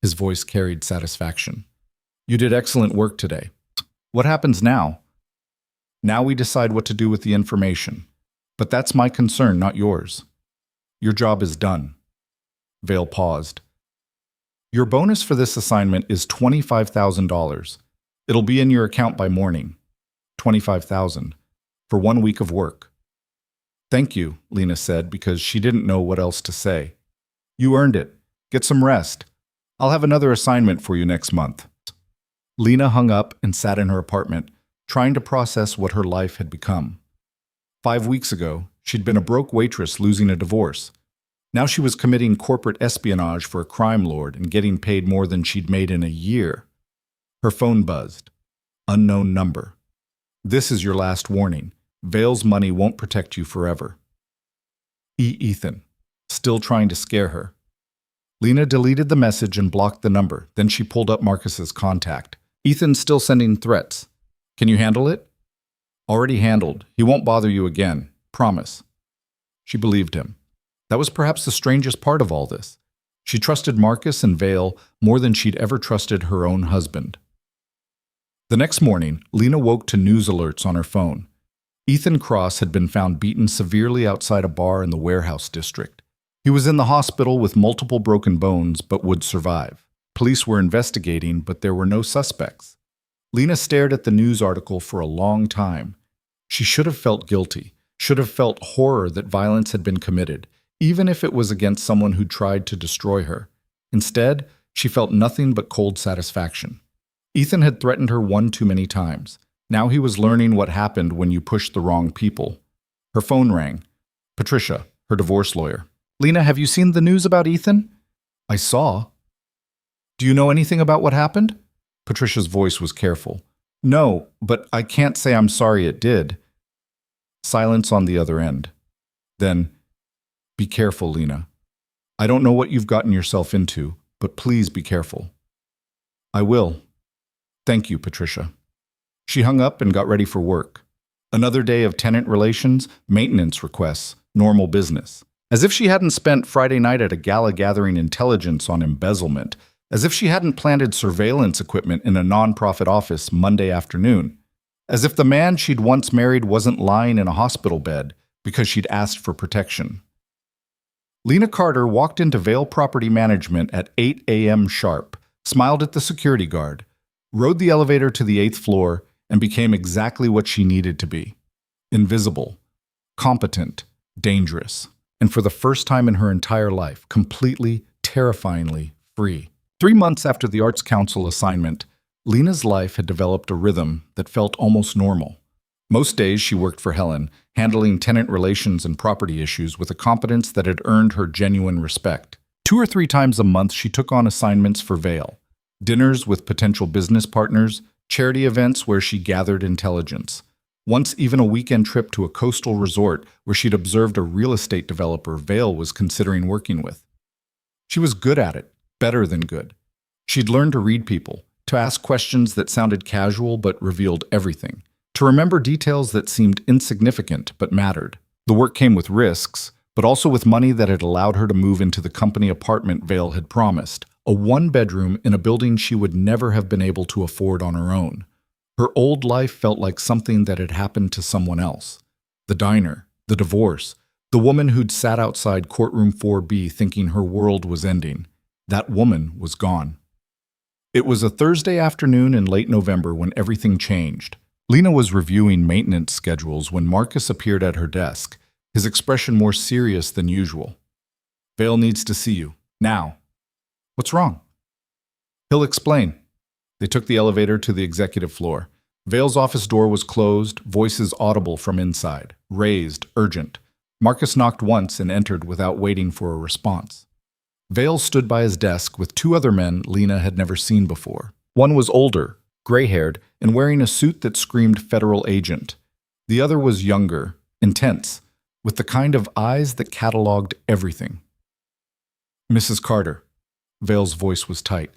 S1: His voice carried satisfaction. "You did excellent work today. What happens now?" "Now we decide what to do with the information. But that's my concern, not yours. Your job is done." Vale paused. "Your bonus for this assignment is $25,000. It'll be in your account by morning. $25,000 for 1 week of work." "Thank you," Lena said, because she didn't know what else to say. "You earned it. Get some rest. I'll have another assignment for you next month." Lena hung up and sat in her apartment, trying to process what her life had become. 5 weeks ago, she'd been a broke waitress losing a divorce. Now she was committing corporate espionage for a crime lord and getting paid more than she'd made in a year. Her phone buzzed. Unknown number. "This is your last warning. Vale's money won't protect you forever." Ethan, still trying to scare her. Lena deleted the message and blocked the number. Then she pulled up Marcus's contact. "Ethan's still sending threats. Can you handle it?" "Already handled. He won't bother you again. Promise." She believed him. That was perhaps the strangest part of all this. She trusted Marcus and Vale more than she'd ever trusted her own husband. The next morning, Lena woke to news alerts on her phone. Ethan Cross had been found beaten severely outside a bar in the warehouse district. He was in the hospital with multiple broken bones, but would survive. Police were investigating, but there were no suspects. Lena stared at the news article for a long time. She should have felt guilty, should have felt horror that violence had been committed, even if it was against someone who tried to destroy her. Instead, she felt nothing but cold satisfaction. Ethan had threatened her one too many times. Now he was learning what happened when you pushed the wrong people. Her phone rang. Patricia, her divorce lawyer. "Lena, have you seen the news about Ethan?" I saw. Do you know anything about what happened? Patricia's voice was careful. No, but I can't say I'm sorry it did. Silence on the other end. Then, be careful, Lena. I don't know what you've gotten yourself into, but please be careful. I will. Thank you, Patricia. She hung up and got ready for work. Another day of tenant relations, maintenance requests, normal business. As if she hadn't spent Friday night at a gala gathering intelligence on embezzlement, as if she hadn't planted surveillance equipment in a nonprofit office Monday afternoon, as if the man she'd once married wasn't lying in a hospital bed because she'd asked for protection. Lena Carter walked into Vail Property Management at 8 a.m. sharp, smiled at the security guard, rode the elevator to the 8th floor, and became exactly what she needed to be. Invisible, competent, dangerous, and for the first time in her entire life, completely, terrifyingly free. 3 months after the Arts Council assignment, Lena's life had developed a rhythm that felt almost normal. Most days she worked for Helen, handling tenant relations and property issues with a competence that had earned her genuine respect. 2 or 3 times a month she took on assignments for Vail. Dinners with potential business partners, charity events where she gathered intelligence. Once even a weekend trip to a coastal resort where she'd observed a real estate developer Vail was considering working with. She was good at it, better than good. She'd learned to read people, to ask questions that sounded casual but revealed everything, to remember details that seemed insignificant but mattered. The work came with risks, but also with money that had allowed her to move into the company apartment Vail had promised, a 1-bedroom in a building she would never have been able to afford on her own. Her old life felt like something that had happened to someone else. The diner, the divorce, the woman who'd sat outside Courtroom 4B thinking her world was ending. That woman was gone. It was a Thursday afternoon in late November when everything changed. Lena was reviewing maintenance schedules when Marcus appeared at her desk, his expression more serious than usual. Vail needs to see you. Now. What's wrong? He'll explain. They took the elevator to the executive floor. Vail's office door was closed, voices audible from inside, raised, urgent. Marcus knocked once and entered without waiting for a response. Vail stood by his desk with 2 other men Lena had never seen before. One was older, gray-haired, and wearing a suit that screamed federal agent. The other was younger, intense, with the kind of eyes that cataloged everything. Mrs. Carter. Vail's voice was tight.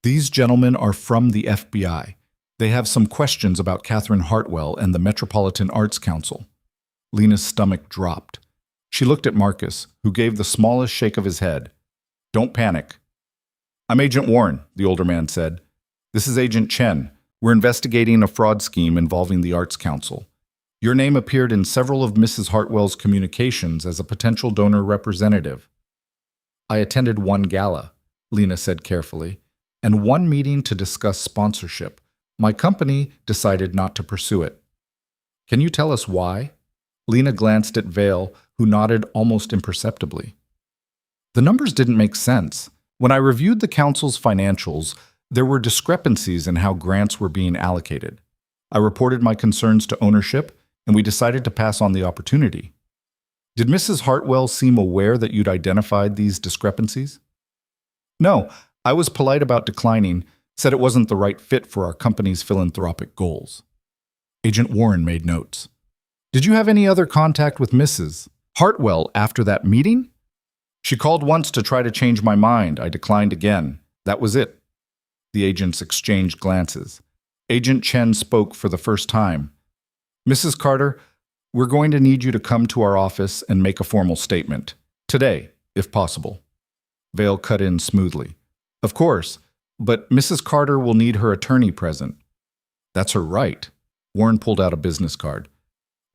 S1: These gentlemen are from the FBI. They have some questions about Catherine Hartwell and the Metropolitan Arts Council. Lena's stomach dropped. She looked at Marcus, who gave the smallest shake of his head. Don't panic. I'm Agent Warren, the older man said. This is Agent Chen. We're investigating a fraud scheme involving the Arts Council. Your name appeared in several of Mrs. Hartwell's communications as a potential donor representative. I attended 1 gala, Lena said carefully, and 1 meeting to discuss sponsorship. My company decided not to pursue it. Can you tell us why? Lena glanced at Vail, who nodded almost imperceptibly. The numbers didn't make sense. When I reviewed the council's financials, there were discrepancies in how grants were being allocated. I reported my concerns to ownership, and we decided to pass on the opportunity. Did Mrs. Hartwell seem aware that you'd identified these discrepancies? No, I was polite about declining, said it wasn't the right fit for our company's philanthropic goals. Agent Warren made notes. Did you have any other contact with Mrs. Hartwell after that meeting? She called once to try to change my mind. I declined again. That was it. The agents exchanged glances. Agent Chen spoke for the first time. Mrs. Carter, we're going to need you to come to our office and make a formal statement. Today, if possible. Vail cut in smoothly. Of course, but Mrs. Carter will need her attorney present. That's her right. Warren pulled out a business card.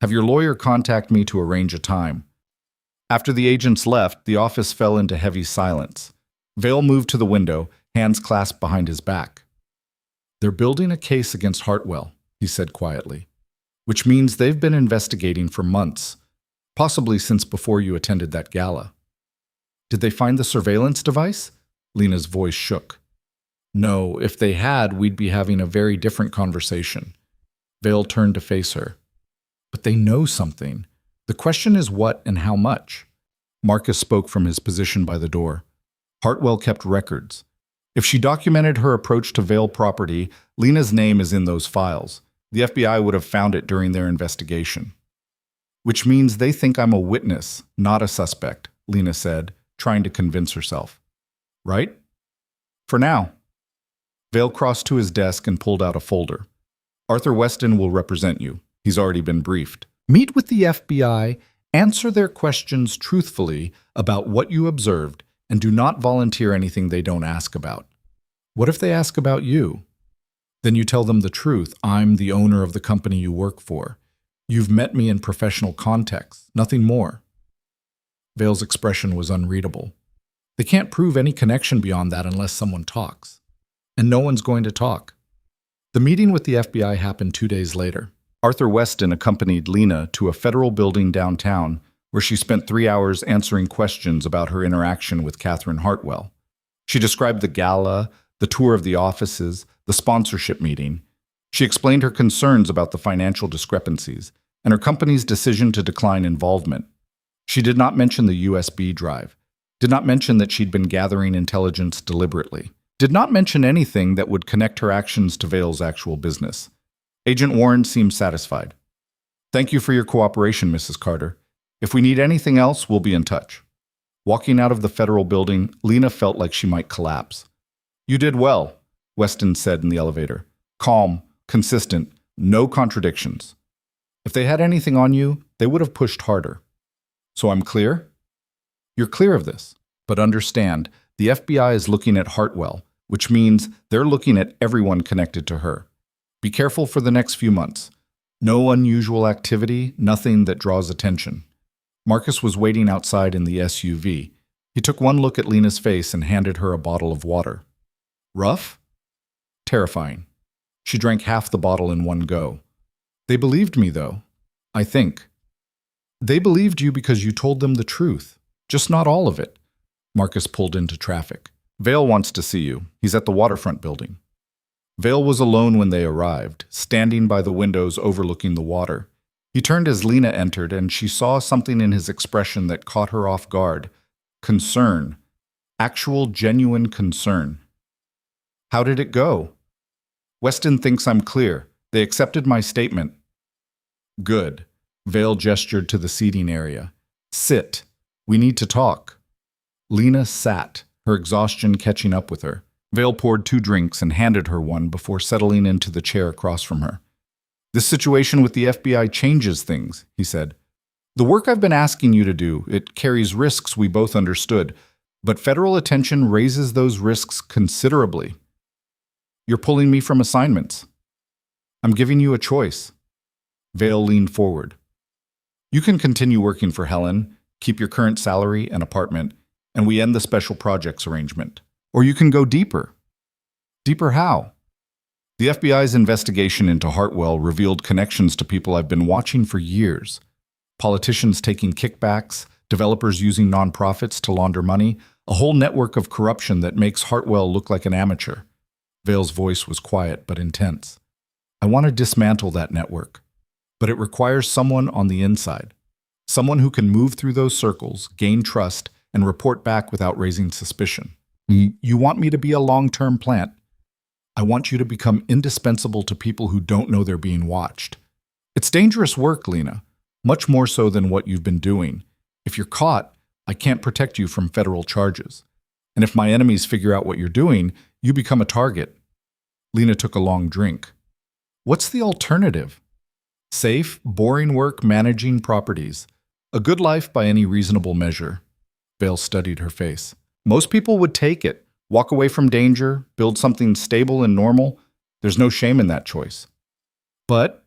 S1: Have your lawyer contact me to arrange a time. After the agents left, the office fell into heavy silence. Vail moved to the window, hands clasped behind his back. They're building a case against Hartwell, he said quietly, which means they've been investigating for months, possibly since before you attended that gala. Did they find the surveillance device? Lena's voice shook. No, if they had, we'd be having a very different conversation. Vail turned to face her. But they know something. The question is what and how much. Marcus spoke from his position by the door. Hartwell kept records. If she documented her approach to Vale property, Lena's name is in those files. The FBI would have found it during their investigation. Which means they think I'm a witness, not a suspect, Lena said, trying to convince herself. Right? For now. Vale crossed to his desk and pulled out a folder. Arthur Weston will represent you. He's already been briefed. Meet with the FBI, answer their questions truthfully about what you observed, and do not volunteer anything they don't ask about. What if they ask about you? Then you tell them the truth. I'm the owner of the company you work for. You've met me in professional contexts, nothing more. Vale's expression was unreadable. They can't prove any connection beyond that unless someone talks. And no one's going to talk. The meeting with the FBI happened 2 days later. Arthur Weston accompanied Lena to a federal building downtown where she spent 3 hours answering questions about her interaction with Catherine Hartwell. She described the gala, the tour of the offices, the sponsorship meeting. She explained her concerns about the financial discrepancies and her company's decision to decline involvement. She did not mention the USB drive, did not mention that she'd been gathering intelligence deliberately, did not mention anything that would connect her actions to Vale's actual business. Agent Warren seemed satisfied. Thank you for your cooperation, Mrs. Carter. If we need anything else, we'll be in touch. Walking out of the federal building, Lena felt like she might collapse. You did well, Weston said in the elevator. Calm, consistent, no contradictions. If they had anything on you, they would have pushed harder. So I'm clear? You're clear of this. But understand, the FBI is looking at Hartwell, which means they're looking at everyone connected to her. Be careful for the next few months. No unusual activity, nothing that draws attention. Marcus was waiting outside in the SUV. He took one look at Lena's face and handed her a bottle of water. Rough? Terrifying. She drank half the bottle in one go. They believed me, though. I think. They believed you because you told them the truth. Just not all of it. Marcus pulled into traffic. Vale wants to see you. He's at the waterfront building. Vale was alone when they arrived, standing by the windows overlooking the water. He turned as Lena entered, and she saw something in his expression that caught her off guard. Concern. Actual, genuine concern. How did it go? Weston thinks I'm clear. They accepted my statement. Good. Vale gestured to the seating area. Sit. We need to talk. Lena sat, her exhaustion catching up with her. Vale poured 2 drinks and handed her one before settling into the chair across from her. This situation with the FBI changes things, he said. The work I've been asking you to do, it carries risks we both understood, but federal attention raises those risks considerably. You're pulling me from assignments. I'm giving you a choice. Vale leaned forward. You can continue working for Helen, keep your current salary and apartment, and we end the special projects arrangement. Or you can go deeper. Deeper how? The FBI's investigation into Hartwell revealed connections to people I've been watching for years. Politicians taking kickbacks, developers using nonprofits to launder money, a whole network of corruption that makes Hartwell look like an amateur. Vale's voice was quiet but intense. I want to dismantle that network. But it requires someone on the inside. Someone who can move through those circles, gain trust, and report back without raising suspicion. You want me to be a long-term plant. I want you to become indispensable to people who don't know they're being watched. It's dangerous work, Lena, much more so than what you've been doing. If you're caught, I can't protect you from federal charges. And if my enemies figure out what you're doing, you become a target. Lena took a long drink. What's the alternative? Safe, boring work managing properties. A good life by any reasonable measure. Vale studied her face. Most people would take it, walk away from danger, build something stable and normal. There's no shame in that choice. But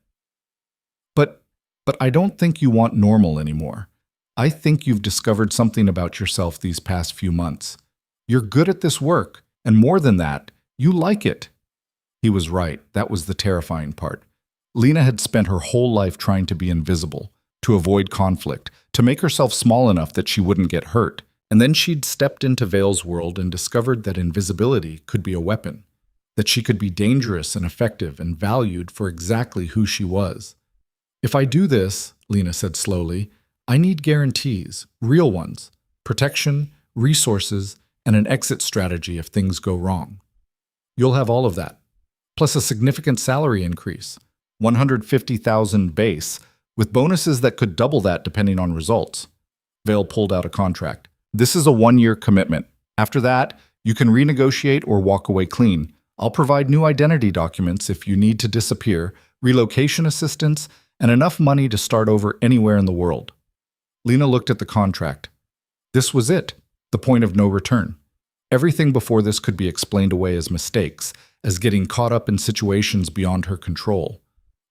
S1: I don't think you want normal anymore. I think you've discovered something about yourself these past few months. You're good at this work, and more than that, you like it. He was right. That was the terrifying part. Lena had spent her whole life trying to be invisible, to avoid conflict, to make herself small enough that she wouldn't get hurt. And then she'd stepped into Vale's world and discovered that invisibility could be a weapon, that she could be dangerous and effective and valued for exactly who she was. If I do this, Lena said slowly, I need guarantees, real ones, protection, resources,
S2: and an exit strategy if things go wrong. You'll have all of that, plus a significant salary increase, 150,000 base, with bonuses that could double that depending on results. Vale pulled out a contract. This is a 1-year commitment. After that, you can renegotiate or walk away clean. I'll provide new identity documents if you need to disappear, relocation assistance, and enough money to start over anywhere in the world. Lena looked at the contract. This was it, the point of no return. Everything before this could be explained away as mistakes, as getting caught up in situations beyond her control.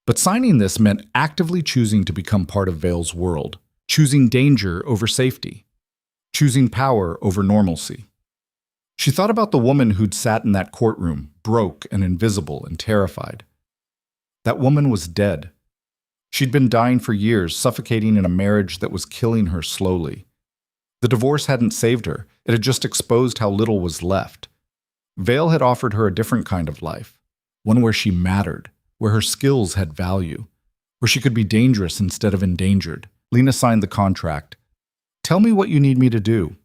S2: But signing this meant actively choosing to become part of Vale's world, choosing danger over safety, choosing power over normalcy. She thought about the woman who'd sat in that courtroom, broke and invisible and terrified. That woman was dead. She'd been dying for years, suffocating in a marriage that was killing her slowly. The divorce hadn't saved her. It had just exposed how little was left. Vale had offered her a different kind of life, one where she mattered, where her skills had value, where she could be dangerous instead of endangered. Lena signed the contract. Tell me what you need me to do.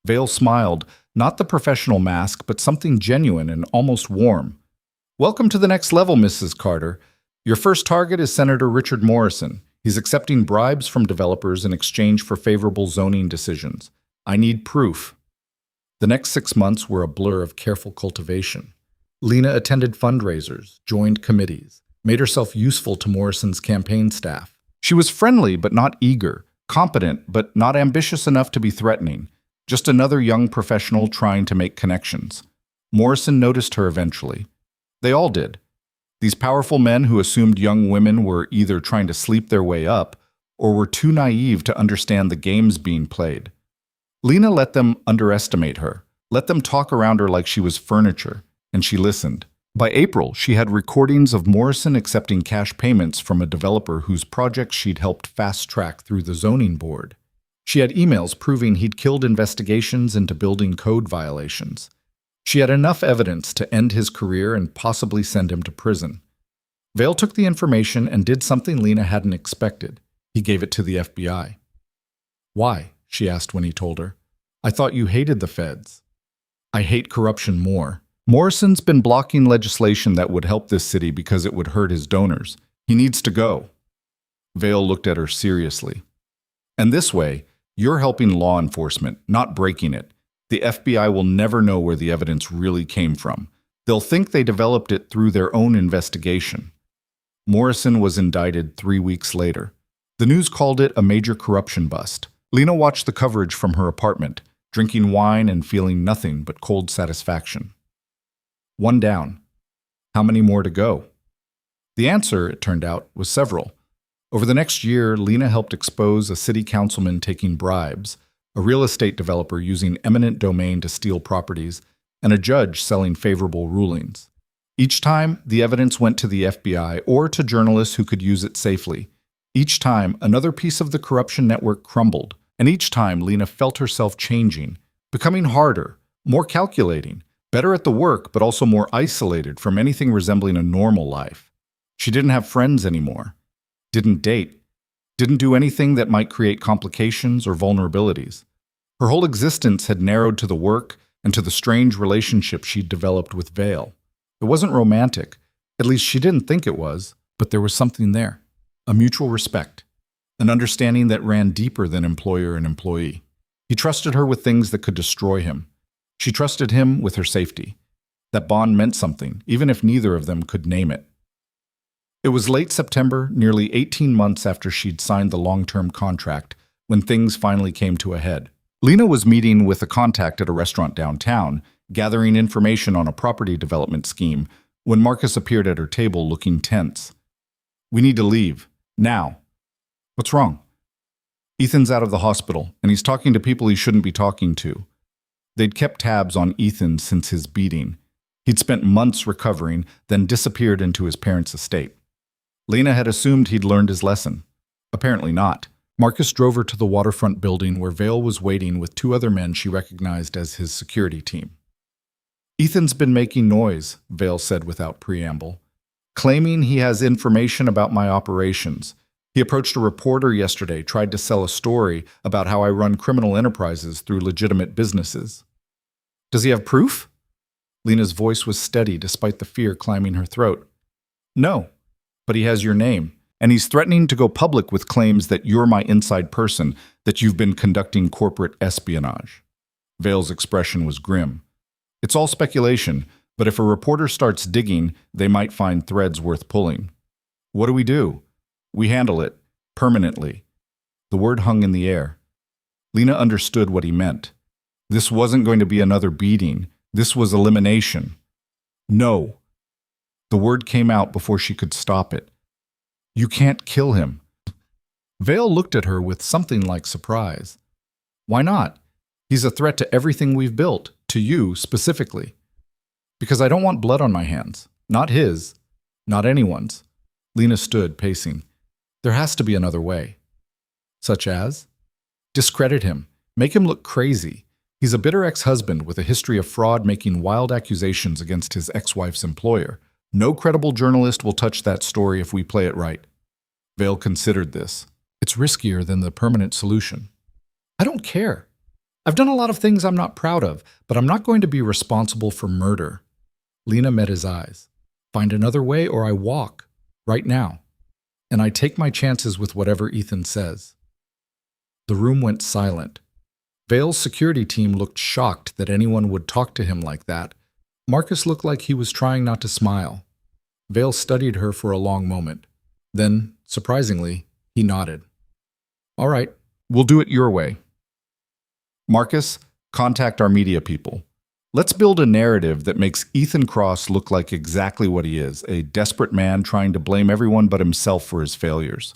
S2: Vale smiled, not the professional mask, but something genuine and almost warm. Welcome to the next level, Mrs. Carter. Your first target is Senator Richard Morrison. He's accepting bribes from developers in exchange for favorable zoning decisions. I need proof. The next 6 months were a blur of careful cultivation. Lena attended fundraisers, joined committees, made herself useful to Morrison's campaign staff. She was friendly but not eager, competent but not ambitious enough to be threatening. Just another young professional trying to make connections. Morrison noticed her eventually. They all did. These powerful men who assumed young women were either trying to sleep their way up or were too naive to understand the games being played. Lena let them underestimate her, let them talk around her like she was furniture, and she listened. By April, she had recordings of Morrison accepting cash payments from a developer whose projects she'd helped fast-track through the zoning board. She had emails proving he'd killed investigations into building code violations. She had enough evidence to end his career and possibly send him to prison. Vale took the information and did something Lena hadn't expected. He gave it to the FBI. Why? She asked when he told her. I thought you hated the feds. I hate corruption more. Morrison's been blocking legislation that would help this city because it would hurt his donors. He needs to go. Vale looked at her seriously. And this way, you're helping law enforcement, not breaking it. The FBI will never know where the evidence really came from. They'll think they developed it through their own investigation. Morrison was indicted 3 weeks later. The news called it a major corruption bust. Lena watched the coverage from her apartment, drinking wine and feeling nothing but cold satisfaction. 1 down. How many more to go? The answer, it turned out, was several. Over the next year, Lena helped expose a city councilman taking bribes, a real estate developer using eminent domain to steal properties, and a judge selling favorable rulings. Each time, the evidence went to the FBI or to journalists who could use it safely. Each time, another piece of the corruption network crumbled, and each time Lena felt herself changing, becoming harder, more calculating, better at the work, but also more isolated from anything resembling a normal life. She didn't have friends anymore, didn't date, didn't do anything that might create complications or vulnerabilities. Her whole existence had narrowed to the work and to the strange relationship she'd developed with Vale. It wasn't romantic, at least she didn't think it was, but there was something there, a mutual respect, an understanding that ran deeper than employer and employee. He trusted her with things that could destroy him. She trusted him with her safety. That bond meant something, even if neither of them could name it. It was late September, nearly 18 months after she'd signed the long-term contract, when things finally came to a head. Lena was meeting with a contact at a restaurant downtown, gathering information on a property development scheme, when Marcus appeared at her table looking tense. We need to leave. Now. What's wrong? Ethan's out of the hospital, and he's talking to people he shouldn't be talking to. They'd kept tabs on Ethan since his beating. He'd spent months recovering, then disappeared into his parents' estate. Lena had assumed he'd learned his lesson. Apparently not. Marcus drove her to the waterfront building where Vale was waiting with 2 other men she recognized as his security team. Ethan's been making noise, Vale said without preamble, claiming he has information about my operations. He approached a reporter yesterday, tried to sell a story about how I run criminal enterprises through legitimate businesses.
S1: Does he have proof? Lena's voice was steady despite the fear climbing her throat. No, but he has your name, and he's threatening to go public with claims that you're my inside person, that you've been conducting corporate espionage. Vale's expression was grim. It's all speculation, but if a reporter starts digging, they might find threads worth pulling. What do? We handle it, permanently. The word hung in the air. Lena understood what he meant. This wasn't going to be another beating. This was elimination. No. The word came out before she could stop it. You can't kill him. Vale looked at her with something like surprise. Why not? He's a threat to everything we've built, to you specifically. Because I don't want blood on my hands. Not his. Not anyone's. Lena stood, pacing. There has to be another way. Such as? Discredit him. Make him look crazy. He's a bitter ex-husband with a history of fraud, making wild accusations against his ex-wife's employer. No credible journalist will touch that story if we play it right. Vale considered this. It's riskier than the permanent solution. I don't care. I've done a lot of things I'm not proud of, but I'm not going to be responsible for murder. Lena met his eyes. Find another way or I walk. Right now. And I take my chances with whatever Ethan says. The room went silent. Vale's security team looked shocked that anyone would talk to him like that. Marcus looked like he was trying not to smile. Vale studied her for a long moment. Then, surprisingly, he nodded. All right, we'll do it your way. Marcus, contact our media people. Let's build a narrative that makes Ethan Cross look like exactly what he is, a desperate man trying to blame everyone but himself for his failures.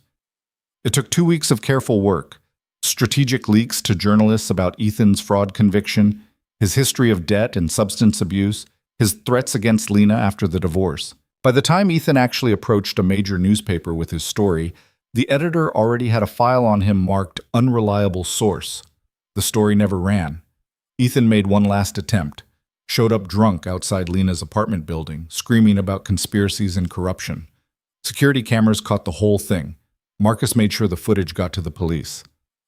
S1: It took 2 weeks of careful work, strategic leaks to journalists about Ethan's fraud conviction, his history of debt and substance abuse, his threats against Lena after the divorce. By the time Ethan actually approached a major newspaper with his story, the editor already had a file on him marked unreliable source. The story never ran. Ethan made one last attempt, showed up drunk outside Lena's apartment building, screaming about conspiracies and corruption. Security cameras caught the whole thing. Marcus made sure the footage got to the police.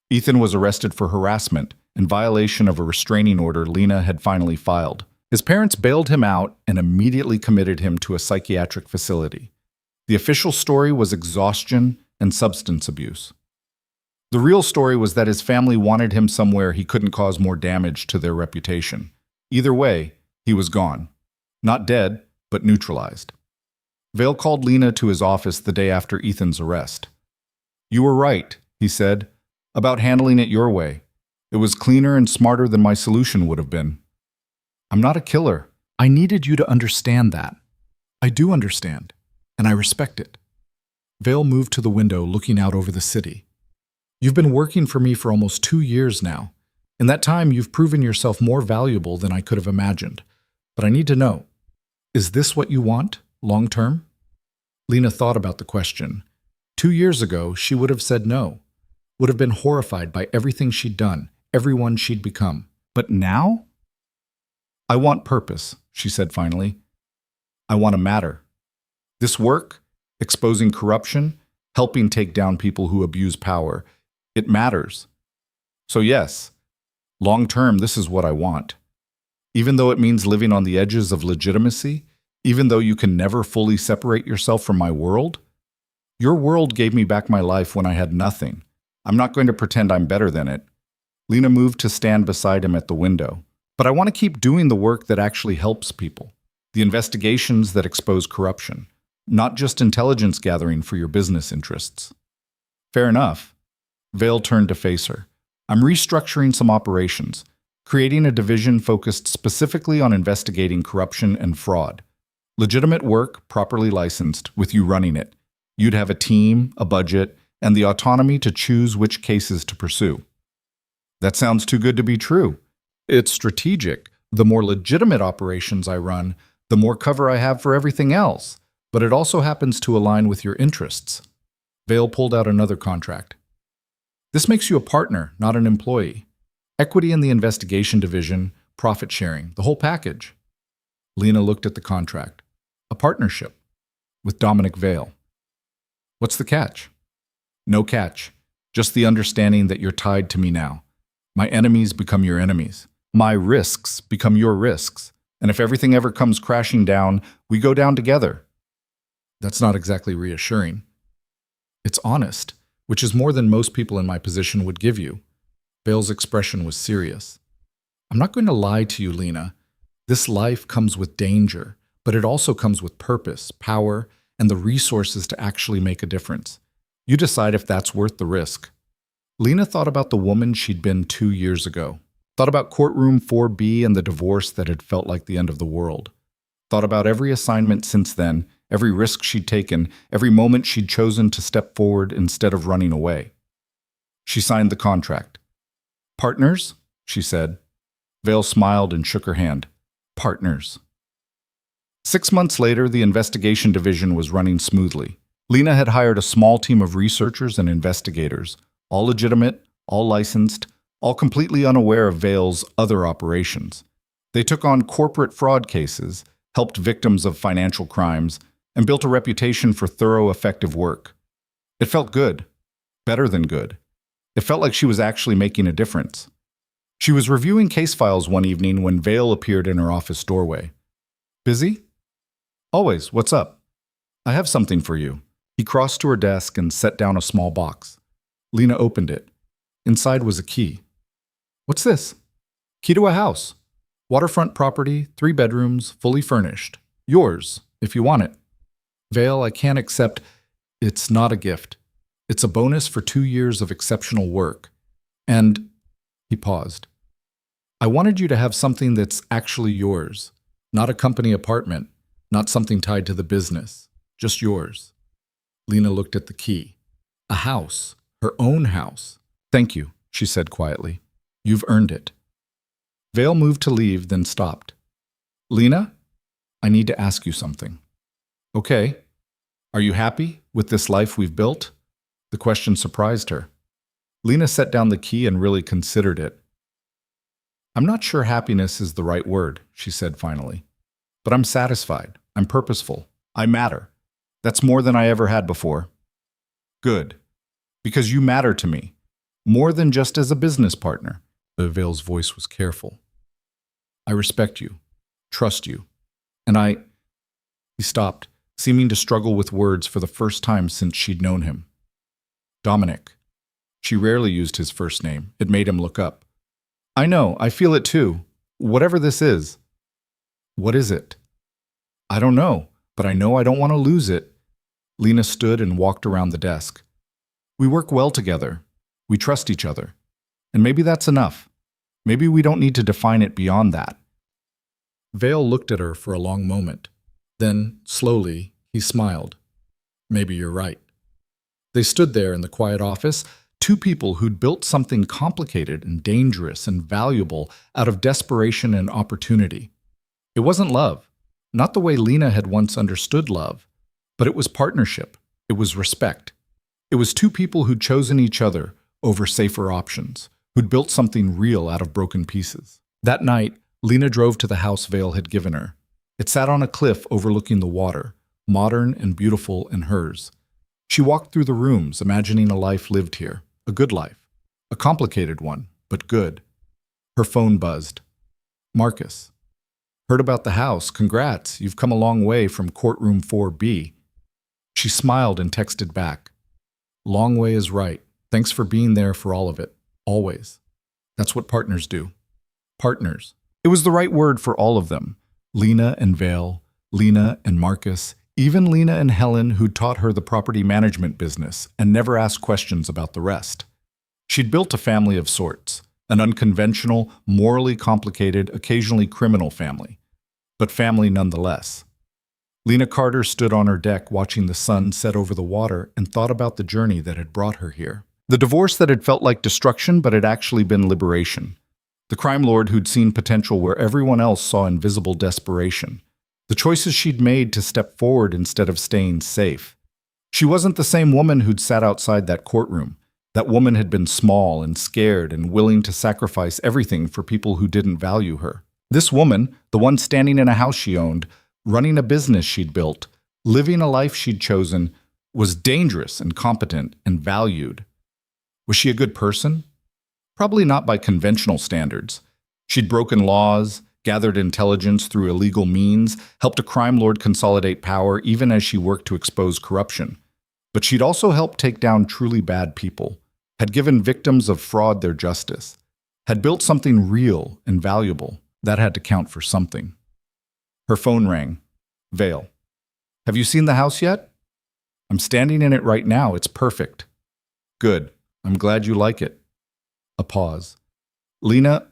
S1: Ethan was arrested for harassment in violation of a restraining order Lena had finally filed. His parents bailed him out and immediately committed him to a psychiatric facility. The official story was exhaustion and substance abuse. The real story was that his family wanted him somewhere he couldn't cause more damage to their reputation. Either way, he was gone. Not dead, but neutralized. Vale called Lena to his office the day after Ethan's arrest. You were right, he said, about handling it your way. It was cleaner and smarter than my solution would have been. I'm not a killer. I needed you to understand that. I do understand, and I respect it. Vale moved to the window, looking out over the city. You've been working for me for almost 2 years now. In that time, you've proven yourself more valuable than I could have imagined. But I need to know, is this what you want, long term? Lena thought about the question. 2 years ago, she would have said no, would have been horrified by everything she'd done, everyone she'd become. But now? I want purpose, she said finally. I want to matter. This work, exposing corruption, helping take down people who abuse power, it matters. So yes, long term, this is what I want. Even though it means living on the edges of legitimacy, even though you can never fully separate yourself from my world, your world gave me back my life when I had nothing. I'm not going to pretend I'm better than it. Lena moved to stand beside him at the window. But I want to keep doing the work that actually helps people, the investigations that expose corruption, not just intelligence gathering for your business interests. Fair enough. Vale turned to face her. I'm restructuring some operations, creating a division focused specifically on investigating corruption and fraud. Legitimate work, properly licensed, with you running it. You'd have a team, a budget, and the autonomy to choose which cases to pursue. That sounds too good to be true. It's strategic. The more legitimate operations I run, the more cover I have for everything else. But it also happens to align with your interests. Vale pulled out another contract. This makes you a partner, not an employee. Equity in the investigation division, profit sharing, the whole package. Lena looked at the contract. A partnership. With Dominic Vale. What's the catch? No catch. Just the understanding that you're tied to me now. My enemies become your enemies. My risks become your risks, and if everything ever comes crashing down, we go down together.
S2: That's not exactly reassuring. It's honest, which is more than most people in my position would give you. Vale's expression was serious. I'm not going to lie to you, Lena. This life comes with danger, but it also comes with purpose, power, and the resources to actually make a difference. You decide if that's worth the risk. Lena thought about the woman she'd been 2 years ago. Thought about Courtroom 4B and the divorce that had felt like the end of the world. Thought about every assignment since then, every risk she'd taken, every moment she'd chosen to step forward instead of running away. She signed the contract. Partners? She said. Vale smiled and shook her hand. Partners. 6 months later, the investigation division was running smoothly. Lena had hired a small team of researchers and investigators, all legitimate, all licensed, all completely unaware of Vale's other operations. They took on corporate fraud cases, helped victims of financial crimes, and built a reputation for thorough, effective work. It felt good. Better than good. It felt like she was actually making a difference. She was reviewing case files one evening when Vale appeared in her office doorway. Busy? Always. What's up? I have something for you. He crossed to her desk and set down a small box. Lena opened it. Inside was a key. What's this? Key to a house. Waterfront property, 3 bedrooms, fully furnished. Yours, if you want it. Vale, I can't accept. It's not a gift. It's a bonus for 2 years of exceptional work. And he paused. I wanted you to have something that's actually yours. Not a company apartment. Not something tied to the business. Just yours. Lena looked at the key. A house. Her own house. Thank you, she said quietly. You've earned it. Vale moved to leave, then stopped. Lena, I need to ask you something. Okay. Are you happy with this life we've built? The question surprised her. Lena set down the key and really considered it. I'm not sure happiness is the right word, she said finally. But I'm satisfied. I'm purposeful. I matter. That's more than I ever had before. Good. Because you matter to me. More than just as a business partner. Vale's voice was careful. I respect you. Trust you. And He stopped, seeming to struggle with words for the first time since she'd known him. Dominic. She rarely used his first name. It made him look up. I know. I feel it too. Whatever this is. What is it? I don't know, but I know I don't want to lose it. Lena stood and walked around the desk. We work well together. We trust each other. And maybe that's enough. Maybe we don't need to define it beyond that. Vale looked at her for a long moment. Then, slowly, he smiled. Maybe you're right. They stood there in the quiet office, 2 people who'd built something complicated and dangerous and valuable out of desperation and opportunity. It wasn't love, not the way Lena had once understood love, but it was partnership. It was respect. It was 2 people who'd chosen each other over safer options, who'd built something real out of broken pieces. That night, Lena drove to the house Vale had given her. It sat on a cliff overlooking the water, modern and beautiful and hers. She walked through the rooms, imagining a life lived here, a good life, a complicated one, but good. Her phone buzzed. Marcus. Heard about the house. Congrats, you've come a long way from Courtroom 4B. She smiled and texted back. Long way is right. Thanks for being there for all of it. Always. That's what partners do. Partners. It was the right word for all of them. Lena and Vale, Lena and Marcus, even Lena and Helen, who'd taught her the property management business and never asked questions about the rest. She'd built a family of sorts, an unconventional, morally complicated, occasionally criminal family, but family nonetheless. Lena Carter stood on her deck watching the sun set over the water and thought about the journey that had brought her here. The divorce that had felt like destruction but had actually been liberation. The crime lord who'd seen potential where everyone else saw invisible desperation. The choices she'd made to step forward instead of staying safe. She wasn't the same woman who'd sat outside that courtroom. That woman had been small and scared and willing to sacrifice everything for people who didn't value her. This woman, the one standing in a house she owned, running a business she'd built, living a life she'd chosen, was dangerous and competent and valued. Was she a good person? Probably not by conventional standards.
S1: She'd broken laws, gathered intelligence through illegal means, helped a crime lord consolidate power even as she worked to expose corruption. But she'd also helped take down truly bad people, had given victims of fraud their justice, had built something real and valuable. That had to count for something. Her phone rang. Vale. Have you seen the house yet? I'm standing in it right now. It's perfect. Good. I'm glad you like it. A pause. Lena,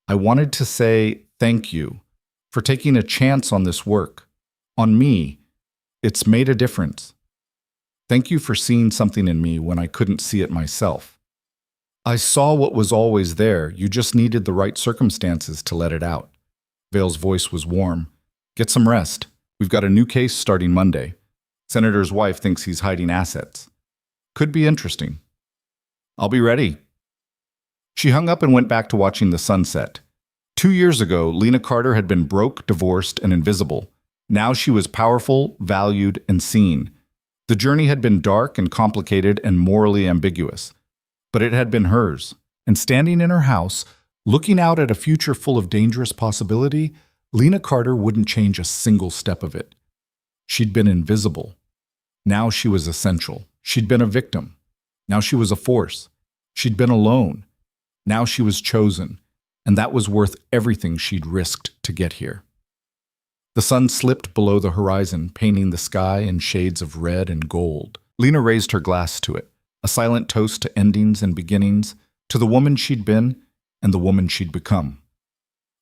S1: I wanted to say thank you for taking a chance on this work. On me. It's made a difference. Thank you for seeing something in me when I couldn't see it myself. I saw what was always there. You just needed the right circumstances to let it out. Vale's voice was warm. Get some rest. We've got a new case starting Monday. Senator's wife thinks he's hiding assets. Could be interesting. I'll be ready. She hung up and went back to watching the sunset. 2 years ago, Lena Carter had been broke, divorced, and invisible. Now she was powerful, valued, and seen. The journey had been dark and complicated and morally ambiguous. But it had been hers. And standing in her house, looking out at a future full of dangerous possibility, Lena Carter wouldn't change a single step of it. She'd been invisible. Now she was essential. She'd been a victim. Now she was a force. She'd been alone. Now she was chosen. And that was worth everything she'd risked to get here. The sun slipped below the horizon, painting the sky in shades of red and gold. Lena raised her glass to it, a silent toast to endings and beginnings, to the woman she'd been and the woman she'd become.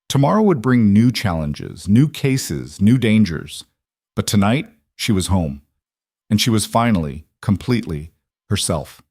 S1: Tomorrow would bring new challenges, new cases, new dangers. But tonight, she was home. And she was finally, completely, herself.